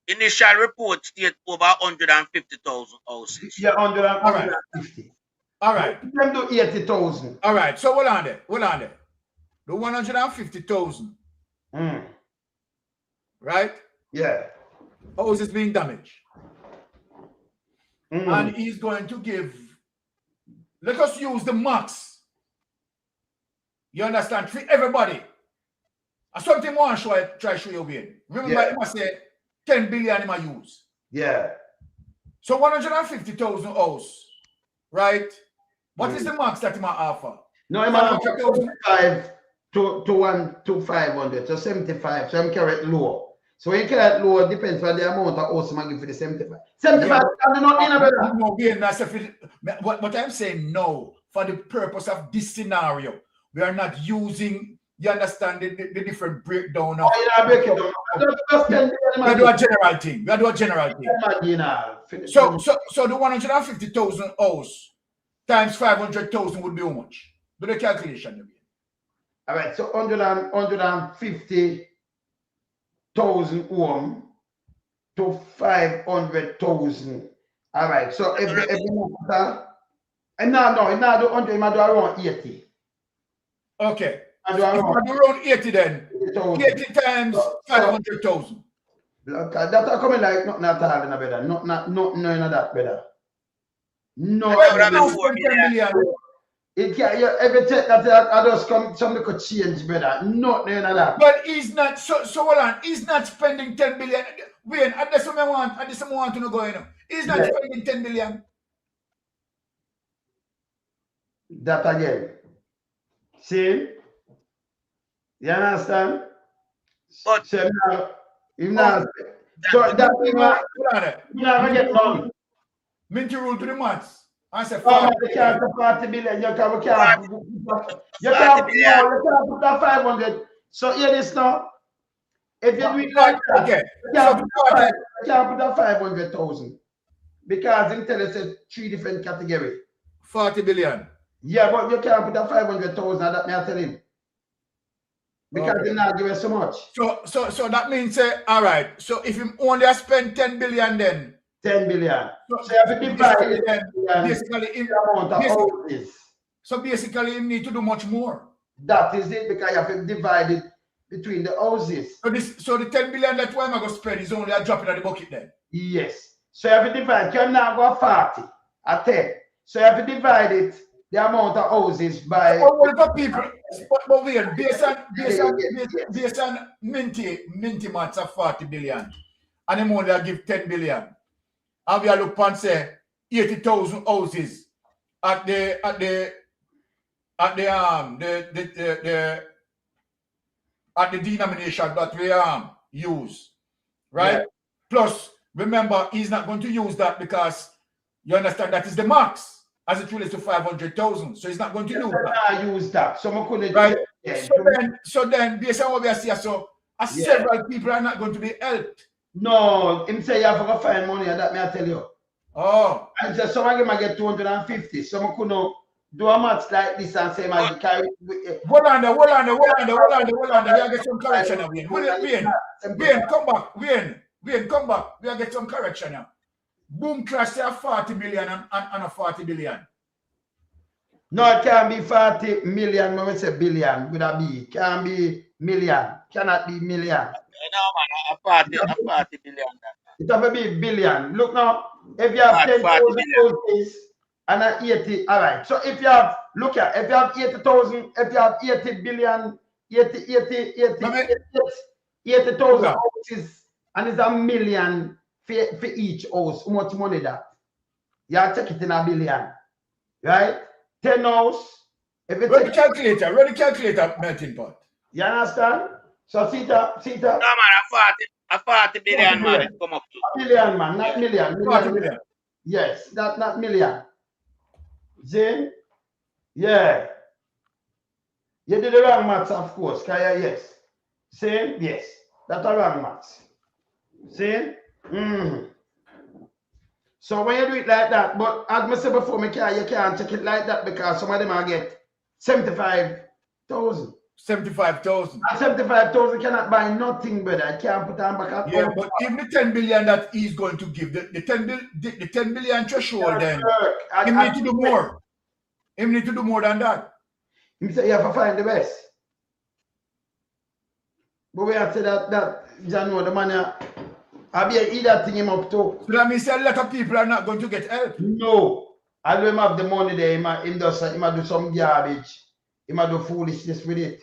initial report state over 150,000 houses. Yeah, 150. All right. Them do 80,000. All right. So hold on there. The 150,000. Right? Yeah. Houses being damaged. And he's going to give. Let us use the max. You understand? For everybody. Something more try to show you again. Remember, I must say 10 billion in my use. Yeah. So 150,000 house, right? What is the max that he might offer? No, I'm offer 5 to 500, so 75. So I'm carrying low. So when you carry it low, it depends on the amount of house I'm give for the 75. 75 I'm not in a better. No, what I'm saying no, for the purpose of this scenario, we are not using. You understand the different breakdown of. Break it down. We do a general thing. So the 150,000 house times 500,000 would be how much? Do the calculation again. All right, so 150,000 home to 500,000. All right, so every month, no, do 100, I do around 80. Okay. If I do around 80 then, 80 times 500,000. That are coming like nothing at all in a better. None of that better. No. It can't, every check that I just come, something could change better. Nothing of that. But he's not, so hold on, he's not spending 10 billion. Wait, at this moment I want to know going on. He's not spending 10 billion. That again. See? You understand? But so now, so that thing, you never get none. Minty rule to the maths. I said, you can't put 40 billion. You can't put that 500. So hear this now. If you do it like that, you can't put that 500,000 because it tells us 3 different categories. 40 billion. Yeah, but you can't put that 500,000. That may I tell him. Because they not give us so much. So that means all right. So if you only spend 10 billion then 10 billion. So you have to divide it. So basically you need to do much more. That is it, because you have to divide it between the houses. So the 10 billion that one I go spend is only a drop in the bucket then. Yes. So you have to divide, you now go 40 at 10. So you have to divide it, the amount of houses by. All the people, but wait, based on minty maths of 40 billion, and the money I give 10 billion. And we are look and say 80,000 houses at the denomination that we use, right? Yeah. Plus, remember, he's not going to use that because you understand that is the max as it relates to 500,000. So he's not going to use that. I use that. So right? So then, based on what we are seeing, several people are not going to be helped. No, him say you have to find money, and that may I tell you. Oh. And so some of them might get 250. Some could not do a match like this and say, man, carry. Hold on. We are get some correction now, Wayne, come back. Wayne, come back. We are get some correction now. Boom crash say 40 million and a 40 billion. No, it can't be 40 million. When we say billion, with a B. It can't be million. Cannot be million. No, man, a 40 billion. It have to be billion. Look now, if you have 10,000 houses and an 80, all right. So if you have, look at, if you have 80,000, if you have 80 billion, 80,000 houses, and it's a million for each house, how much money that? You have to take it in a billion, right? 10 house. Run the calculator, melting pot. You understand? So see that. No, man, a 40 billion, man, it come up to. A billion, man, not million. 40 million. Yes, not million. See? Yeah. You did the wrong maths, of course. Kaya, yes. See? Yes. That's a wrong maths. See? So when you do it like that, but as I said before, you can't check it like that because some of them are get 75,000. 75,000. And 75,000 cannot buy nothing, brother. I can't put on back up. Yeah, but even the 10 billion that he's going to give, the 10 billion threshold, then he need to do more. He need to do more than that. He said you have to find the best. But we have to say that you know the money. I'll be either thing him up to. So that means a lot of people are not going to get help. No. I don't have the money there. He might do some garbage. He might do foolishness with it.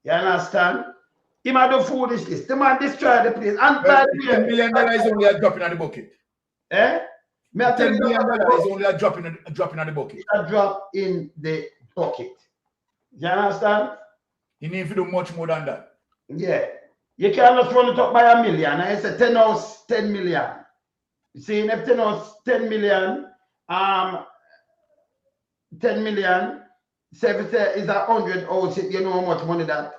You understand? He might do foolishness. The man destroy the place. And well, $10 million is only a drop in the bucket. Eh? $10 million is only a drop in the bucket. A drop in the bucket. You understand? You need to do much more than that. Yeah. You cannot run it up by $1 million. I said 10 house, 10 million. You see, if 10 house, 10 million, 10 million, say if it's a 100 house, you know how much money that?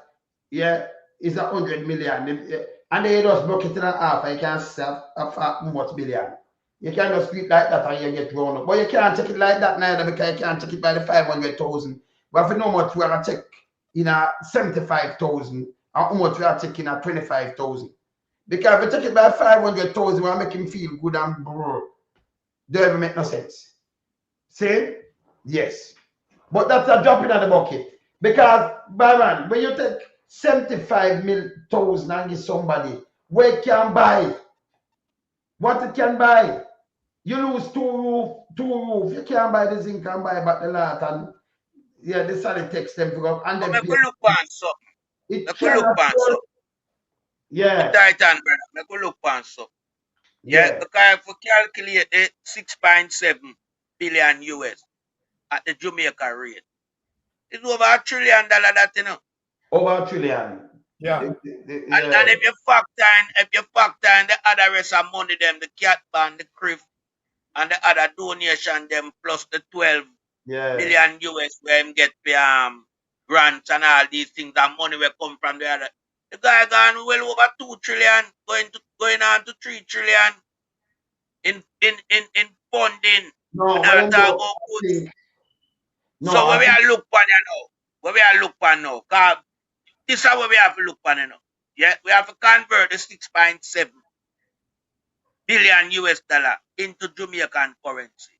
Yeah, it's 100 million. And they just broke it in half, and you can sell how much billion. You cannot speak like that and you get round up. But you can't check it like that neither because you can't check it by the 500,000. But if you know how much we are check in a 75,000, and how much we are checking at 25,000. Because if we check it by 500,000, we are making feel good and bro. Don't ever make no sense. See? Yes. But that's a drop in the bucket. Because, Byron, when you take 75,000 and give somebody, where it can buy? What it can buy? You lose two roof. You can't buy the zinc and buy back the lot and yeah, the solid text them to go and then look on something. Look on something. Yeah. Titan, brother. Look on something. Yeah, because if we calculate the 6.7 billion US at the Jamaica rate, it's over $1 trillion that you know. Over $1 trillion. Yeah. And if you factor in the other rest of money, them, the cat band, the crib, and the other donation, them plus the 12 million US where him get grants and all these things, and money will come from the other. The guy gone well over 2 trillion, going on to 3 trillion in funding. No, and talk about goods. No, so where we are look on now. Where we are look on now. Because this is where we have to look on now. Yeah, we have to convert the 6.7 billion US dollar into Jamaican currency.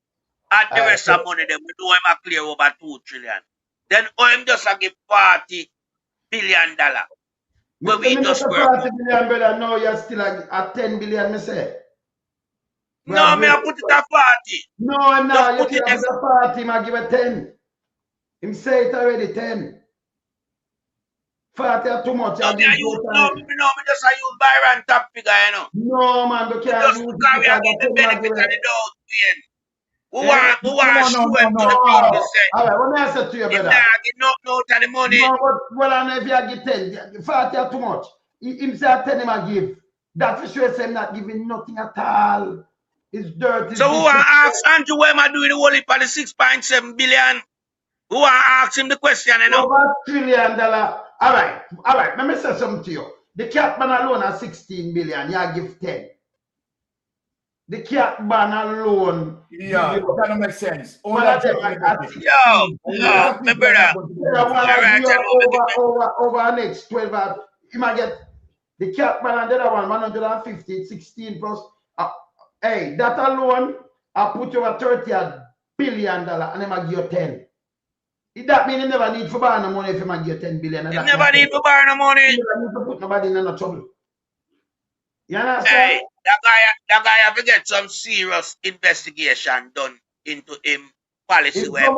At the rest of money, then we do him a clear over 2 trillion. Then him just give $40 billion. But we just work. 40 billion, brother. No, you're still at 10 billion, me say. No, me I put it at 40. No, Just you put it can't as put a 40, I give a 10. Him say it already 10. 40 are too much. no, me I use me just I use Byron top figure, you know. No, man, you can't Just use because it we are because getting the the 10 I benefit give of it. the doubt, Wayne. We Eh? want to show him to the people say. All right, what may I say to you, Him brother? not get no note of the money. No, but well, I know if you get 10, 40 are too much. Him say 10 him I give. That for sure say him not giving nothing at all. It's dirty. So we want to ask Andrew where am I doing the whole heap of the 6.7 billion? We want to ask him the question, you know. Over $1 trillion. All right. Let me say something to you. The cat ban alone are 16 billion. You give 10. The cat ban alone. Yeah, that don't make sense. All Well, that my brother. Over next 12 hours, you might get the cat ban and the other one 150, 16 plus. Hey, that alone, I put you over $30 billion and then I give you 10. That means you never need for borrow no money if you might give you 10 billion. You never need for borrow no money. You never need to put nobody in no trouble. You understand? Hey, that guy have to get some serious investigation done into him policy where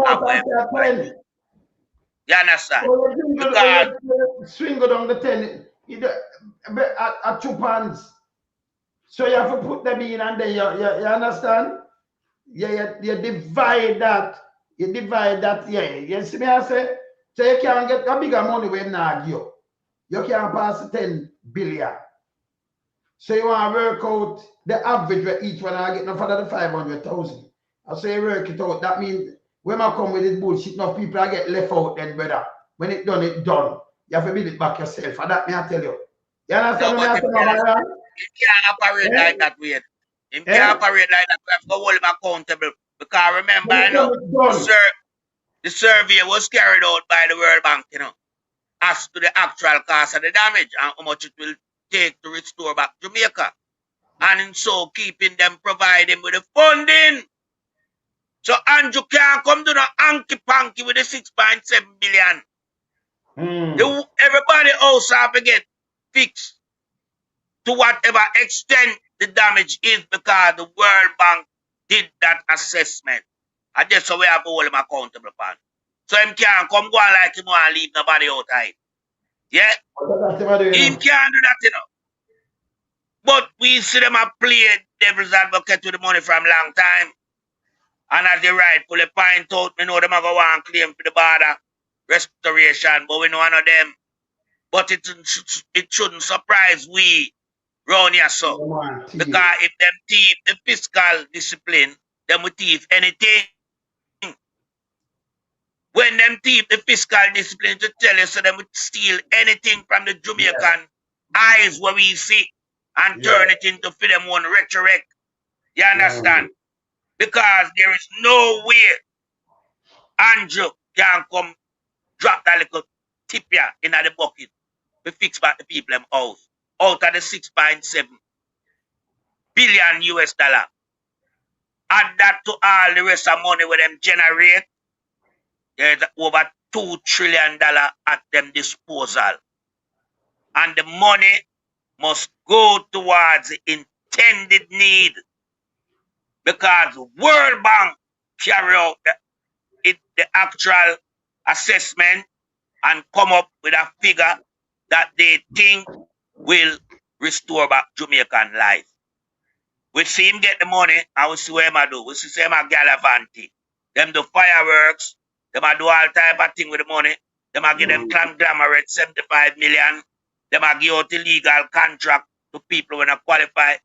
You understand? Because swing down the 10 at 2 pounds. So you have to put them in and then you understand? You divide that. You see me I say? So you can't get a bigger money when not you. You can't pass 10 billion. So you want to work out the average where each one I get no further than 500,000. I say you work it out. That means when I come with this bullshit, enough people I get left out then, brother. When it's done, it's done. You have to build it back yourself. And that me I tell you. You understand what I tell you? He can't operate like that way. He can't operate like that. We have to hold him accountable. Because remember, I know the survey was carried out by the World Bank, you know, as to the actual cost of the damage and how much it will take to restore back Jamaica. And in so keeping them providing with the funding. So Andrew can't come to the hanky-panky with the 6.7 billion. Everybody else have to get fixed to whatever extent the damage is because the World Bank did that assessment. And that's how we have to hold him accountable for. So him can't come go on like him want to leave nobody outside. Yeah? Him can't do that, you know. But we see them a play devil's advocate with the money from long time. And as they rightfully point out, we know them are going to want to claim for the border restoration, but we know none of them. But it shouldn't surprise we round here, so. Because if them thief the fiscal discipline, them will thief anything. When them thief the fiscal discipline to tell you, so them would steal anything from the Jamaican eyes where we see and turn it into for them one rhetoric. You understand? Because there is no way Andrew can come drop that little tip here in the bucket to fix back the people them house out of the 6.7 billion US dollar. Add that to all the rest of money where them generate. There's over $2 trillion at them disposal. And the money must go towards the intended need. Because World Bank carry out the actual assessment and come up with a figure that they think will restore back Jamaican life. We see him get the money and we see what him do. We see him a galavanti. Them do fireworks. Them a do all type of thing with the money. Them a give them conglomerate 75 million. Them a give out illegal contract to people when they qualify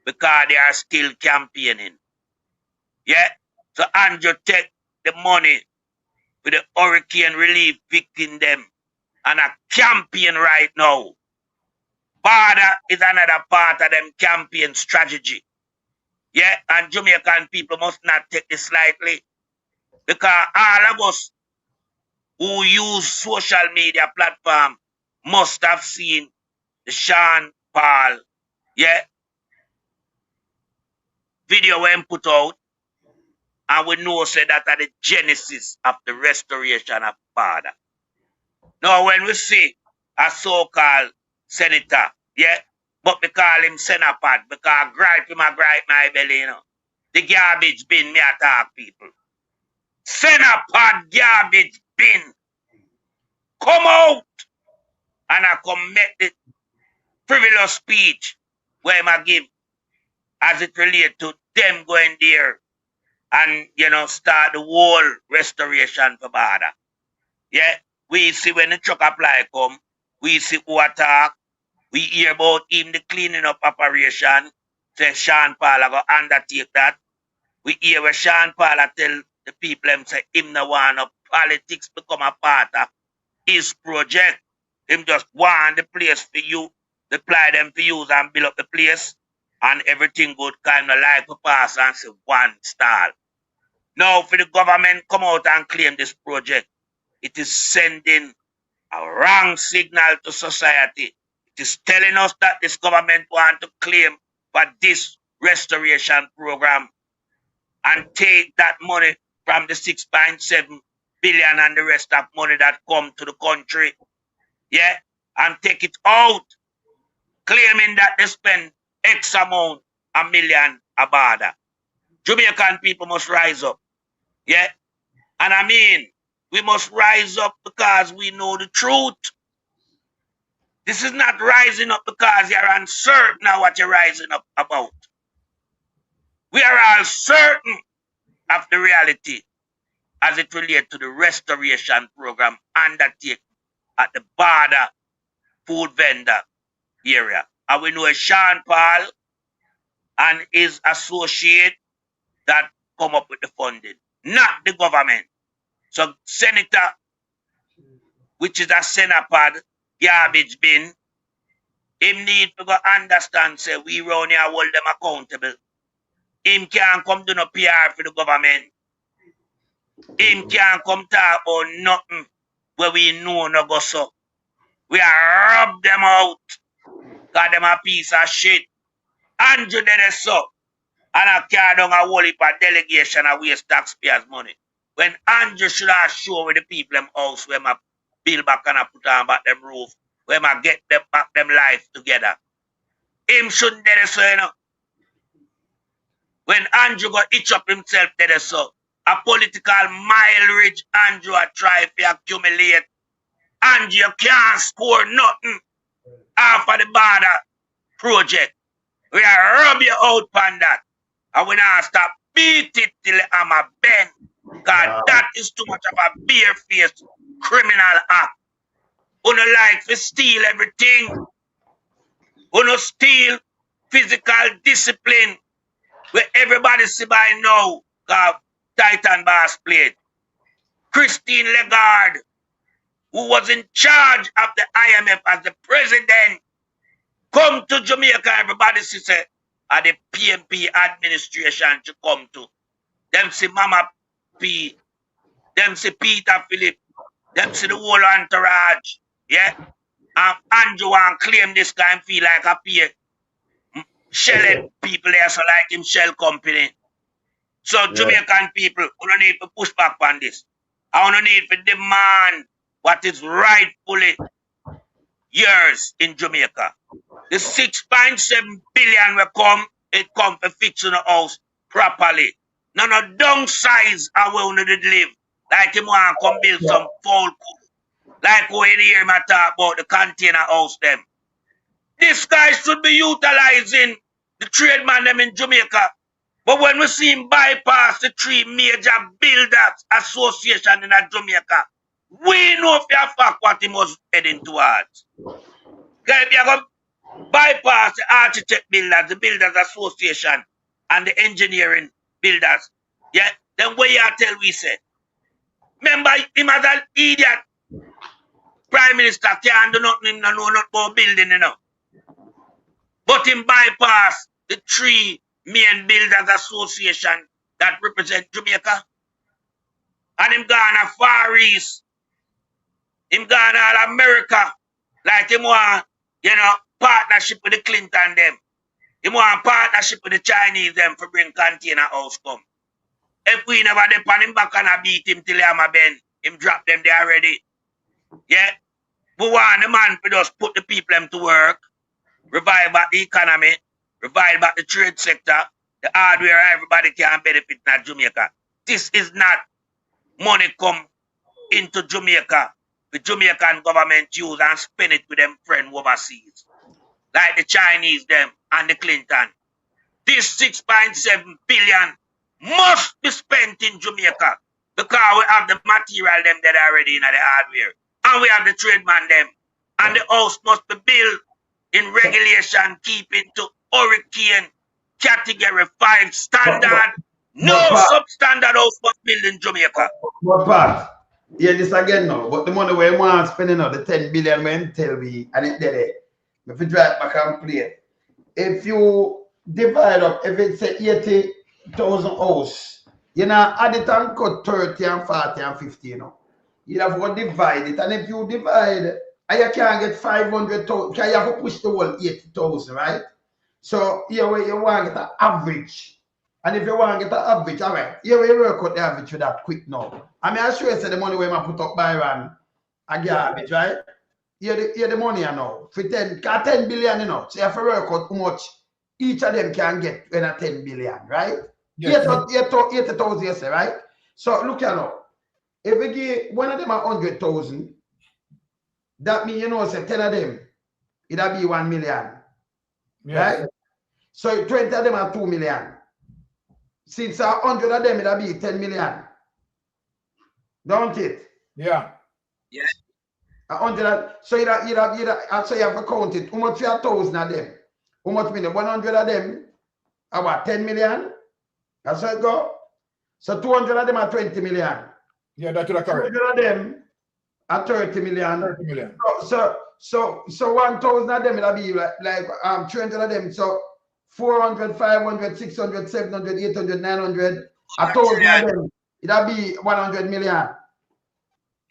because they are still campaigning. Yeah? So Andrew take the money with the hurricane relief victim them and a campaign right now. Border is another part of them campaign strategy. Yeah, and Jamaican people must not take this lightly. Because all of us who use social media platform must have seen the Sean Paul, yeah, video when put out. And we know say that are the genesis of the restoration of border. Now when we see a so-called senator, yeah, But we call him Senapad because gripe him a gripe my belly, you know. The garbage bin, me attack people. Senapad garbage bin. Come out and I come make the frivolous speech where I give as it relates to them going there and, you know, start the whole restoration for border. Yeah, we see when the truck apply come, we see who attack, we hear about him the cleaning up operation, say Sean Paul go undertake that. We hear where Sean Paul tell the people him say him no want no politics become a part of his project. Him just want the place for you, apply them for use and build up the place, and everything good kind of like to pass and say one star. Now for the government come out and claim this project, it is sending a wrong signal to society. It is telling us that this government want to claim for this restoration program and take that money from the 6.7 billion and the rest of money that come to the country, yeah, and take it out, claiming that they spend X amount, a million a border. Jamaican people must rise up, yeah, and I mean, we must rise up because we know the truth. This is not rising up because you're uncertain of what you're rising up about. We are all certain of the reality as it relates to the restoration program undertaken at the border food vendor area. And we know Sean Paul and his associate that come up with the funding, not the government. So Senator, which is a Senapad garbage bin, him need to go understand, say, we round here hold them accountable. Him can't come do no PR for the government. Him can't come talk about nothing where we know no go so. We are rub them out. Got them a piece of shit. Andrew did it so. And I carry down a whole heap of delegation and waste taxpayers' money. When Andrew should have shown with the people them house where my build back and I put on back them roof, where my get them back them life together. Him shouldn't do it so, you know. When Andrew got itch up himself, did it so. A political mileage Andrew a try to accumulate. Andrew, you can't score nothing off of the border project. We are rub you out on that. And we now stop beat it till I'm a bend. Because that is too much of a bare-faced criminal act. Who no like to steal everything. Who no steal physical discipline. Where everybody see by now, Titan Bass played. Christine Lagarde, who was in charge of the IMF as the president, come to Jamaica, everybody see say, at the PMP administration to come to. Them see Mama P, them see Peter Philip, them see the whole entourage, yeah? Andrew and claim this kind feel like a peer. Shell people there, so like him shell company. So Jamaican people, we don't need to push back on this. I don't need to demand what is rightfully yours in Jamaica. The 6.7 billion will come, it come for fixing the house properly. None of downsize how we want to live. Like him want to come build some foul cook. Like we hear him talk about the container house them. This guy should be utilizing the trade man them in Jamaica. But when we see him bypass the three major builders association in Jamaica, we know for a fact what he was heading towards. Because if you go bypass the architect builders, the builders association, and the engineering builders, yeah, then what you tell we say? Remember him as an idiot prime minister can't do nothing, him no know nothing about building, you know. But him bypass the three main builders association that represent Jamaica. And him gone to Far East. Him gone all America. Like him want, you know, partnership with the Clinton them. Him want partnership with the Chinese them for bring container house come. If we never dip on him back and I beat him till I'm a bend, him drop them there already. Yeah? We want the man to just put the people them to work. revive back the economy, revive back the trade sector, the hardware, everybody can benefit in Jamaica. This is not money come into Jamaica, the Jamaican government use and spend it with them friend overseas. Like the Chinese them and the Clinton. This 6.7 billion must be spent in Jamaica because we have the material them that are already in the hardware. And we have the tradesman them. And the house must be built in regulation, keeping to hurricane category 5 standard. No substandard house must build in Jamaica. What part? Yeah, this again now. But the money we want spending now, the 10 billion when tell me, and it there. If you drive back and play, if you divide up, if it's a 80,000 house, you know, add it and cut 30 and 40 and 50, you know. You have to divide it, and if you divide, and you can't get 500,000, you have to push the whole 80,000, right? So here you want to get an average. And if you want to get an average, all right, here we work out the average with that quick now. I mean, I sure you say the money we might put up by Byron, I get average, right? Here the money, you know, for 10 billion, you know. So you have to work out how much each of them can get when a 10 billion, right? Yes. 80,000, you say, right? So look here now. If we give one of them 100,000, that means, you know, say 10 of them, it'll be 1 million. Yes. Right? So 20 of them are 2 million. Since 100 of them, it'll be 10 million. Don't it? Yeah. Yeah. 100, so you have to count it. How much you have 1,000 of them? How much million? 100 of them are what, 10 million? That's how it go. So 200 of them are 20 million. Yeah, that's correct. 200 of them are 30 million. 30 million. So 1,000 of them it'll be like 300 of them. So 400, 500, 600, 700, 800, 900. 1,000 of them it'll be 100 million.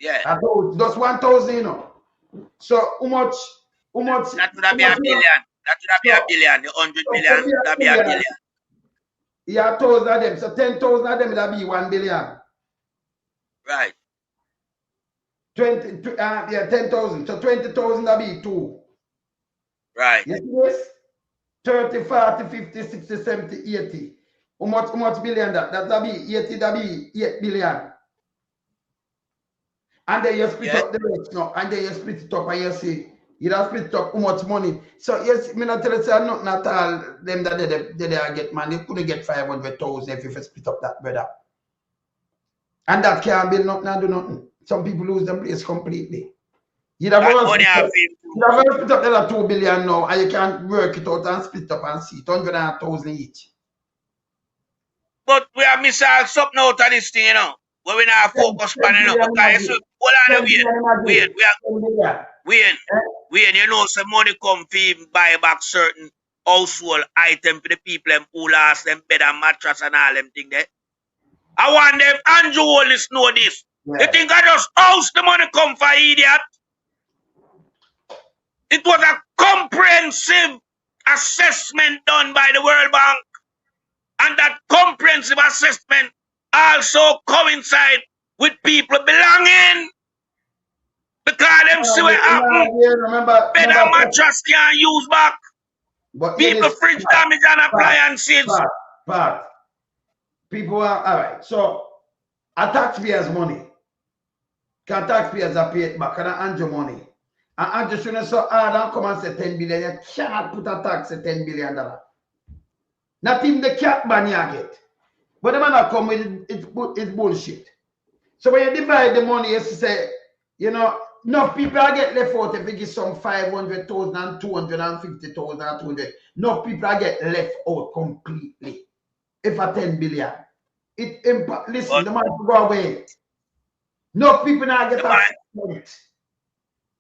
Yeah. Just 1,000, you know. So how much? That would be a billion. That would be a billion. The 100 million would be a billion. Yeah, 1,000 of them. So 10,000 of them it'll be 1 billion. Right. 10,000. So 20,000 that'll be 2. Right. You see this? 30, 40, 50, 60, 70, 80. How much billion that? That'll be 80, that'll be 8 billion. And then you split up the rest now. And then you split it up and you see, you don't split up how much money. So yes, me not tell you say nothing at all them that they get man. They couldn't get 500,000 if you split up that brother. And that can't build nothing and do nothing. Some people lose them place completely. You'd have split up the 2 billion now, and you can't work it out and split up and see it, 100,000 each. But we are missing something out of this thing, you know. Where we not focus on it, you know. Because wait, you know, some money come for even buy back certain household items for the people who lost them bed and mattress and all them things there. I want them Andrew Holness know this. Yeah. They think I just house the money come for idiot. It was a comprehensive assessment done by the World Bank. And that comprehensive assessment also coincide with people belonging. Because them see what happen. Bed and mattress can't use back. But people fridge damage and appliances. But people are all right. So a taxpayers' money. Can taxpayers are paid back and Andrew money. And Andrew shouldn't so hard and come and say 10 billion. You cannot put a tax at $10 billion. Not even the cat ban you get. But the man that come with it's bullshit. So when you divide the money, you say, you know, enough people are get left out if you give some 500,000 and 250,000 and 200. Enough people are get left out completely. If a 10 billion. Listen, the man will go away. No people now get assessment.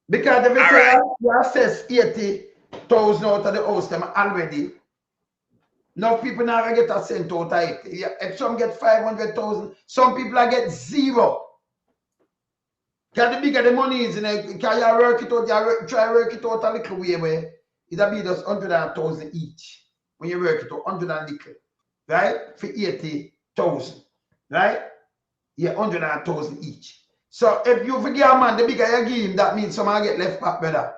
Because if you say you assess 80,000 out of the house them already, no people now get a cent out of it. If some get 500,000, some people are get 0. Because the bigger the money is, can you work it out, try to work it out a little way where it'll be just 100,000 each. When you work it out, 100 and little. Right? For 80,000. Right? Yeah, 100,000 each. So if you forget a man, the bigger you give him, that means some get left back, brother.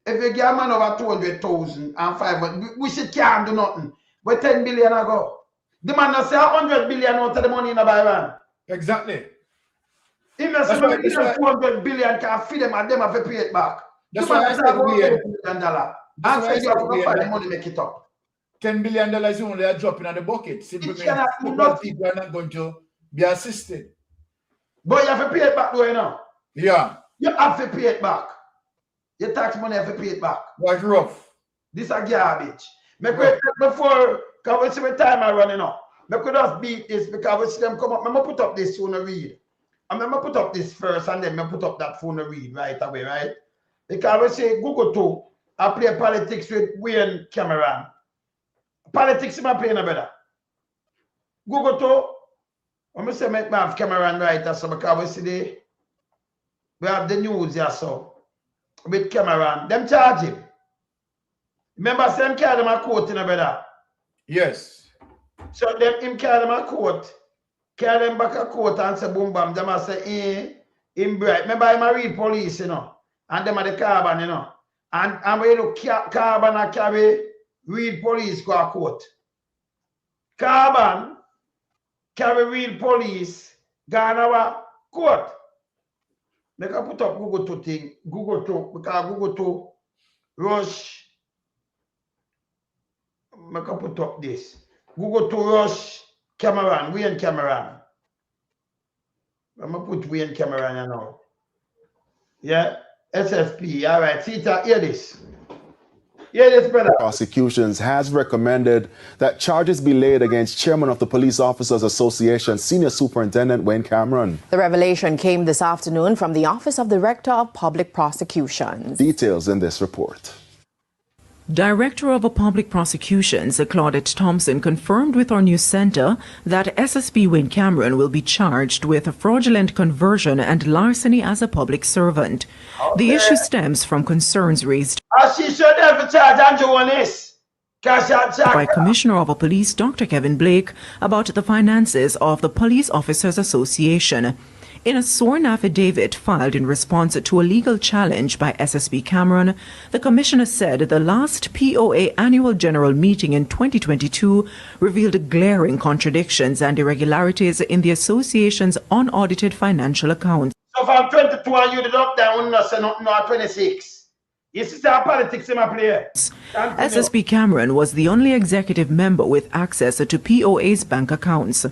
If you get a man over 200,000 and 500, we should can't do nothing. But 10 billion ago. The man not say 100 billion out of the money in the Bayern. Exactly. He must say 200 billion can feed them and them have to pay it back. That's why I said $10 billion. And so you have to find the money make it up. $10 billion only are dropping on the bucket. Simply means people are not going to be assisted. But you have to pay it back though, you know. Yeah. You have to pay it back. Your tax money have to pay it back. What's rough? This is garbage. Before, because we see what time I running up. I could just beat this because we see them come up. I'm going to put up this phone and read. I'm going to put up this first and then I put up that phone and read right away, right? Because we say Google 2, I play politics with Wayne Cameron. Politics is my playing a better. Google 2, I'm going to say make me have Cameron right so because we have the news here so with Cameron. Them charge him. Remember, them carry them a court in a better. Yes. So them him carry them a court, carry them back a court and say boom bam. Them a say him bright. Remember him a read police, you know, and them are the carbon, you know. And when you look carbon a carry read police go a court. Carbon carry read police go a court. Make I put up Google 2 thing. Google 2 because Google 2 rush. Make I put up this. Google 2 rush Cameron, Wayne Cameron. I'm gonna put Wayne Cameron now. Yeah, SSP. All right, see that. Hear this. Hear this, brother. Prosecutions has recommended that charges be laid against Chairman of the Police Officers Association, Senior Superintendent Wayne Cameron. The revelation came this afternoon from the Office of Director of Public Prosecutions. Details in this report. Director of Public Prosecutions, Claudette Thompson, confirmed with our news center that SSP Wayne Cameron will be charged with fraudulent conversion and larceny as a public servant. Okay. The issue stems from concerns raised by Commissioner of Police Dr. Kevin Blake about the finances of the Police Officers Association. In a sworn affidavit filed in response to a legal challenge by SSP Cameron, the Commissioner said the last POA annual general meeting in 2022 revealed glaring contradictions and irregularities in the association's unaudited financial accounts. So from 22 and you did up down, no 26. You see our politics in my play. SSP Cameron was the only executive member with access to POA's bank accounts.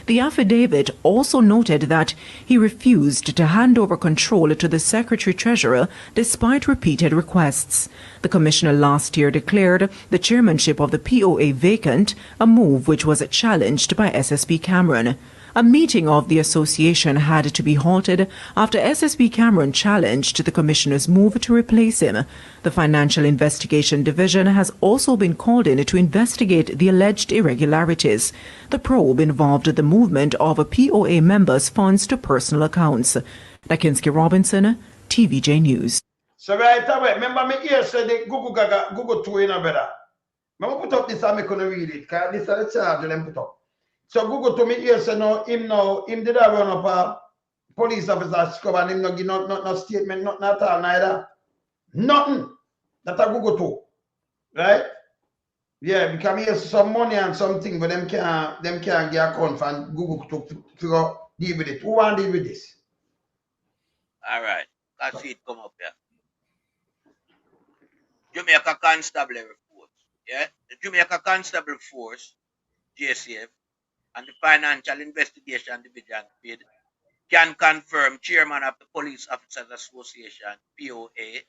The affidavit also noted that he refused to hand over control to the Secretary-Treasurer despite repeated requests. The Commissioner last year declared the chairmanship of the POA vacant, a move which was challenged by SSP Cameron. A meeting of the association had to be halted after SSP Cameron challenged the Commissioner's move to replace him. The Financial Investigation Division has also been called in to investigate the alleged irregularities. The probe involved the movement of POA members' funds to personal accounts. Nakinski Robinson, TVJ News. So right away, remember me here said the Google 2 in a better. I'm going to put up this and I'm going to read it because this is the charge them put up. So Google to me here say no, him did a run up a police officer scope and him no give no statement, nothing at all neither. Nothing. That a Google to. Right? Yeah, because he has some money and something, but them can't get account and Google to deal with it. Who want to deal with this? All right. I see it come up here. Jamaica Constabulary Force. Yeah? The Jamaica Constabulary Force, JCF, and the Financial Investigation Division PID can confirm Chairman of the Police Officers Association, POA,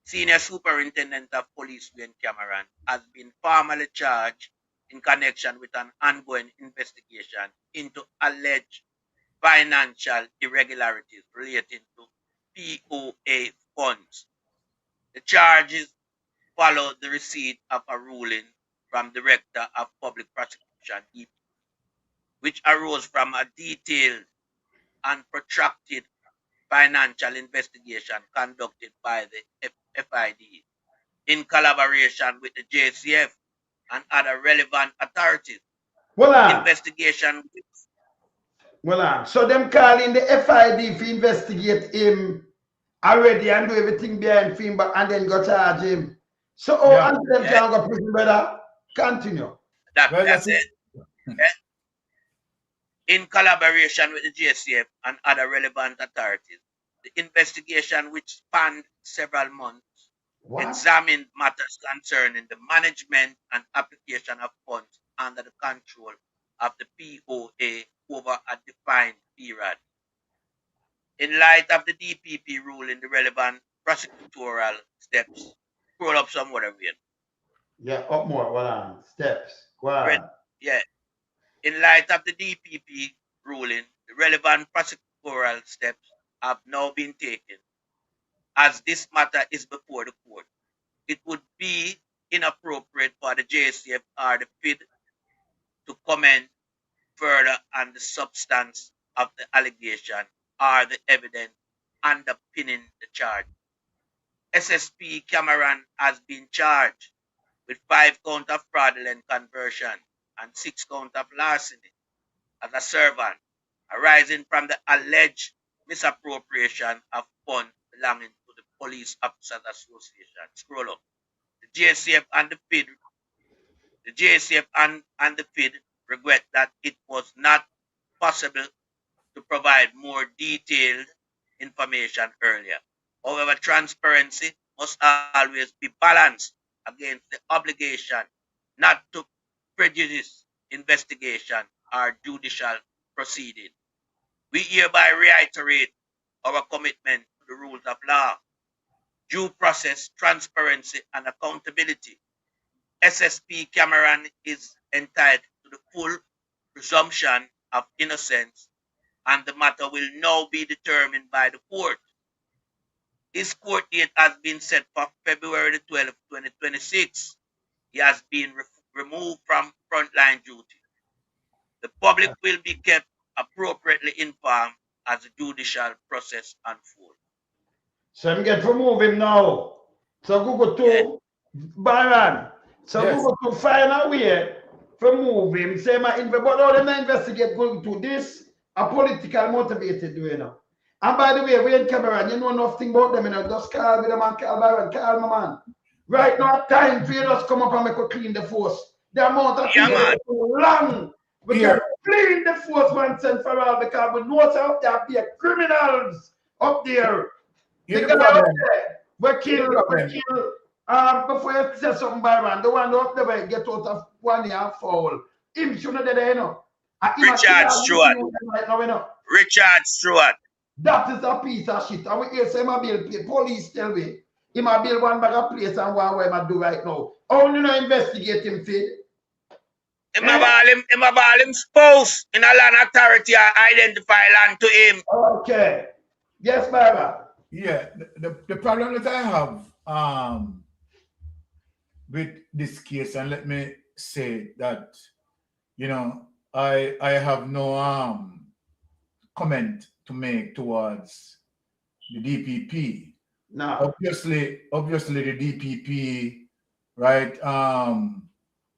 Senior Superintendent of Police Wayne Cameron, has been formally charged in connection with an ongoing investigation into alleged financial irregularities relating to POA funds. The charges follow the receipt of a ruling from Director of Public Prosecution, which arose from a detailed and protracted financial investigation conducted by the FID in collaboration with the JCF and other relevant authorities. Investigation. So them calling the FID to investigate him already and do everything behind film, but and then go charge him. So, until them can go prison, brother. Continue. That's it. In collaboration with the JCF and other relevant authorities, the investigation, which spanned several months, examined matters concerning the management and application of funds under the control of the POA over a defined period. In light of the DPP ruling, the relevant prosecutorial steps, scroll up somewhat again. Yeah, up more. Hold on. Steps. Go on. Yeah. In light of the DPP ruling, the relevant prosecutorial steps have now been taken. As this matter is before the court, it would be inappropriate for the JCF or the FID to comment further on the substance of the allegation or the evidence underpinning the charge. SSP Cameron has been charged with 5 counts of fraudulent conversion and 6 counts of larceny as a servant arising from the alleged misappropriation of funds belonging to the Police Officers Association. Scroll up. The JCF and the FID regret that it was not possible to provide more detailed information earlier. However, transparency must always be balanced against the obligation not to prejudice investigation or judicial proceeding. We hereby reiterate our commitment to the rules of law, due process, transparency, and accountability. SSP Cameron is entitled to the full presumption of innocence, and the matter will now be determined by the court. His court date has been set for February 12, 2026. He has been removed from frontline duty. The public will be kept appropriately informed as the judicial process unfolds. So I'm going to remove him now. So go to Baron. So go to find a way to move him. Say but all them investigate going to this a political motivated way now. And by the way, we in Cameron, you know nothing about them, you know. Just call with them and call Baron, call my man. Right now, time for you just come up and make a clean the force. The amount of things is too long. We can clean the force once and for all because we know out there be criminals up there. The guy up there, we kill. Before you say something, Baron, the one up there get out of 1 year foul. Him shouldn't have there, you know. Richard Stewart. Richard Stewart. That is a piece of shit. And we hear say my bill police tell me he might build one bag of place and what I do right now. How you know investigate him, Fid? Him about him spouse in a land authority identify land to him. Okay. Yes, Barbara. Yeah, the problem that I have with this case, and let me say that, you know, I have no comment to make towards the DPP. No. Obviously the DPP, right,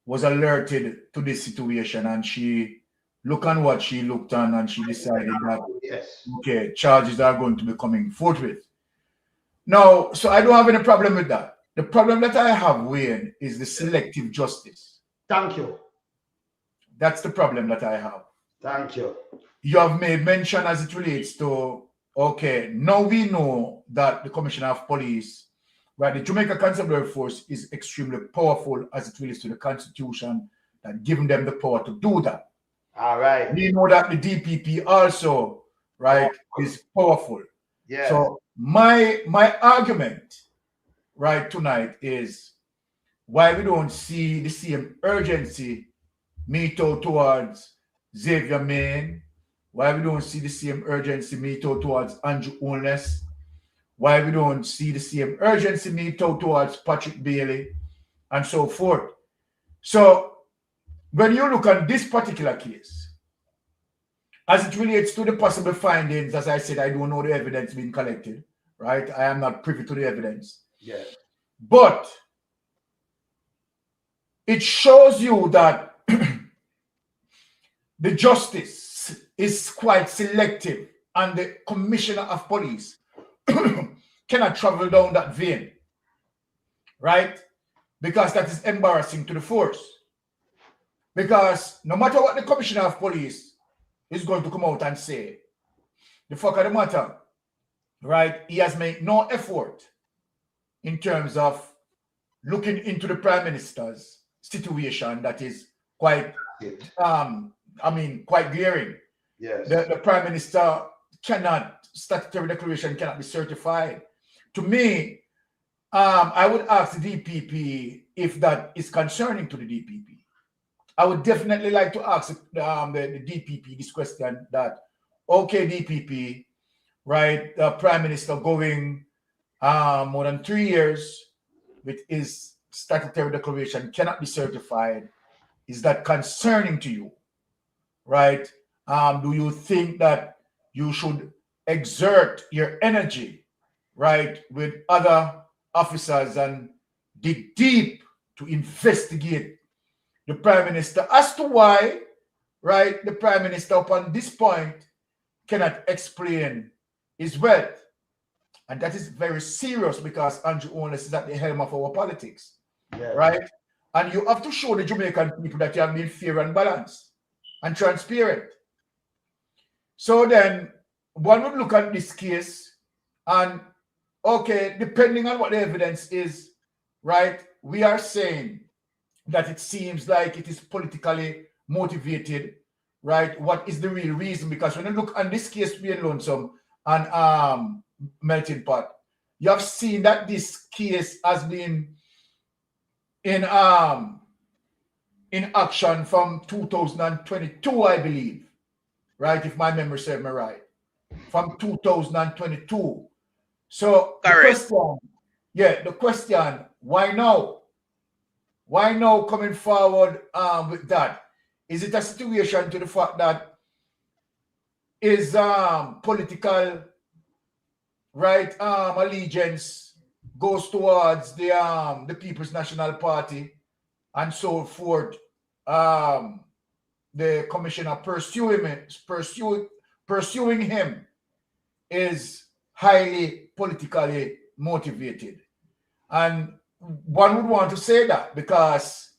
was alerted to this situation, and she looked on what she looked on, and she decided that okay, charges are going to be coming forthwith. Now, so I don't have any problem with that. The problem that I have, Wayne, is the selective justice. Thank you. That's the problem that I have. Thank you. You have made mention as it relates to, okay, now we know that the Commissioner of Police, right, the Jamaica Constabulary Force is extremely powerful as it relates to the Constitution that given them the power to do that. All right. We know that the DPP also, right, is powerful. Yeah. So my argument, right, tonight is why we don't see the same urgency meet out towards Xavier Main, why we don't see the same urgency meet out towards Andrew Holness, why we don't see the same urgency meet out towards Patrick Bailey, and so forth. So when you look at this particular case, as it relates to the possible findings, as I said, I don't know the evidence being collected, right? I am not privy to the evidence. Yeah. But it shows you that the justice is quite selective, and the Commissioner of Police cannot travel down that vein, right? Because that is embarrassing to the force. Because no matter what the commissioner of police is going to come out and say, the fuck of the matter, right? He has made no effort in terms of looking into the prime minister's situation that is quite, quite glaring. Yes. The prime minister statutory declaration cannot be certified. To me, I would ask the DPP if that is concerning to the DPP. I would definitely like to ask the DPP this question that, okay, DPP, right, the prime minister going more than 3 years with his statutory declaration cannot be certified. Is that concerning to you, right? Do you think that you should exert your energy, right, with other officers and dig deep to investigate the prime minister as to why, right, the prime minister upon this point cannot explain his wealth? And that is very serious because Andrew Holness is at the helm of our politics, right? And you have to show the Jamaican people that you have been fair and balanced and transparent. So then one would look at this case and, okay, depending on what the evidence is, right, we are saying that it seems like it is politically motivated, right? What is the real reason? Because when you look on this case being Lonesome and Melting Pot, you have seen that this case has been in action from 2022, I believe, right? If my memory serves me right, from 2022. So the question, why now? Why now coming forward with that? Is it a situation to the fact that is political, right, allegiance goes towards the People's National Party and so forth? The commissioner pursuing him is highly politically motivated. And one would want to say that because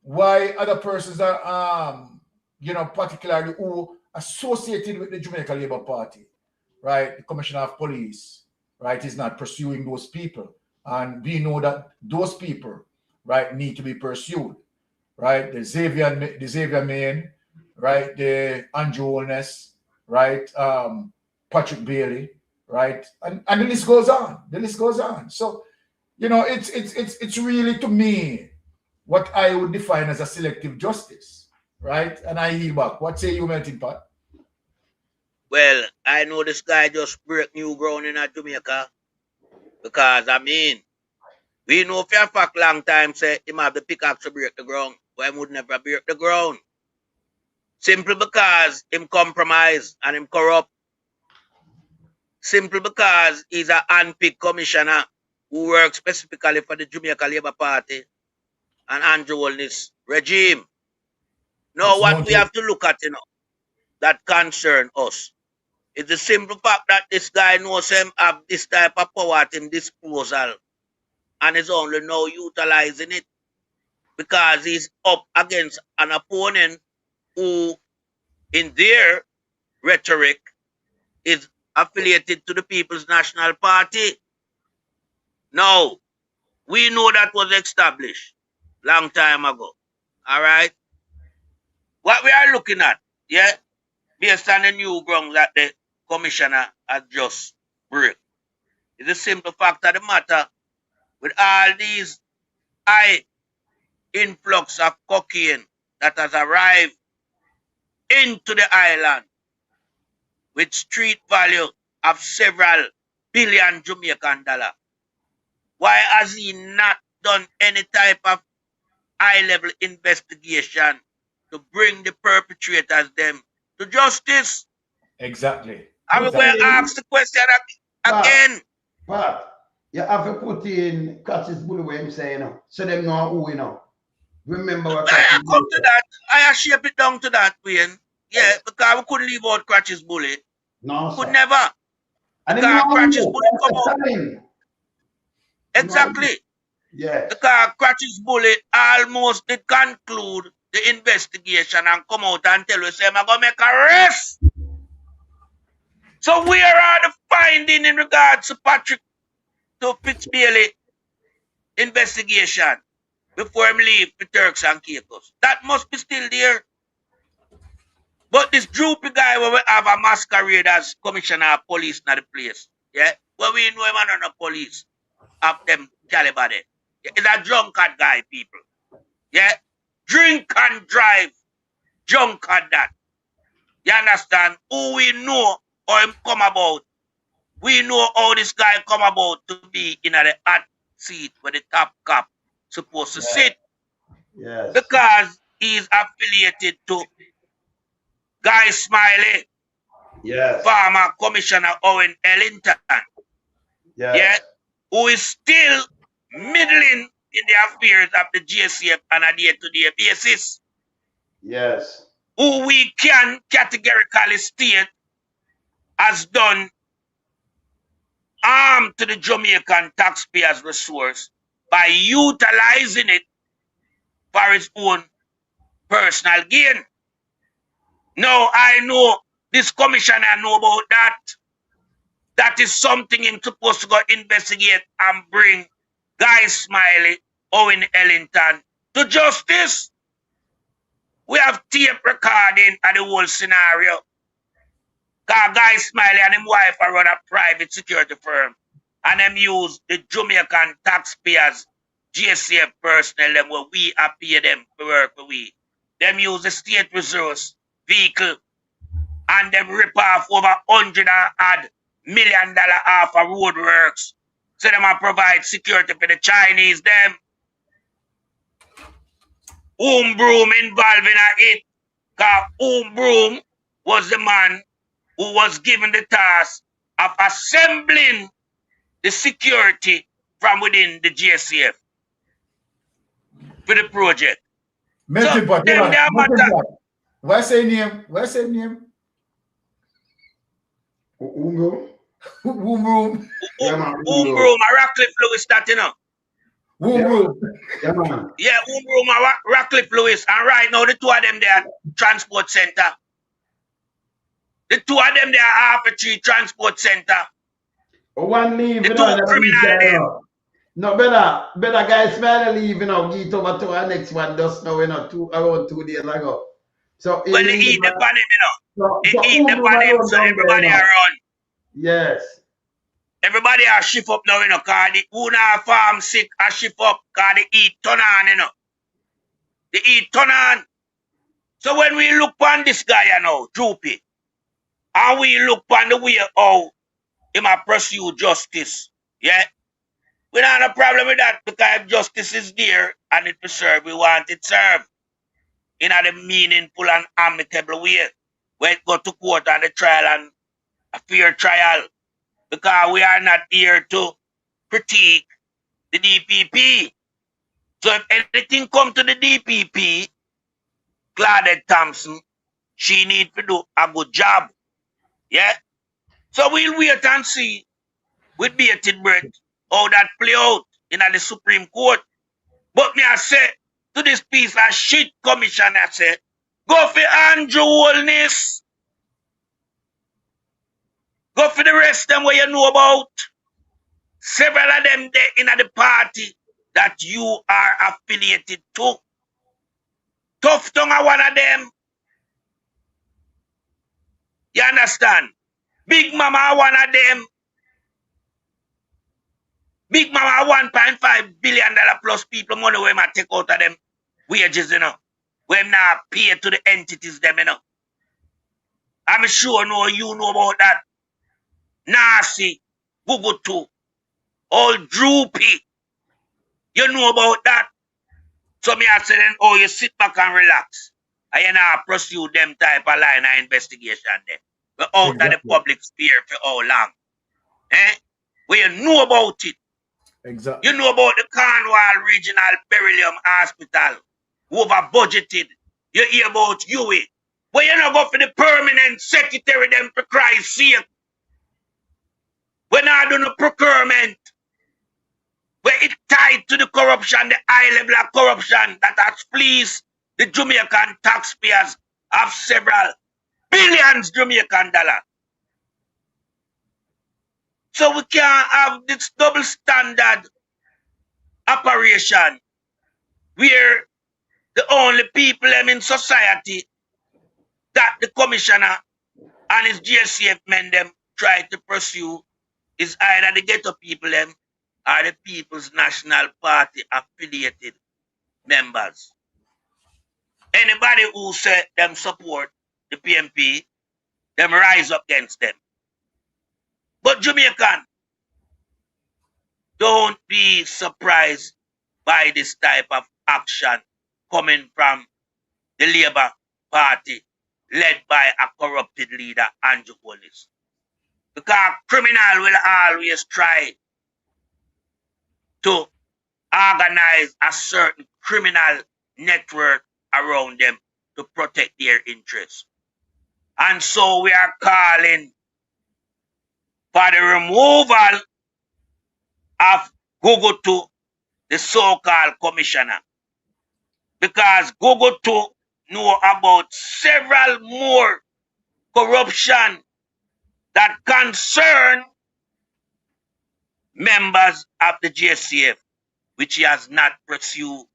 why other persons are, particularly who associated with the Jamaica Labour Party, right? The Commissioner of Police, right, is not pursuing those people. And we know that those people, right, need to be pursued, right? The Xavier Main, right? The Andrew Holness, right? Patrick Bailey, right? And the list goes on. The list goes on. So, it's really, to me, what I would define as a selective justice, right? And I heal back. What say you, Melting Pot? Well, I know this guy just break new ground in Jamaica because, we know for a fact long time say him have the pickaxe to break the ground, but he would never break the ground. Simply because him compromise and him corrupt. Simply because he's a handpicked commissioner who works specifically for the Jamaica Labour Party and Andrew Holness regime. Now, what we have to look at, that concern us, is the simple fact that this guy knows him have this type of power at his disposal and is only now utilizing it because he's up against an opponent who, in their rhetoric, is affiliated to the People's National Party. Now, we know that was established long time ago. All right? What we are looking at, based on the new ground that the commissioner has just break, is the simple fact of the matter with all these high influx of cocaine that has arrived into the island with street value of several billion Jamaican dollars. Why has he not done any type of high-level investigation to bring the perpetrators them to justice? Exactly. I will ask the question again. But you have to put in Catch's Bully where him say, so them know who, Remember what I come to that. I shape it down to that, Wayne. Yeah, because we couldn't leave out Catch's Bully. No, we could never. And The car crashes, bullet come out. time. Exactly. Yeah. The car crashes, bullet almost did conclude the investigation and come out and tell us, I'm going to make a arrest. So where are the findings in regards to Patrick to Fitzbailey investigation before him leave the Turks and Caicos? That must be still there. But this droopy guy where we have a masquerade as commissioner of police in the place, yeah? Well, we know him on the police of them caliber there. Yeah? He's a drunkard guy, people. Yeah? Drink and drive. Drunkard that. You understand? Who we know how him come about. We know how this guy come about to be in the hot seat where the top cop supposed to sit. Yes. Because he's affiliated to Guy Smiley. Yes. Former Commissioner Owen Ellington. Yes. Yeah. Who is still middling in the affairs of the GSF on a day-to-day basis. Yes. Who we can categorically state has done harm to the Jamaican taxpayers' resource by utilizing it for his own personal gain. Now, I know this commissioner know about that. That is something he's supposed to go investigate and bring Guy Smiley, Owen Ellington to justice. We have tape recording of the whole scenario. Because Guy Smiley and his wife are run a private security firm. And them use the Jamaican taxpayers, GSF personnel, them where we are pay them to work for we. Them use the state resource vehicle and them rip off over $100 million off of road works. So them a provide security for the Chinese them. Broom involved in it. Because Broom was the man who was given the task of assembling the security from within the GSF for the project. Melting pot, what's the name? What's the name? Broom. Broom, a Ratcliffe Lewis that, you know. Broom. Yeah, man. Yeah, Broom, a Ratcliffe Lewis. And right now, the two of them, they are transport center. The two of them, they are half a tree transport center. One leave, the two criminal. No, better guys, man, leave, you know, get over to our next one just now, you know, around 2 days ago. So, well, they eat the pan, you know. They eat the pan, so everybody around. Yes. Everybody are shift up now, you know, because the Una farm sick are shift up because they eat ton on, you know. They eat ton on. So when we look on this guy, you know, Jlp, and we look on the way how he might pursue justice, yeah? We don't have a problem with that because justice is there and it will serve, we want it served in a meaningful and amicable way. Where it go to court and the trial and a fair trial. Because we are not here to critique the DPP. So if anything come to the DPP, Claudette Thompson, she needs to do a good job. Yeah? So we'll wait and see with bated breath how that play out in the Supreme Court. But me I say to this piece of shit commission, I say, go for Andrew Holness. Go for the rest of them where you know about. Several of them there in the party that you are affiliated to. Tough tongue are one of them. You understand? Big Mama are one of them. Big Mama are $1.5 billion plus people money where I take out of them wages, you know. Where now pay to the entities them, you know. I'm sure you know about that. Nasty, Bugutu, all droopy. You know about that. So me I say then, oh, you sit back and relax. And you now pursue them type of line of investigation there. But out of the public sphere for how long? Eh? Where you know about it. Exactly. You know about the Cornwall Regional Beryllium Hospital. Over budgeted. You hear about UA. But you not go for the permanent secretary them for Christ's sake. When I do no procurement, where it tied to the corruption, the high level of corruption that has pleased the Jamaican taxpayers of several billions Jamaican dollars. So we can't have this double standard operation where the only people in society that the commissioner and his GSCF men them try to pursue is either the ghetto people them or the People's National Party affiliated members. Anybody who say them support the PMP, them rise up against them. But Jamaican, don't be surprised by this type of action coming from the Labour Party led by a corrupted leader, Andrew Holness. Because criminal will always try to organize a certain criminal network around them to protect their interests. And so we are calling for the removal of Gugutu, the so-called commissioner. Because Gugutu know about several more corruption that concern members of the GSCF, which he has not pursued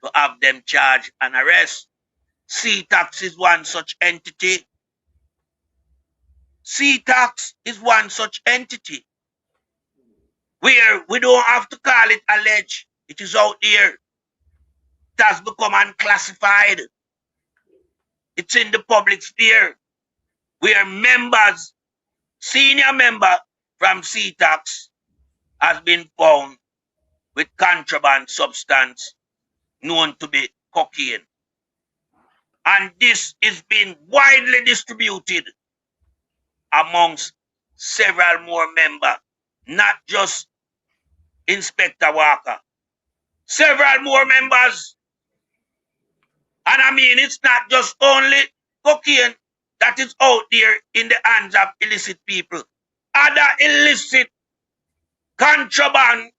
to have them charged and arrest. C-Tax is one such entity. C-Tax is one such entity where we don't have to call it alleged. It is out there. It has become unclassified. It's in the public sphere where members, senior member from C-Tax has been found with contraband substance known to be cocaine. And this is being widely distributed amongst several more members, not just Inspector Walker. Several more members. And I mean, it's not just only cocaine that is out there in the hands of illicit people. Other illicit contraband,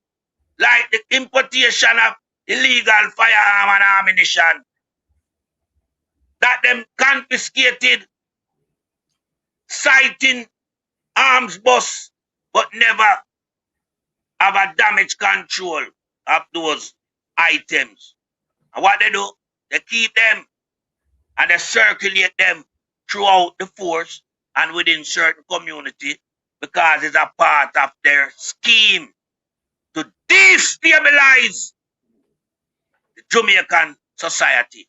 like the importation of illegal firearm and ammunition, that them confiscated, citing arms bust, but never have a damage control of those items. And what they do, they keep them and they circulate them throughout the force and within certain community because it's a part of their scheme to destabilize the Jamaican society,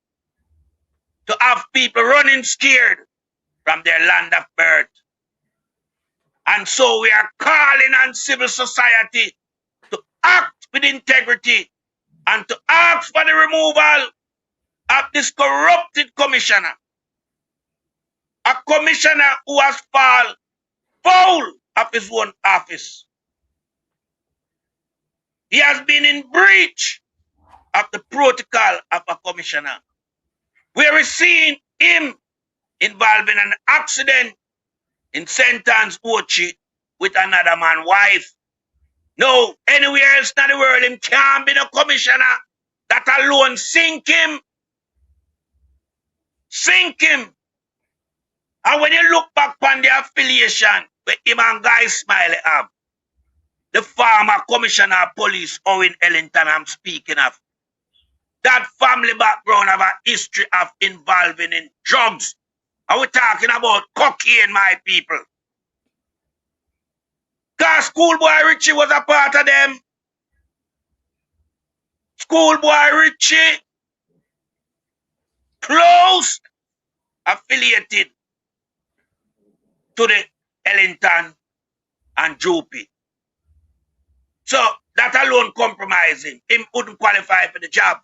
to have people running scared from their land of birth. And so we are calling on civil society to act with integrity and to ask for the removal of this corrupted commissioner. A commissioner who has fallen foul of his own office. He has been in breach of the protocol of a commissioner. We are seeing him involved in an accident in St. Anne's Ochi with another man's wife. No, anywhere else in the world, him can't be no commissioner. That alone sink him. Sink him. And when you look back on the affiliation with him and Guy Smiley have, the former commissioner of police, Owen Ellington, I'm speaking of, that family background have a history of involving in drugs. And we're talking about cocaine, my people. Because Schoolboy Richie was a part of them. Schoolboy Richie, close affiliated to the Ellington and Jlp. So that alone compromised him. Him wouldn't qualify for the job.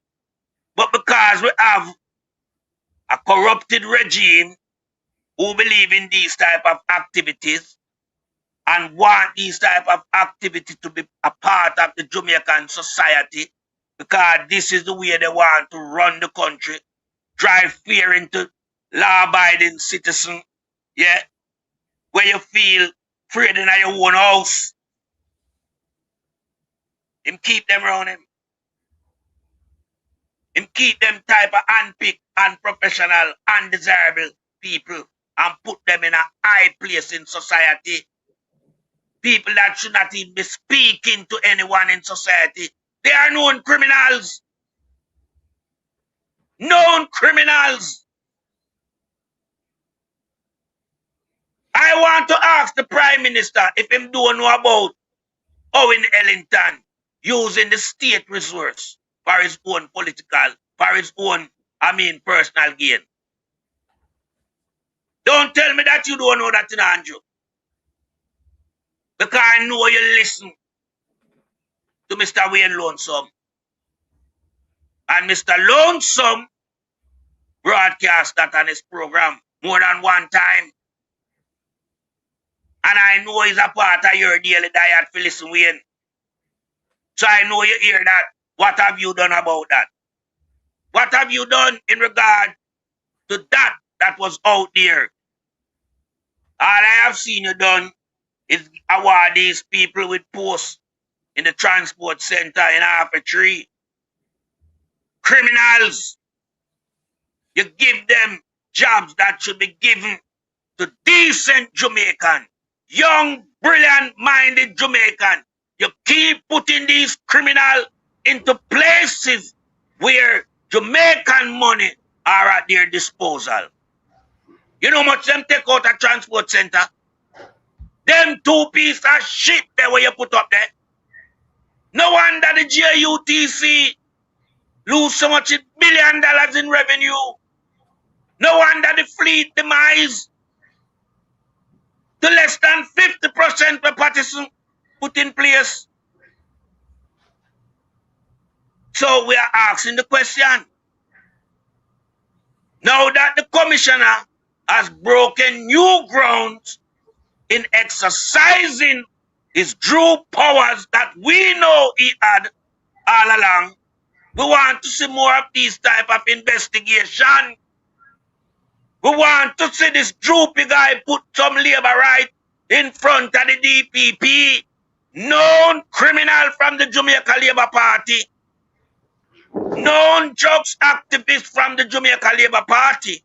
But because we have a corrupted regime who believe in these type of activities and want these type of activities to be a part of the Jamaican society, because this is the way they want to run the country, drive fear into law-abiding citizen, yeah, where you feel afraid in your own house, Him keep them around him. Him keep them type of unpicked, unprofessional, undesirable people and put them in a high place in society. People that should not even be speaking to anyone in society. They are known criminals. Known criminals. I want to ask the Prime Minister if him don't know about Owen Ellington using the state resource for his own political, for his own, personal gain. Don't tell me that you don't know that, Andrew. Because I know you listen to Mr. Wayne Lonesome. And Mr. Lonesome broadcast that on his program more than one time. And I know he's a part of your daily diet for listen, Wayne. So I know you hear that. What have you done about that? What have you done in regard to that was out there? All I have seen you done is award these people with posts in the transport center in half a tree. Criminals. You give them jobs that should be given to decent Jamaican, young, brilliant-minded Jamaican. You keep putting these criminals into places where Jamaican money are at their disposal. You know how much them take out a transport center? Them 2 pieces of shit there where you put up there. No wonder the JUTC lose so much $1 billion in revenue. No wonder the fleet demise to less than 50% per partisan put in place. So we are asking the question. Now that the commissioner has broken new grounds in exercising his true powers that we know he had all along, we want to see more of these type of investigation. We want to see this droopy guy put some labor right in front of the DPP, known criminal from the Jamaica Labour Party, known drugs activist from the Jamaica Labour Party,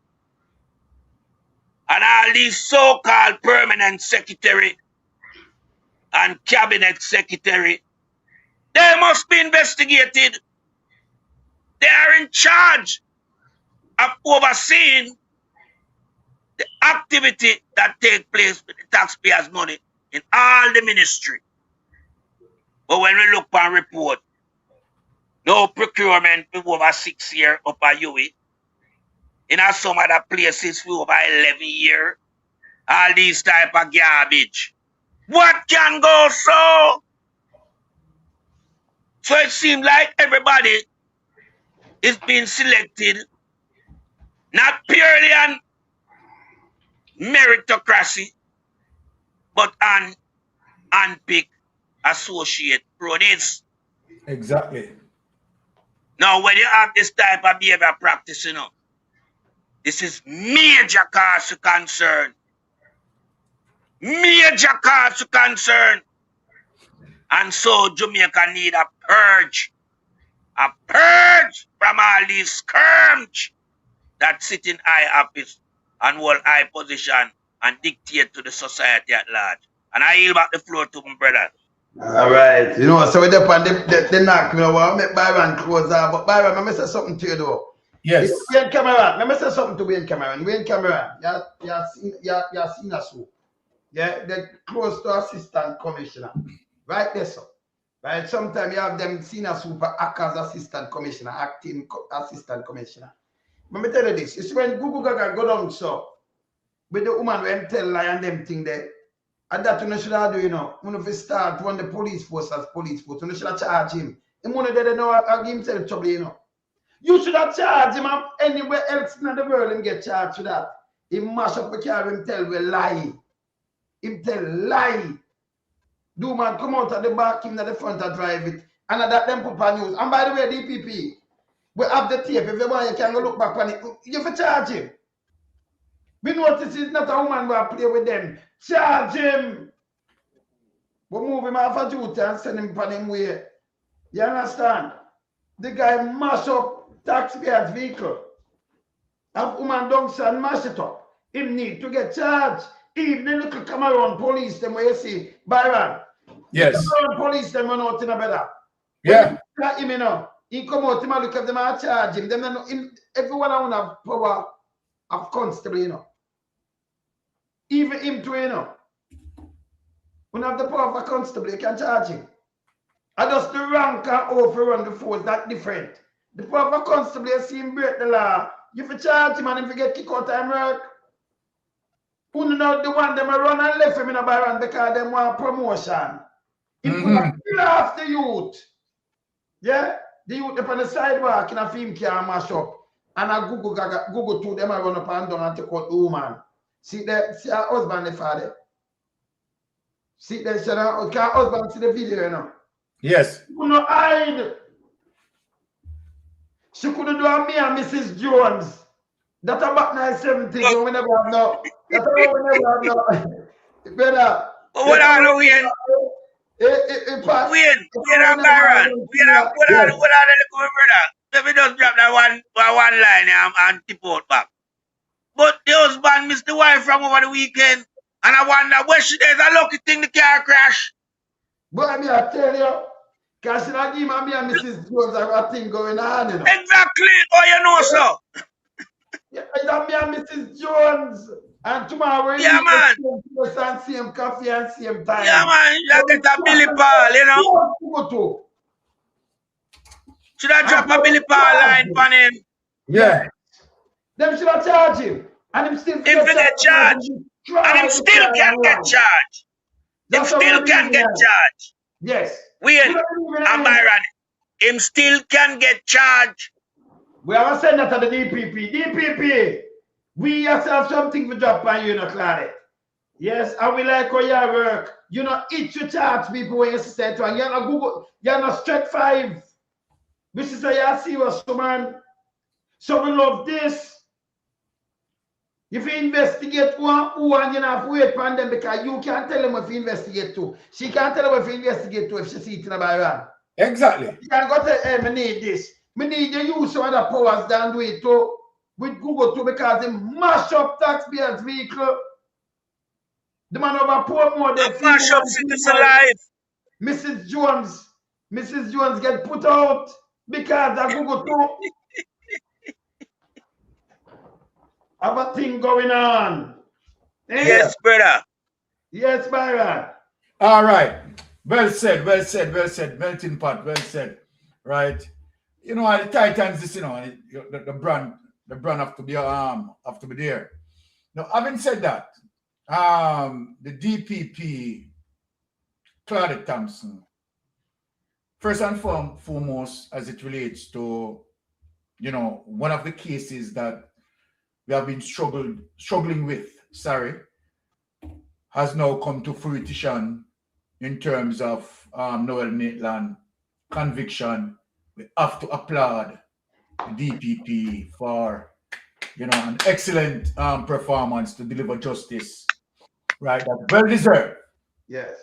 and all these so-called permanent secretary and cabinet secretary. They must be investigated. They are in charge of overseeing the activity that take place with the taxpayers' money in all the ministry. But when we look on report, no procurement for over 6 years up at UWI. In some other places for over 11 years. All these type of garbage. What can go so? So it seems like everybody is being selected not purely on meritocracy, but on unpicked associate cronies. Exactly. Now, when you have this type of behavior practice, this is major cause of concern. Major cause of concern. And so Jamaica need a purge from all these skirms that sit in high office and hold high position and dictate to the society at large. And I yield back the floor to my brother. All right. So we're up on the knock, want to make Byron close out. But Byron, let me say something to you though. Yes. Wayne Cameron, let me say something to Wayne Cameron. Wayne Cameron, you seen us so. Yeah, they're close to assistant commissioner. Right there, so. Right? Sometimes you have them senior super act as assistant commissioner, acting assistant commissioner. Let me tell you this. It's when Google Gaga go down so with the woman when tell lie and them thing there. And that you should have do, when you start when the police force as police force, you should have charge him. Him when they know I give himself trouble, You should have charged him anywhere else in the world and get charged for that. He mash up the car, him tell we lie. Him tell lie. Do man come out at the back, him at the front and drive it. And that them put on news. And by the way, DPP, we have the tape. If you want, you can go look back on it. You have to charge him. We notice it's not a woman who play with them. Charge him. We move him off a duty and send him on him way. You understand? The guy mash up taxpayer's vehicle. Have woman dunks and mash it up. Him need to get charged. Even the little come around police, them where you see, Byron. Yes. Come around police, them are not in a better. Yeah. Him, you know, he come out, him and look at them and charge him. Them, him, everyone I want to have power of constable, you know. Even him too, you know. When you have the power of a constable, you can charge him. And just the rank and overrun the force, that different. The power of a constable, you see him break the law. You for charge him and if you get kicked out time work. Who know the one them run and left him in a Byron because them want promotion. He kill off the youth. Yeah? The youth up on the sidewalk in a film can mash up. And a Google to them I run up and down and take out the woman. See her husband the father. See there, can husband see the video, you know? Yes. She could not hide. She could do a me and Mrs. Jones. That about 970, but we never have no. That's about we never have no. Better. What are the Wayne? Wayne and Byron. What are the little brother? Let me just drop that one line and tip out back. But the husband missed the wife from over the weekend. And I wonder where she is. A lucky thing the car crash. But I mean, I tell you, because she not give me and Mrs. Jones have a thing going on, you know. Exactly. Oh, you know so. Yeah, it's me and Mrs. Jones. And tomorrow, yeah, man. Same coffee and same time. Yeah, man. You get a Billy Paul, you know. Should I drop a Billy Paul line for him? Yeah. Them should have charged him. And him still get charged. And him still can get charged. Him still can get charged. Yes. Wayne and Byron, him still can get charged. We have sent that to the DPP. DPP, we have something to drop on you, not Claret. Yes, and we like how you work. You know, each you charge people when you say to and you're not Google, you're not straight 5. Which is a you're serious, man. So we love this. If you investigate who and you have to wait for them because you can't tell them if you investigate to. She can't tell them if you investigate to if she see it in a Byron. Exactly. You can't go tell hey, I need this. I need you use some other powers than do it too with Google too because they mash up taxpayers' vehicle. The man over poor more than mash up citizen life. Mrs. Jones get put out because of Google too. Have a thing going on. Yes, brother. Yes, Byron. All right. Well said, well said, well said. Melting pot, well said. Right. You know, the Titans, this, you know, the brand have to be there. Now, having said that, the DPP, Claudette Thompson, first and foremost, as it relates to, you know, one of the cases that we have been struggling with, has now come to fruition in terms of Noel Maitland conviction. We have to applaud the DPP for, you know, an excellent performance to deliver justice, right? That's well deserved. Yes.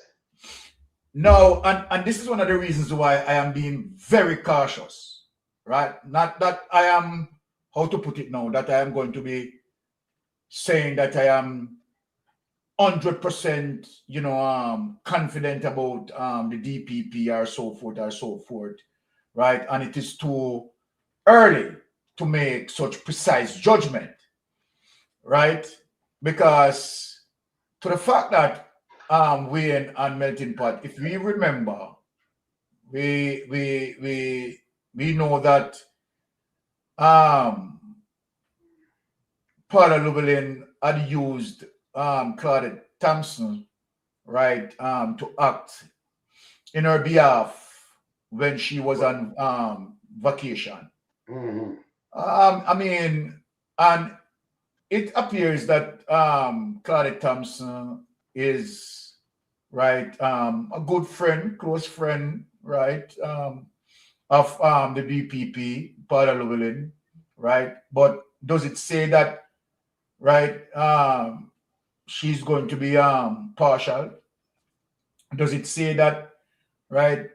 Now, and this is one of the reasons why I am being very cautious, right? Not that I am, how to put it now, that I am going to be saying that I am 100%, you know, confident about the DPP or so forth, right? And it is too early to make such precise judgment, right? Because to the fact that Wayne and Melting Pot, if we remember, we know that Paula Llewellyn had used Claudette Thompson, right, to act in her behalf when she was on vacation. I mean, and it appears that Claudette Thompson is, right, a good friend, close friend, right, of the DPP, Paula Llewellyn, right? But does it say that, right, she's going to be partial? Does it say that, right,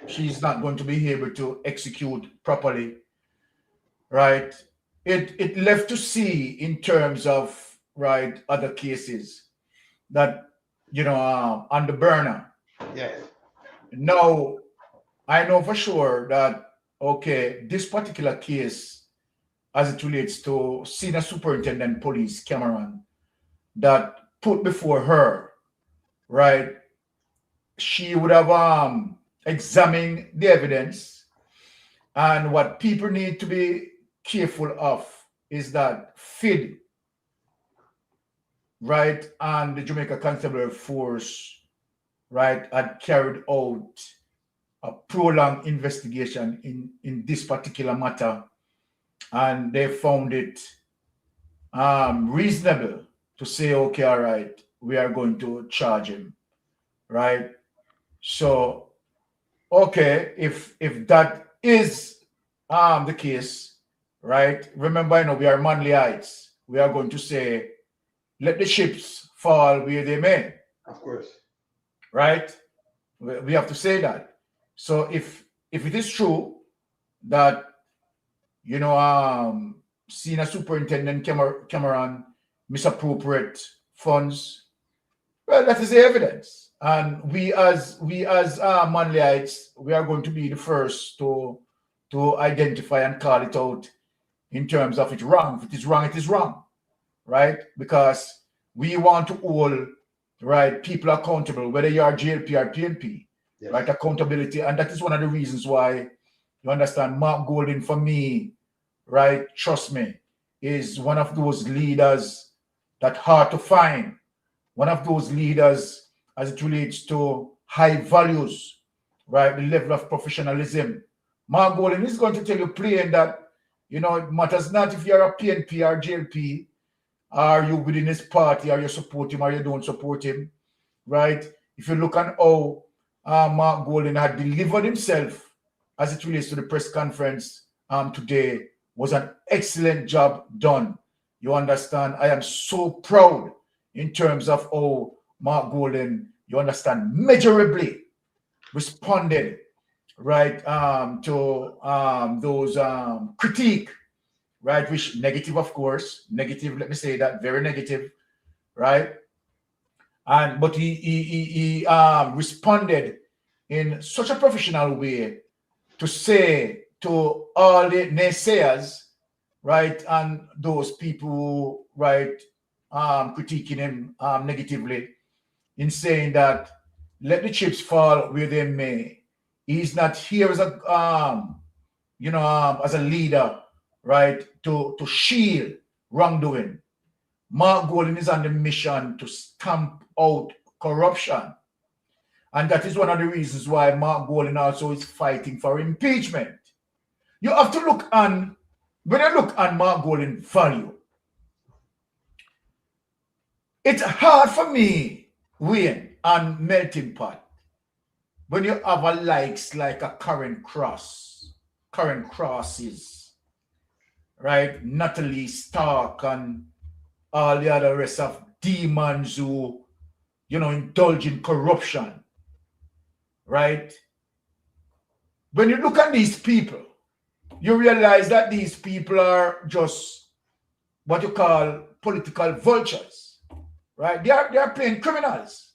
she's not going to be able to execute properly, right? It left to see in terms of, right, other cases that, on the burner. Yes. Now, I know for sure that, okay, this particular case, as it relates to Senior Superintendent Police Cameron, that put before her, right, she would have examined the evidence. And what people need to be careful of is that FID, right, and the Jamaica Constabulary Force, right, had carried out a prolonged investigation in this particular matter, and they found it reasonable to say, okay, all right, we are going to charge him, right? So, okay, if that is the case, right? Remember, we are manly heights. We are going to say, let the chips fall where they may. Of course. Right? We have to say that. So if it is true that, Senior Superintendent Cameron misappropriate funds, well, that is the evidence. And we as Manleyites, we are going to be the first to identify and call it out in terms of it's wrong. If it is wrong, it is wrong, right? Because we want to hold, right, people accountable, whether you are JLP or PNP, yes, right? Accountability. And that is one of the reasons why, you understand, Mark Golding, for me, right, trust me, is one of those leaders that hard to find. One of those leaders as it relates to high values, right, the level of professionalism. Mark Golding is going to tell you plain that, it matters not if you're a PNP or JLP, are you within his party, or you support him or you don't support him, right? If you look at how Mark Golding had delivered himself as it relates to the press conference today, was an excellent job done. You understand? I am so proud in terms of how Mark Golding, you understand, measurably responded, right, to those critique, right, which negative, of course, negative, let me say that, very negative, right? But he responded in such a professional way to say to all the naysayers, right, and those people, right, critiquing him negatively, in saying that let the chips fall where they may. He's not here as a as a leader, right, to shield wrongdoing. Mark Golding is on the mission to stamp out corruption. And that is one of the reasons why Mark Golding also is fighting for impeachment. You have to look on, when you look on Mark Golding value, it's hard for me, Wayne, and Melting Pot, when you have a likes like a current crosses, right? Natalie Stark and all the other rest of demons who, indulge in corruption, right? When you look at these people, you realize that these people are just what you call political vultures, right? They are plain criminals,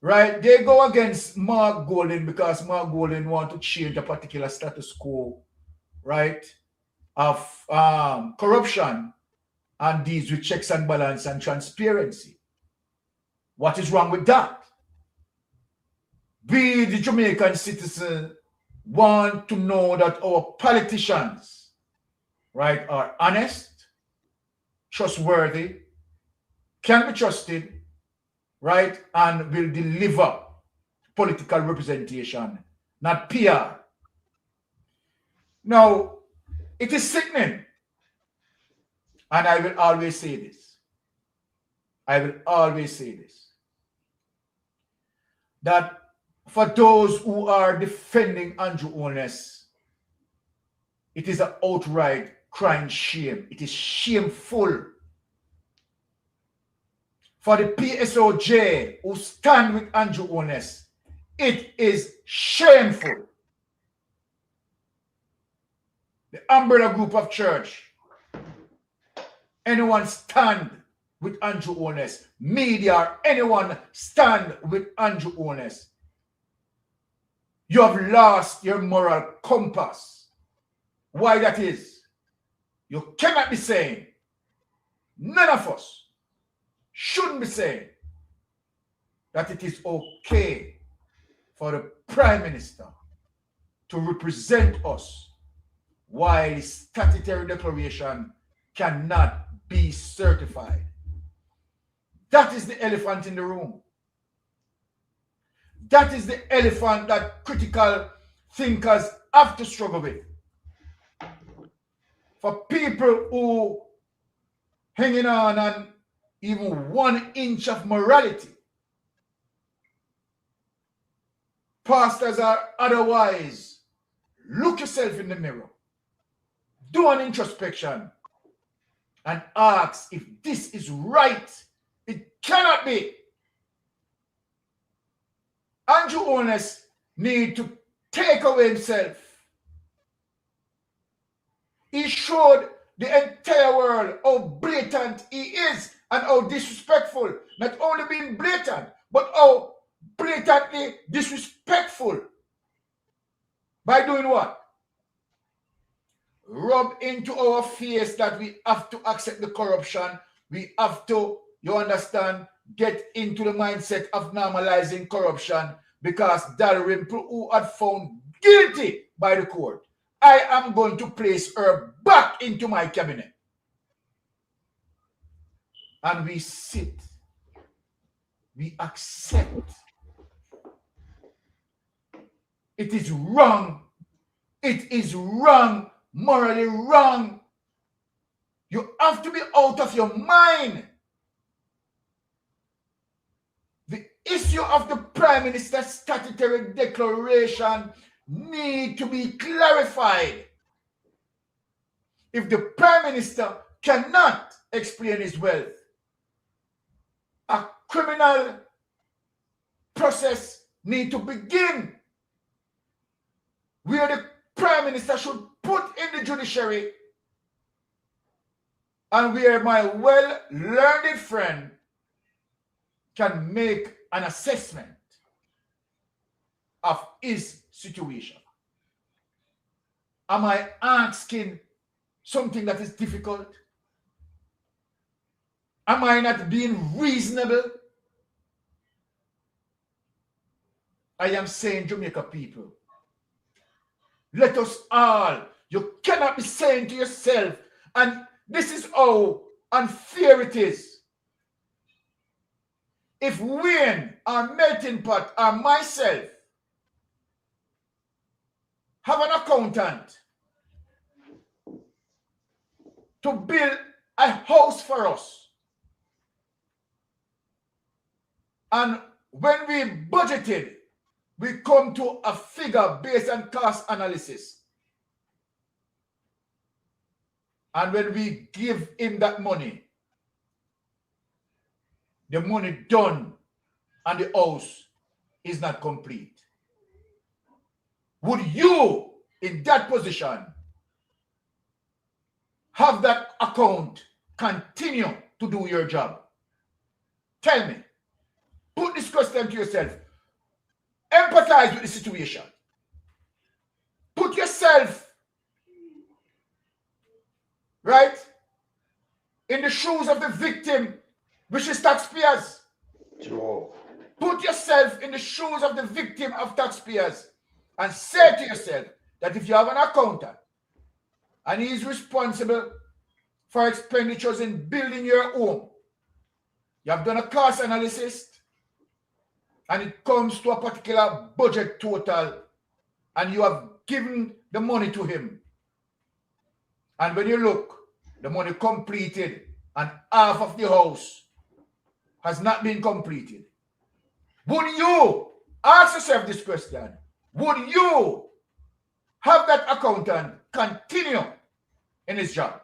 right? They go against Mark Golding because Mark Golding want to change a particular status quo, right, of corruption and deals with checks and balance and transparency. What is wrong with that? We, the Jamaican citizen, want to know that our politicians, right, are honest, trustworthy, can be trusted, right, and will deliver political representation, not PR. Now, it is sickening, and I will always say this. I will always say this. That for those who are defending Andrew Holness, it is an outright crying shame. It is shameful. For the PSOJ who stand with Andrew Holness, It is shameful. The umbrella group of church, anyone stand with Andrew Holness, media, anyone stand with Andrew Holness, you have lost your moral compass. Why that is? You cannot be saying, none of us shouldn't be saying that it is okay for the Prime Minister to represent us while his statutory declaration cannot be certified. That is the elephant in the room. That is the elephant that critical thinkers have to struggle with. For people who hanging on even 1 inch of morality, pastors are otherwise, look yourself in the mirror, do an introspection, and ask if this is right. It cannot be. Andrew Holness need to take away himself. He showed the entire world how blatant he is and how disrespectful. Not only being blatant, but how blatantly disrespectful. By doing what? Rub into our face that we have to accept the corruption. We have to, you understand, get into the mindset of normalizing corruption, because Dalrymple, who had found guilty by the court, I am going to place her back into my cabinet. And we sit, we accept. It is wrong. It is wrong, morally wrong. You have to be out of your mind. The issue of the Prime Minister's statutory declaration need to be clarified. If the Prime Minister cannot explain his wealth, a criminal process need to begin where the Prime Minister should put in the judiciary, and where my well-learned friend can make an assessment of his situation. Am I asking something that is difficult? Am I not being reasonable? I am saying, Jamaica people, let us all, you cannot be saying to yourself, and this is how unfair it is. If Wayne or Melting Pot or myself have an accountant to build a house for us, and when we budgeted, we come to a figure based on cost analysis, and when we give him that money, the money done and the house is not complete. Would you, in that position, have that account continue to do your job? Tell me. Put this question to yourself. Empathize with the situation. Put yourself, right, in the shoes of the victim, which is taxpayers. Sure. Put yourself in the shoes of the victim of taxpayers and say to yourself that if you have an accountant and he is responsible for expenditures in building your home, you have done a cost analysis and it comes to a particular budget total and you have given the money to him. And when you look, the money completed and half of the house has not been completed. Would you ask yourself this question? Would you have that accountant continue in his job?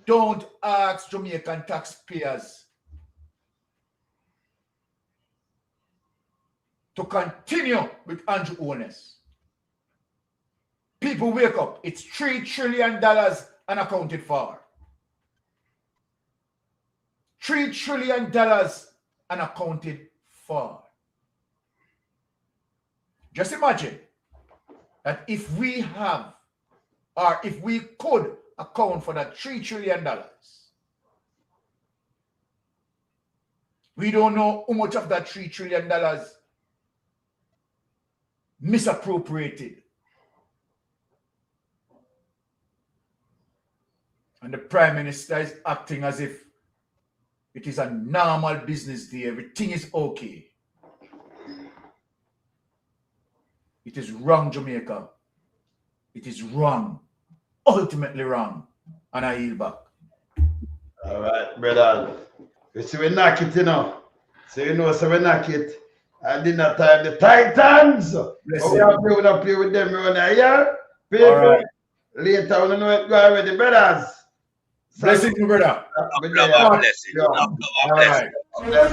Don't ask Jamaican taxpayers to continue with Andrew Holness. People wake up. It's $3 trillion unaccounted for. $3 trillion unaccounted for. Just imagine that if we have, or if we could account for that $3 trillion, we don't know how much of that $3 trillion misappropriated. And the Prime Minister is acting as if it is a normal business day. Everything is okay. It is wrong, Jamaica. It is wrong. Ultimately wrong. And I yield back. All right, brother. You see, we knock it, you know. So you know, so we knock it. At dinner time, the Titans. We don't play with them around here. People, all right. Later, we don't know it go already, brothers. Blessing you, brother. Blessing. All right. Bless